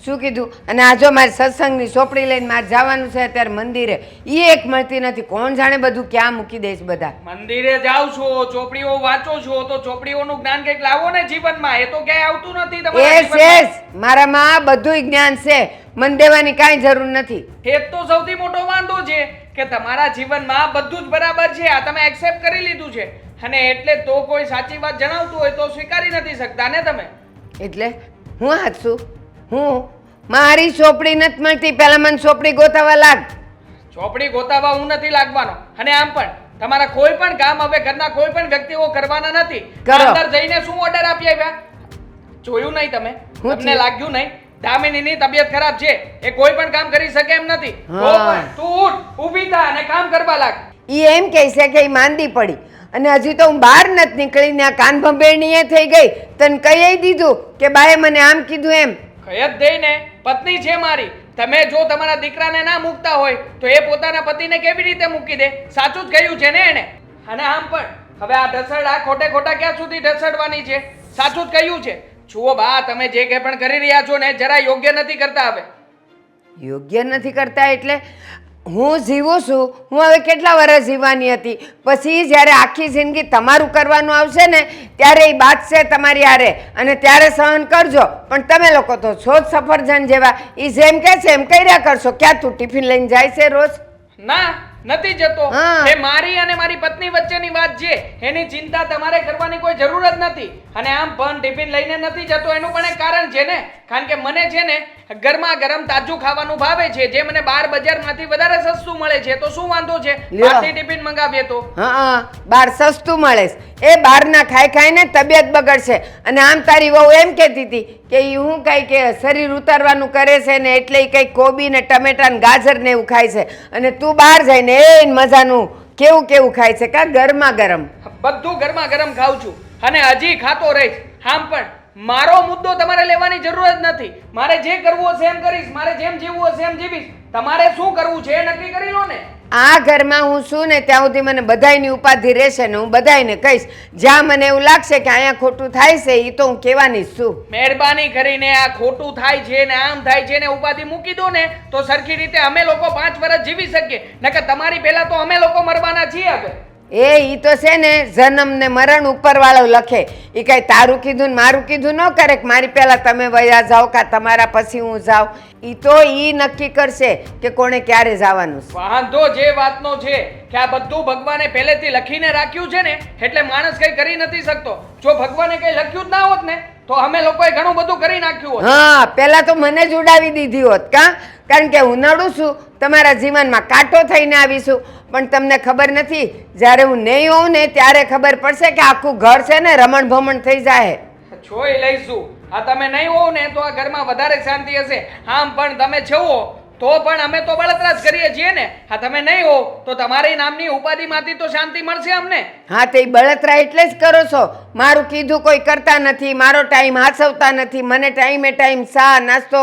શું કીધું? અને આ જો મારે સત્સંગની ચોપડી લઈને મારે જવાનું છે અત્યારે મંદિરે, એ એક મળતી નથી. કોણ જાણે બધું ક્યાં મૂકી દઈશ બધા. મંદિરે જાવ છો, ચોપડીઓ વાંચો છો, તો ચોપડીઓનું જ્ઞાન કંઈક લાવો ને જીવનમાં. એ તો ક્યાંય આવતું નથી તમારા એ જીવનમાં. છે મારામાં બધું જ્ઞાન છે, મન દેવાની કાંઈ જરૂર નથી. એ જ તો સૌથી મોટો વાંધો છે કે તમારા જીવનમાં બધું જ બરાબર છે. આ તમે એક્સેપ્ટ કરી લીધું છે, અને એટલે તો કોઈ સાચી વાત જણાવતું હોય તો સ્વીકારી નથી શકતા ને તમે. એટલે હું હાચું? હું મારી ચોપડી નથી મળતી, પહેલા મને ચોપડી ગોતાવા લાગ. ચોપડી ગોતાવા હું નથી લાગવાનો. અને આમ પણ તમારા કોઈ પણ કામ હવે ઘરના કોઈ પણ વ્યક્તિઓ કરવાના નથી. કરો. અંદર જઈને શું ઓર્ડર આપી આવ્યા? જોયું નહીં તમે? હું તમને થયું? લાગ્યું નહીં? દામિનીની તબિયત ખરાબ છે, એ કોઈ પણ કામ કરી શકે એમ નથી. તો હા. પણ તું ઉઠ, ઊભી થા અને કામ કરવા લાગ. એ એમ કહે છે કે એ માંદી પડી, અને હજી તો હું બહાર નથી નીકળી ને આ કાન ભંભેરણી એ થઈ ગઈ. તને કહી દીધું કે બાએ મને આમ કીધું એમ. કઈ જ દઈને પત્ની છે મારી. તમે જો તમારા દીકરાને ના મૂકતા હોય તો એ પોતાના પતિને કેવી રીતે મૂકી દે? સાચું જ કહ્યું છે ને એને. અને આમ પણ હવે આ ઢસડા ખોટે ખોટા ક્યાં સુધી ઢસડવાની છે? સાચું જ કહ્યું છે. જુઓ બા, તમે જે કંઈ પણ કરી રહ્યા છો ને જરા યોગ્ય નથી કરતા. હવે યોગ્ય નથી કરતા એટલે હું જીવું છું. હું હવે કેટલા વર્ષ જીવવાની હતી, પછી જ્યારે આખી જિંદગી તમારું કરવાનું આવશે ને ત્યારે એ બાત છે તમારી હારે, અને ત્યારે સહન કરજો. પણ તમે લોકો તો છો જ સફરજન જેવા, એ જેમ કે છે એમ કર્યા કરશો. ક્યાં તું ટિફિન લઈને જાય છે રોજ? ના, નથી જતો. હા. એ મારી અને મારી પત્ની વચ્ચેની વાત છે, એની ચિંતા તમારે કરવાની કોઈ જરૂર જ નથી. અને આમ પણ ટિફિન લઈને નથી જતો એનું પણ એક કારણ છે ને. કારણ કે મને છે ને ગરમા ગરમ તાજું ખાવાનું ભાવે છે, જે મને બાર બજારમાંથી વધારે સસ્તું મળે છે. તો શું વાંધો છે લ્યો. બહારથી ટિફિન મંગાવીએ તો? હા, બહાર સસ્તું મળે છે. એ બહારના ખાઈ ખાઈને તબિયત બગડશે. અને આમ તારી વહુ એમ કહેતી હતી કે એ હું કાંઈ કે શરીર ઉતારવાનું કરે છે ને એટલે એ કંઈક કોબી ને ટમેટા ને ગાજર ને એવું ખાય છે, અને તું બહાર જઈને એ મજાનું કેવું કેવું ખાય છે કા ગરમા ગરમ. બધું ગરમા ગરમ ખાઉં છું અને હજી ખાતો રહીશ. આમ પણ મારો મુદ્દો તમારે લેવાની જરૂર જ નથી. મારે જે કરવું હશે એમ કરીશ, મારે જેમ જીવવું હશે એમ જીવીશ. તમારે શું કરવું છે એ નક્કી કરી લો ને. આ ઘરમાં હું છું ને ત્યાં સુધી મને બધાયની ઉપાધિ રહેશે ને હું બધાયને કહીશ. જ્યાં મને એવું લાગશે કે અહીંયા ખોટું થાય છે એ તો હું કહેવાની જ છું. મહેરબાની કરીને આ ખોટું થાય છે ને આમ થાય છે ને ઉપાધિ મૂકી દો ને, તો સરખી રીતે અમે લોકો 5 વર્ષ જીવી શકીએ. નકર તમારી પહેલા તો અમે લોકો મરવાના છીએ. હવે ઈ તો છે ને જન્મ ને મરણ ઉપરવાળો લખે. એ કઈ તારું કીધું ને મારું કીધું ન કરે કે મારી પહેલા તમે વયા જાઓ કા તમારા પછી હું જાઉં. ઈ તો ઈ નક્કી કરશે કે કોણે ક્યારે જવાનું છે. વાંધો જે વાતનો છે કે આ બધું ભગવાને પહેલેથી લખીને રાખ્યું છે ને, એટલે માણસ કઈ કરી નથી શકતો. જો ભગવાને કઈ લખ્યું જ ના હોત ને તો અમે લોકોએ ઘણું બધું કરી નાખ્યું હોત. હા, પેલા તો મને જ ઉડાવી દીધી હોત કા, કારણ કે હું નડું છું, તમારા જીવનમાં કાંટો થઈને આવીશું. પણ તમને ખબર નથી, જ્યારે હું નહીં હોઉં ને ત્યારે ખબર પડશે કે આખું ઘર છે ને રમણ ભમણ થઈ જાય. જોઈ લઈશું. આ તમે નહીં હોવ ને તો આ ઘરમાં વધારે શાંતિ હશે. આમ પણ તમે છો તો પણ અમે તો બળતરા જ કરીએ છીએ ને. હા, તમે નહીં હો તો તમારી નામની ઉપાધિમાંથી તો શાંતિ મળશે અમને. હા, તે બળતરા એટલે જ કરો છો. મારું કીધું કોઈ કરતા નથી, મારો ટાઈમ હાચવતા નથી, મને ટાઈમે ટાઈમ ચા નાસ્તો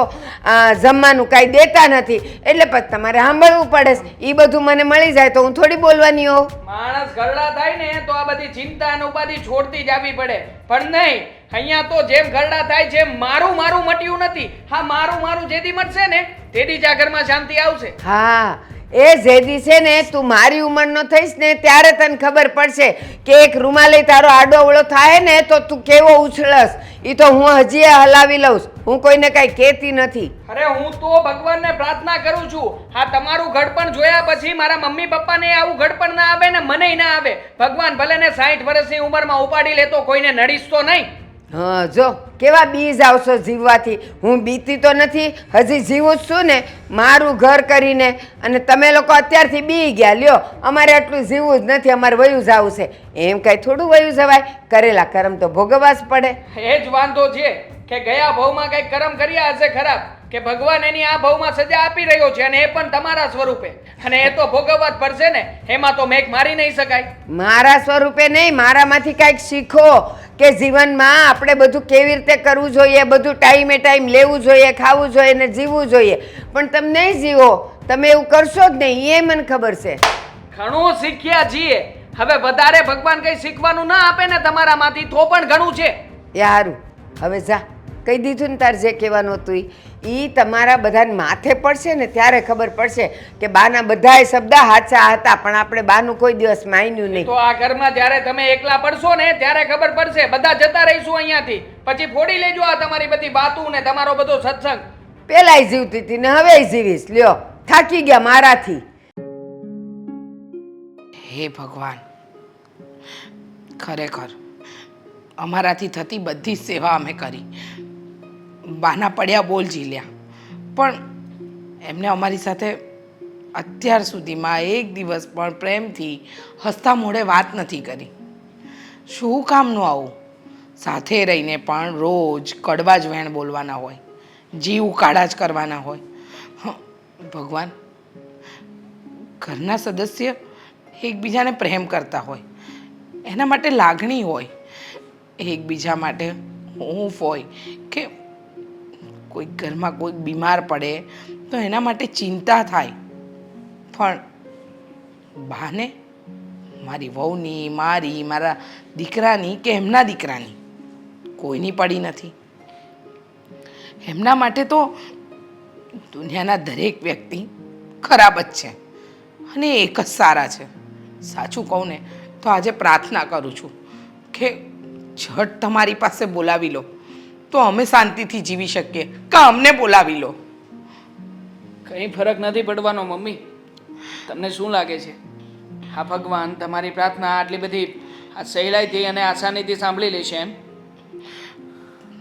જમવાનું કાંઈ દેતા નથી, એટલે પછી તમારે સાંભળવું પડે છે. એ બધું મને મળી જાય તો હું થોડી બોલવાની હોઉં. માણસ ગરડા થાય ને તો આ બધી ચિંતા અને ઉપાધિ છોડતી જ આવી પડે. પણ નહીં, અહીંયા તો જેમ ગરડા થાય છે મારું મારું મટ્યું નથી. હા, મારું મારું જેથી મટશે ને તેથી જ આ ઘરમાં શાંતિ આવશે. હા, એ જેદી છે ને તું મારી ઉંમરનો થઈશ ને ત્યારે તને ખબર પડશે કે એક રૂમાલે તારો આડો અવળો થાય ને તો તું કેવો ઉછળસ. એ તો હું હજી હલાવી લઉં. હું કોઈને કાંઈ કહેતી નથી. અરે હું તો ભગવાનને પ્રાર્થના કરું છું, હા તમારું ઘડપણ જોયા પછી મારા મમ્મી પપ્પાને આવું ઘડપણ ના આવે ને મને ના આવે. ભગવાન ભલે ને 60 વર્ષની ઉંમરમાં ઉપાડી લેતો કોઈને નડીશ તો નહીં. હા, જો કેવા બીજ આવશો જીવવાથી. હું બીતી તો નથી, હજી જીવું જ છું ને મારું ઘર કરીને. અને તમે લોકો અત્યારથી બી ગયા. લ્યો, અમારે આટલું જીવવું જ નથી, અમારે વયું જવું છે. એમ કાંઈ થોડું વયું જવાય? કરેલા કર્મ તો ભોગવવા જ પડે. એ જ વાંધો છે કે ગયા ભાવમાં કંઈક કર્મ કર્યા હશે ખરાબ, કે ભગવાન એની આ ભાવમાં સજા આપી રહ્યો છે અને એ પણ તમારા સ્વરૂપે, અને એ તો ભોગવવા જ પડશે ને, એમાં તો મેઘ મારી નહીં શકાય. મારા સ્વરૂપે નહીં, મારામાંથી કાંઈક શીખો કે જીવનમાં આપણે બધું કેવી રીતે કરવું જોઈએ, બધું ટાઈમે ટાઈમ લેવું જોઈએ, ખાવું જોઈએ ને જીવવું જોઈએ. પણ તમે નહીં જીવો, તમે એવું કરશો જ નહીં, એ મને ખબર છે. ઘણું શીખ્યા છીએ, હવે વધારે ભગવાન કઈ શીખવાનું ના આપે ને તમારામાંથી તો પણ ઘણું છે. એ હારું, હવે જા, કહી દીધું ને તાર જે કહેવાનું હતું એ તમારા બધાને માથે પડશે ને ત્યારે ખબર પડશે કે બાના બધાય શબ્દ સાચા હતા, પણ આપણે બાનું કોઈ દિવસ માન્યું નહીં. તો આ ઘરમાં જ્યારે તમે એકલા પડશો ને ત્યારે ખબર પડશે. બધા જતા રહીશું અહીંયાથી, પછી ફોડી લેજો આ તમારી બધી વાતું ને તમારો બધો સત્સંગ. પેલાય જીવતી હતી ને હવે જીવીશ. લ્યો, થાકી ગયા મારાથી. હે ભગવાન, ખરેખર અમારાથી થતી બધી જ સેવા અમે કરી, બાના પડ્યા બોલ ઝીલ્યા, પણ એમને અમારી સાથે અત્યાર સુધીમાં એક દિવસ પણ પ્રેમથી હસતા મોઢે વાત નથી કરી. શું કામનું આવું? સાથે રહીને પણ રોજ કડવા જ વેણ બોલવાના હોય, જીવ ઉકાળા જ કરવાના હોય. ભગવાન, ઘરના સદસ્ય એકબીજાને પ્રેમ કરતા હોય, એના માટે લાગણી હોય, એકબીજા માટે હૂંફ હોય કે કોઈ ઘરમાં કોઈ બીમાર પડે તો એના માટે ચિંતા થાય, પણ બાને મારી વહુની, મારી, મારા દીકરાની કે એમના દીકરાની કોઈની પડી નથી. એમના માટે તો દુનિયાના દરેક વ્યક્તિ ખરાબ જ છે અને એક જ સારા છે. સાચું કહું ને તો આજે પ્રાર્થના કરું છું કે ઝટ તમારી પાસે બોલાવી લો તો અમે શાંતિથી જીવી શકીએ, કે અમને બોલાવી લો. કંઈ ફરક નથી પડવાનો મમ્મી. તમને શું લાગે છે હા ભગવાન તમારી પ્રાર્થના આટલી બધી આ સહેલાઈથી અને આસાનીથી સાંભળી લેશે એમ?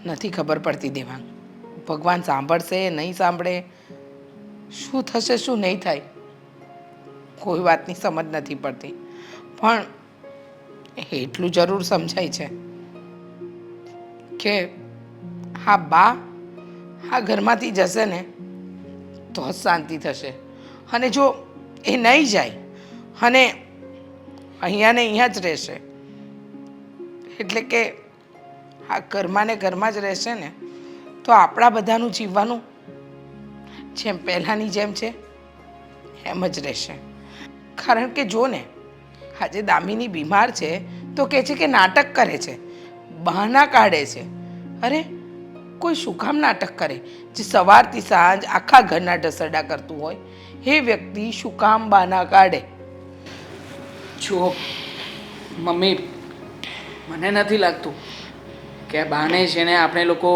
નથી ખબર પડતી દેવાંગ, ભગવાન સાંભળશે નહીં સાંભળે, શું થશે શું નહીં થાય, કોઈ વાતની સમજ નથી પડતી. પણ એટલું જરૂર સમજાય છે કે હા બા આ ઘરમાંથી જશે ને તો જ શાંતિ થશે, અને જો એ નહીં જાય અને અહીંયા ને અહીંયા જ રહેશે, એટલે કે આ ઘરમાં ને ઘરમાં જ રહેશે ને તો આપણા બધાનું જીવવાનું જેમ પહેલાંની જેમ છે એમ જ રહેશે. કારણ કે જો ને આજે દામિની બીમાર છે તો કહે છે કે નાટક કરે છે, બહાના કાઢે છે. અરે કોઈ શું કામ નાટક કરે? જે સવારથી સાંજ આખા ઘરના ઢસરડા કરતું હોય એ વ્યક્તિ શું કામ બહાના કાઢે? જુઓ મમ્મી, મને નથી લાગતું કે આ બહાને છે ને આપણે લોકો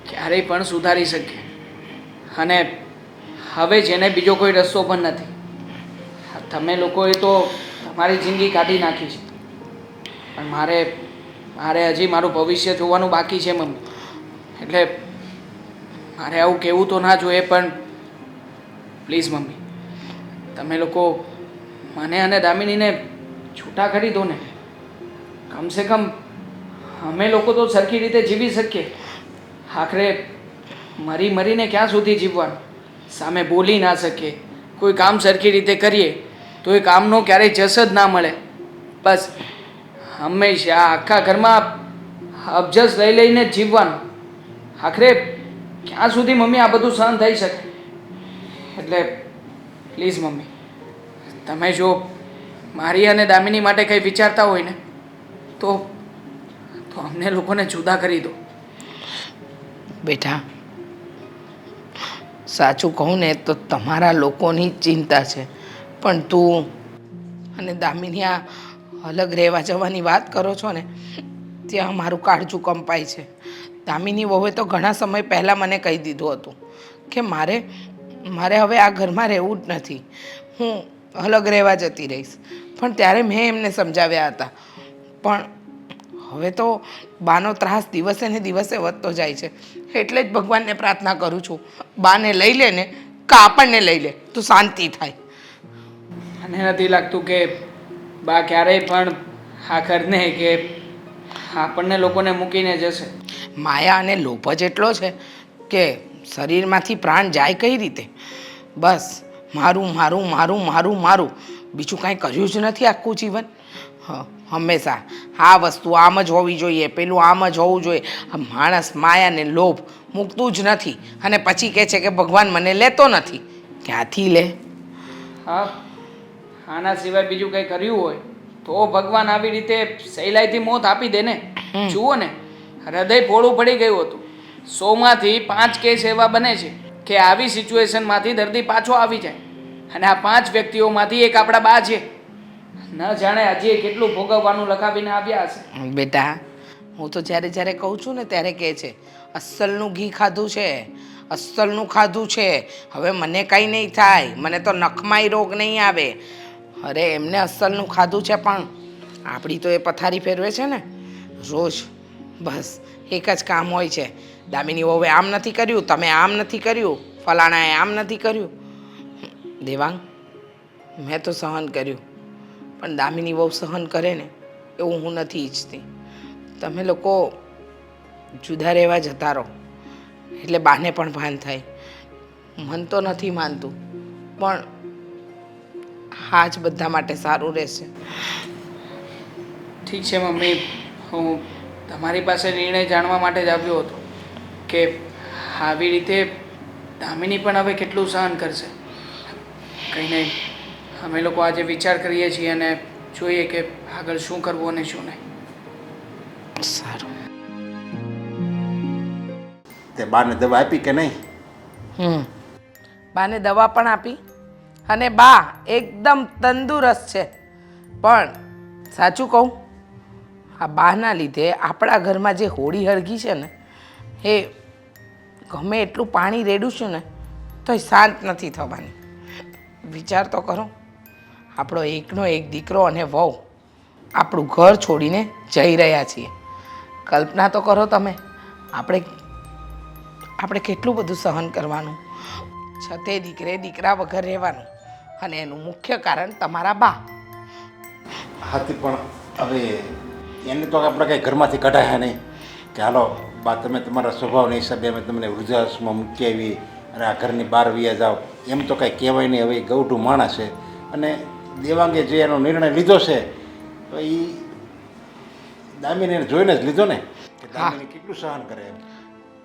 ક્યારેય પણ સુધારી શકીએ, અને હવે જેને બીજો કોઈ રસ્તો પણ નથી. તમે લોકોએ તો તમારી જિંદગી કાઢી નાખી છે, પણ મારે હજી મારું ભવિષ્ય જોવાનું બાકી છે મમ્મી. એટલે મારે આવું કહેવું તો ના જોઈએ, પણ પ્લીઝ મમ્મી તમે લોકો મને અને દામિનીને છૂટા કરી દો ને. કમસે કમ અમે લોકો તો સરખી રીતે જીવી શકીએ. આખરે મરીને ક્યાં સુધી જીવવાનું? સામે બોલી ના શકીએ, કોઈ કામ સરખી રીતે કરીએ તો એ કામનો ક્યારેય જસ જ ના મળે. બસ હંમેશા આખા ઘરમાં અબજસ લઈ લઈને જ જીવવાનું. આખરે ક્યાં સુધી મમ્મી આ બધું સહન થઈ શકે? એટલે પ્લીઝ મમ્મી, તમે જો મારી અને દામિની માટે કંઈ વિચારતા હોય ને તો અમને લોકોને જુદા કરી દો. બેટા, સાચું કહું ને તો તમારા લોકોની ચિંતા છે, પણ તું અને દામિની આ અલગ રહેવા જવાની વાત કરો છો ને ત્યાં મારું કાળજું કંપાય છે. દામિની વહુએ તો ઘણા સમય પહેલાં મને કહી દીધું હતું કે મારે હવે આ ઘરમાં રહેવું જ નથી, હું અલગ રહેવા જતી રહીશ. પણ ત્યારે મેં એમને સમજાવ્યા હતા, પણ હવે તો બાનો ત્રાસ દિવસે ને દિવસે વધતો જાય છે. એટલે જ ભગવાનને પ્રાર્થના કરું છું, બાને લઈ લે ને કે આપણને લઈ લે તો શાંતિ થાય. મને નથી લાગતું કે બા ક્યારેય પણ આ ઘરને કે આપણને લોકોને મૂકીને જશે. માયા અને લોભ જ એટલો છે કે શરીરમાંથી પ્રાણ જાય કઈ રીતે? બસ મારું મારું મારું મારું મારું, બીજું કાંઈ કર્યું જ નથી આખું જીવન. હંમેશા આ વસ્તુ આમ જ હોવી જોઈએ, પેલું આમ જ હોવું જોઈએ. આ માણસ માયાને લોભ મૂકતું જ નથી અને પછી કહે છે કે ભગવાન મને લેતો નથી. ક્યાંથી લે? હા, આના સિવાય બીજું કંઈ કર્યું હોય તો ભગવાન આવી રીતે સહેલાઈથી મોત આપી દે ને. જુઓ ને, હૃદય પોળું પડી ગયું હતું. 100માંથી 5 કેસ એવા બને છે કે આવી સિચ્યુએશનમાંથી દર્દી પાછો આવી જાય, અને આ 5 વ્યક્તિઓમાંથી એક આપણા બા છે. ન જાણે હજી કેટલું ભોગવવાનું લખાવીને આવ્યા હશે. બેટા, હું તો જ્યારે જ્યારે કહું છું ને ત્યારે કહે છે અસલનું ઘી ખાધું છે, અસલનું ખાધું છે, હવે મને કંઈ નહીં થાય, મને તો નખમાંય રોગ નહીં આવે. અરે એમને અસલનું ખાધું છે, પણ આપણી તો એ પથારી ફેરવે છે ને રોજ. બસ એક જ કામ હોય છે, દામિની વહુએ આમ નથી કર્યું, તમે આમ નથી કર્યું, ફલાણાએ આમ નથી કર્યું. દેવાંગ, મેં તો સહન કર્યું, પણ દામિની વહુ સહન કરે ને એવું હું નથી ઈચ્છતી. તમે લોકો જુદા રહેવા જતા રહો એટલે બાને પણ ભાન થાય. મન તો નથી માનતું, પણ હા જ બધા માટે સારું રહેશે. ઠીક છે મમ્મી, હું તમારી પાસે નિર્ણય જાણવા માટે જ આવ્યો હતો કે આવી રીતે દામિની પણ હવે કેટલું સહન કરશે. કંઈ નહીં, અમે લોકો આજે વિચાર કરીએ છીએ અને જોઈએ કે આગળ શું કરવું અને શું નહીં. સારું. તે બાને દવા આપી કે નહીં? બાને દવા પણ આપી અને બા એકદમ તંદુરસ્ત છે. પણ સાચું કહું, આ બાના લીધે આપણા ઘરમાં જે હોળી હળગી છે ને, એ ગમે એટલું પાણી રેડું છું ને તોય શાંત નથી થવાની. વિચાર તો કરો, આપણો એકનો એક દીકરો અને વહુ આપણું ઘર છોડીને જઈ રહ્યા છીએ. કલ્પના તો કરો તમે, આપણે કેટલું બધું સહન કરવાનું, છતે દીકરા વગર રહેવાનું, અને એનું મુખ્ય કારણ તમારા બા. હાથી પણ હવે એને તો આપણે કંઈ ઘરમાંથી કઢાયા નહીં કે હાલો બા તમે તમારા સ્વભાવના હિસાબે અમે તમને વૃદ્ધાશ્રમમાં મૂકી આવી અને આ ઘરની બહાર વ્યા જાઓ, એમ તો કાંઈ કહેવાય નહીં. હવે ગૌઢું માણસ છે અને દેવાંગે જે એનો નિર્ણય લીધો છે તો એ દામિનીને જોઈને જ લીધો ને કે દામિની કેટલું સહન કરે એમ.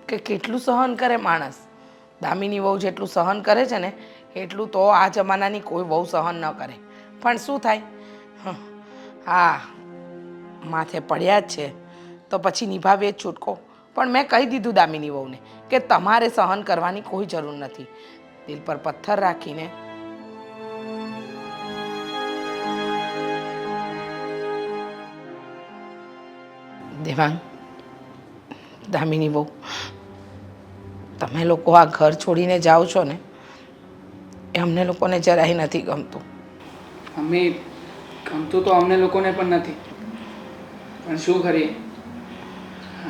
કે કેટલું સહન કરે માણસ. દામિની વહુ જેટલું સહન કરે છે ને એટલું તો આ જમાનાની કોઈ વહુ સહન ન કરે. પણ શું થાય, હા માથે પડ્યા જ છે તો પછી નિભાવીએ જ છૂટકો. પણ મેં કહી દીધું દામિની વહુને કે તમારે સહન કરવાની કોઈ જરૂર નથી. દિલ પર પથ્થર રાખીને દેવાંગ, દામિની વહુ, તમે લોકો આ ઘર છોડીને જાઓ છો ને એ અમને લોકોને જરાય નથી ગમતું. મમ્મી, ગમતું તો અમને લોકોને પણ નથી, પણ શું કરીએ,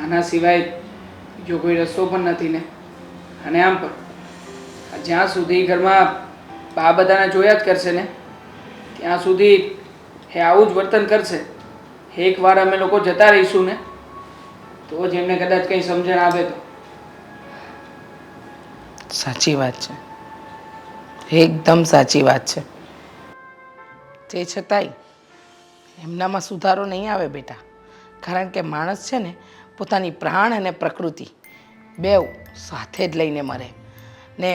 આના સિવાય બીજો કોઈ રસ્તો પણ નથી ને. અને આમ પણ જ્યાં સુધી ઘરમાં બા બધાને જોયા જ કરશે ને ત્યાં સુધી એ આવું જ વર્તન કરશે. એકવાર અમે લોકો જતા રહીશું ને તો જ એમને કદાચ કંઈ સમજણ આવે તો. સાચી વાત છે, એકદમ સાચી વાત છે. તે છતાંય એમનામાં સુધારો નહીં આવે બેટા, કારણ કે માણસ છે ને પોતાની પ્રાણ અને પ્રકૃતિ બેઉ સાથે જ લઈને મરે ને.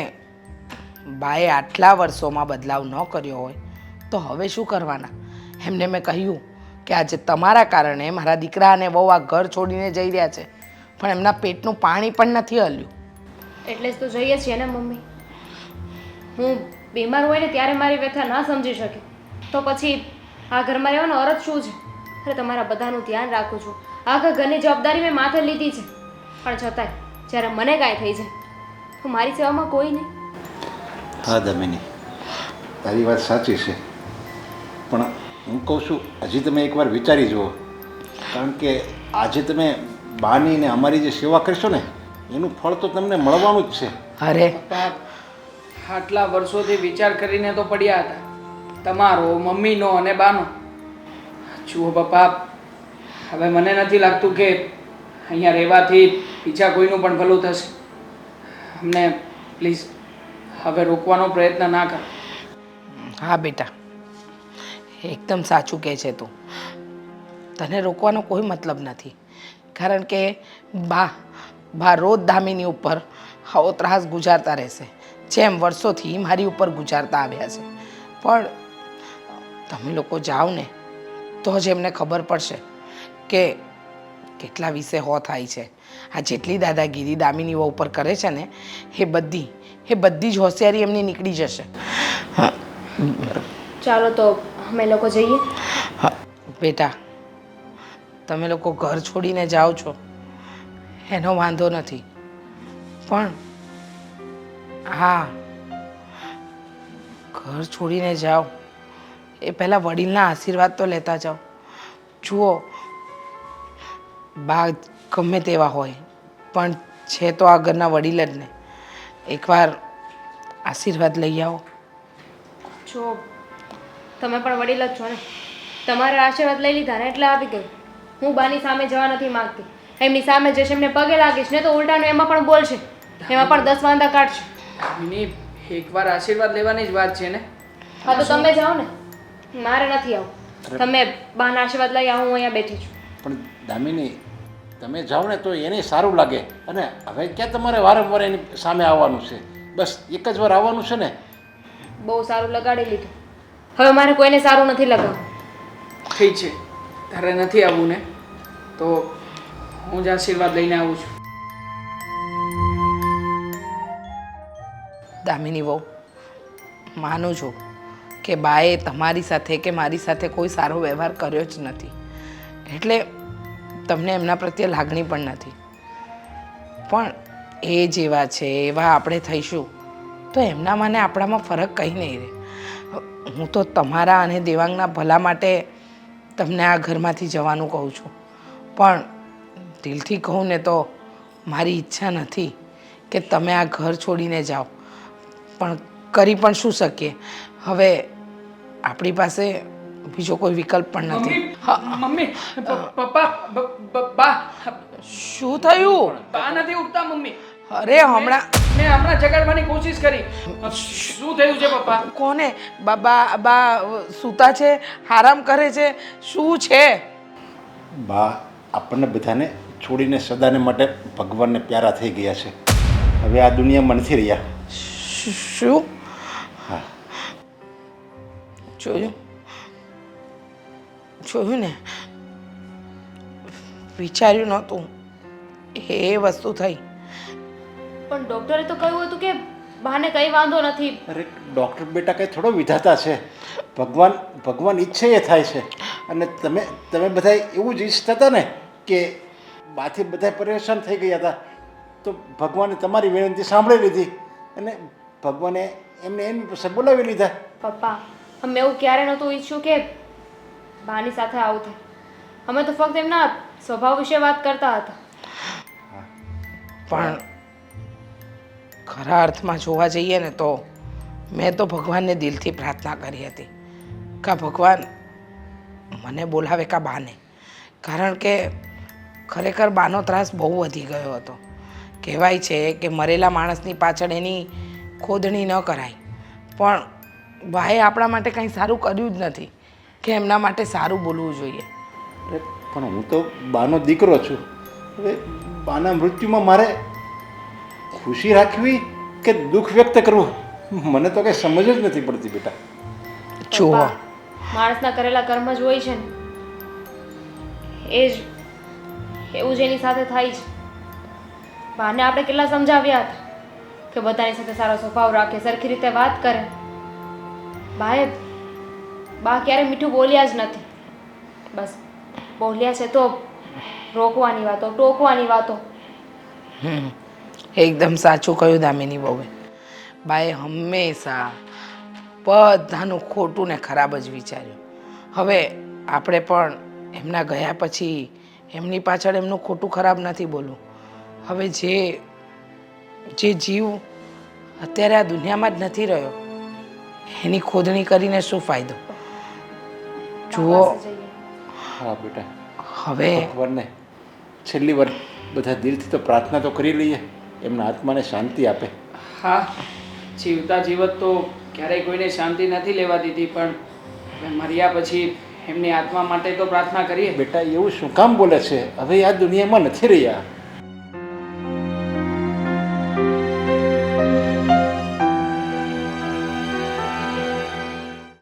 બાએ આટલા વર્ષોમાં બદલાવ ન કર્યો હોય તો હવે શું કરવાના? એમને મેં કહ્યું કે આજે તમારા કારણે મારા દીકરા અને વહુ આ ઘર છોડીને જઈ રહ્યા છે, પણ એમના પેટનું પાણી પણ નથી હલ્યું. એટલે જ તો જઈએ છીએ ને મમ્મી. હું બીમાર હોય ને ત્યારે મારી વ્યથા ના સમજી શકે તો પછી આ ઘરમાં રહેવાનો અર્થ શું છે? અરે તમારા બધાનું ધ્યાન રાખું છું, આખા ઘરની જવાબદારી મેં માથે લીધી છે, પણ છતાંય જ્યારે મને કાંઈ થઈ જાય તો મારી સેવામાં કોઈ નહીં. હા દામિની, તારી વાત સાચી છે, પણ હું કહું છું હજી તમે એકવાર વિચારી જુઓ, કારણ કે આજે તમે બાની ને અમારી જે સેવા કરશો ને એનું ફળ તો તમને મળવાનું જ છે. અરે પપ્પા, આટલા વર્ષોથી વિચાર કરીને તો પડ્યા હતા, તમારો, મમ્મીનો અને બાનો. જુઓ પપ્પા, હવે મને નથી લાગતું કે અહીંયા રહેવાથી બીજા કોઈનું પણ ભલું થશે. અમને પ્લીઝ હવે રોકવાનો પ્રયત્ન ના કર. હા બેટા, એકદમ સાચું કહે છે તું. તને રોકવાનો કોઈ મતલબ નથી, કારણ કે બા રોજ દામિની ઉપર આવો ત્રાસ ગુજારતા રહેશે, જેમ વર્ષોથી મારી ઉપર ગુજારતા આવ્યા છે. પણ તમે લોકો જાઓ ને તો જ એમને ખબર પડશે કે કેટલા વિશે હો થાય છે. આ જેટલી દાદાગીરી દામિની વહુ ઉપર કરે છે ને એ બધી જ હોશિયારી એમની નીકળી જશે. ચાલો તો અમે લોકો જઈએ. હા બેટા, તમે લોકો ઘર છોડીને જાઓ છો એનો વાંધો નથી, પણ હા, ઘર છોડીને જાઓ એ પહેલાં વડીલના આશીર્વાદ તો લેતા જાઓ. જુઓ, બા ગમે તેવા હોય પણ છે તો આ ઘરના વડીલ જ ને. એકવાર આશીર્વાદ લઈ આવો. જો તમે પણ વડીલ જ છો ને, તમારા આશીર્વાદ લઈ લીધા ને એટલે આવી ગયું. હું બાની સામે જવા નથી માંગતી. એમની સામે જશે, એમને પગે લાગીશ ને તો ઉલટાનું એમાં પણ બોલશે, એમાં પણ 10 વાંધા કાઢશે. દામિની, એકવાર આશીર્વાદ લેવાની જ વાત છે ને. હા તો તમે જાઓ ને, મારે નથી આવું. તમે બાના આશીર્વાદ લઈ આવો, હું અહીંયા બેઠી છું. પણ દામિની, તમે જાઓ ને તો એને સારું લાગે. અને હવે ક્યાં તમારે વારંવાર એની સામે આવવાનું છે? બસ એક જ વાર આવવાનું છે ને. બહુ સારું લગાડી લીધું, હવે મારે કોઈને સારું નથી લગાવવું. ઠીક છે, તારે નથી આવવું ને તો હું જ આશીર્વાદ લઈને આવું છું. દામિની વહુ, માનું છું કે બાએ તમારી સાથે કે મારી સાથે કોઈ સારો વ્યવહાર કર્યો જ નથી, એટલે તમને એમના પ્રત્યે લાગણી પણ નથી. પણ એ જેવા છે એવા આપણે થઈશું તો એમનામાં ને આપણામાં ફરક કંઈ નહીં રહે. હું તો તમારા અને દેવાંગના ભલા માટે તમને આ ઘરમાંથી જવાનું કહું છું, પણ દિલથી કહું ને તો મારી ઈચ્છા નથી કે તમે આ ઘર છોડીને જાઓ. પણ કરી પણ શું શકીએ, હવે આપણી પાસે બીજો કોઈ વિકલ્પ પણ નથી. મમ્મી, પપ્પા, બા. શું થયું? બા નથી ઉઠતા મમ્મી. અરે હમણાં મેં હમણાં જગાડવાની કોશિશ કરી. શું થયું છે પપ્પા? કોને? બા સૂતા છે, આરામ કરે છે, શું છે? બા આપણને બધાને છોડીને સદાને માટે ભગવાનને પ્યારા થઈ ગયા છે. હવે આ દુનિયામાં નથી રહ્યા. શું? હા. જોયું ને, વિચાર્યું નહોતું એ વસ્તુ થઈ. પણ ડોક્ટરે તો કહ્યું હતું કે બાને કંઈ વાંધો નથી. અરે ડૉક્ટર બેટા કંઈ થોડો વિધાતા છે. ભગવાન ઈચ્છે એ થાય છે. અને તમે બધા એવું જ ઈચ્છતા હતા ને કે બાથી બધા પરેશાન થઈ ગયા હતા, તો ભગવાને તમારી વિનંતી સાંભળી લીધી અને ભગવાને એમને એની પાસે બોલાવી લીધા. પપ્પા, અમે એવું ક્યારે નહોતું ઈચ્છ્યું કે બાની સાથે આવું થાય. અમે તો ફક્ત એમના સ્વભાવ વિશે વાત કરતા હતા. પણ ખરા અર્થમાં જોવા જઈએ ને તો મેં તો ભગવાનને દિલથી પ્રાર્થના કરી હતી કે ભગવાન મને બોલાવે કા બાને, કારણ કે ખરેખર બાનો ત્રાસ બહુ વધી ગયો હતો. કહેવાય છે કે મરેલા માણસની પાછળ એની ખોદણી ન કરાય, પણ બાએ આપણા માટે કંઈ સારું કર્યું જ નથી કે એમના માટે સારું બોલવું જોઈએ. અરે પણ હું તો બાનો દીકરો છું. હવે બાના મૃત્યુમાં મારે ખુશી રાખવી કે દુઃખ વ્યક્ત કરવું, મને તો કંઈ સમજ જ નથી પડતી બેટા. જુઓ, પપ્પા, માણસના કરેલા કર્મ જ હોય છે ને, એવું જ એની સાથે થાય છે. બાને આપણે કેટલા સમજાવ્યા હતા કે બધાની સાથે સારો સ્વભાવ રાખે, સરખી રીતે વાત કરે. બા ક્યારે મીઠું બોલ્યા જ નથી. બસ બોલ્યા છે તો રોકવાની વાતો, ટોકવાની વાતો. એકદમ સાચું કહ્યું દામિની બહુએ. બાએ હંમેશા બધાનું ખોટું ને ખરાબ જ વિચાર્યું. હવે આપણે પણ એમના ગયા પછી એમની પાછળ એમનું ખોટું ખરાબ નથી બોલવું. હવે જે જીવ અત્યારે આ દુનિયામાં જ નથી રહ્યો એની ખોદણી કરીને શું ફાયદો? જુઓ, હા બેટા, હવે ભગવાનને છેલ્લી વાર બધા દિલથી તો પ્રાર્થના તો કરી લઈએ એમના આત્માને શાંતિ આપે. હા, જીવતા જીવત તો ક્યારેય કોઈને શાંતિ નથી લેવા દીધી, પણ હવે મર્યા પછી એમની આત્મા માટે તો પ્રાર્થના કરીએ. બેટા એવું શું કામ બોલે છે? હવે આ દુનિયામાં નથી રહ્યા.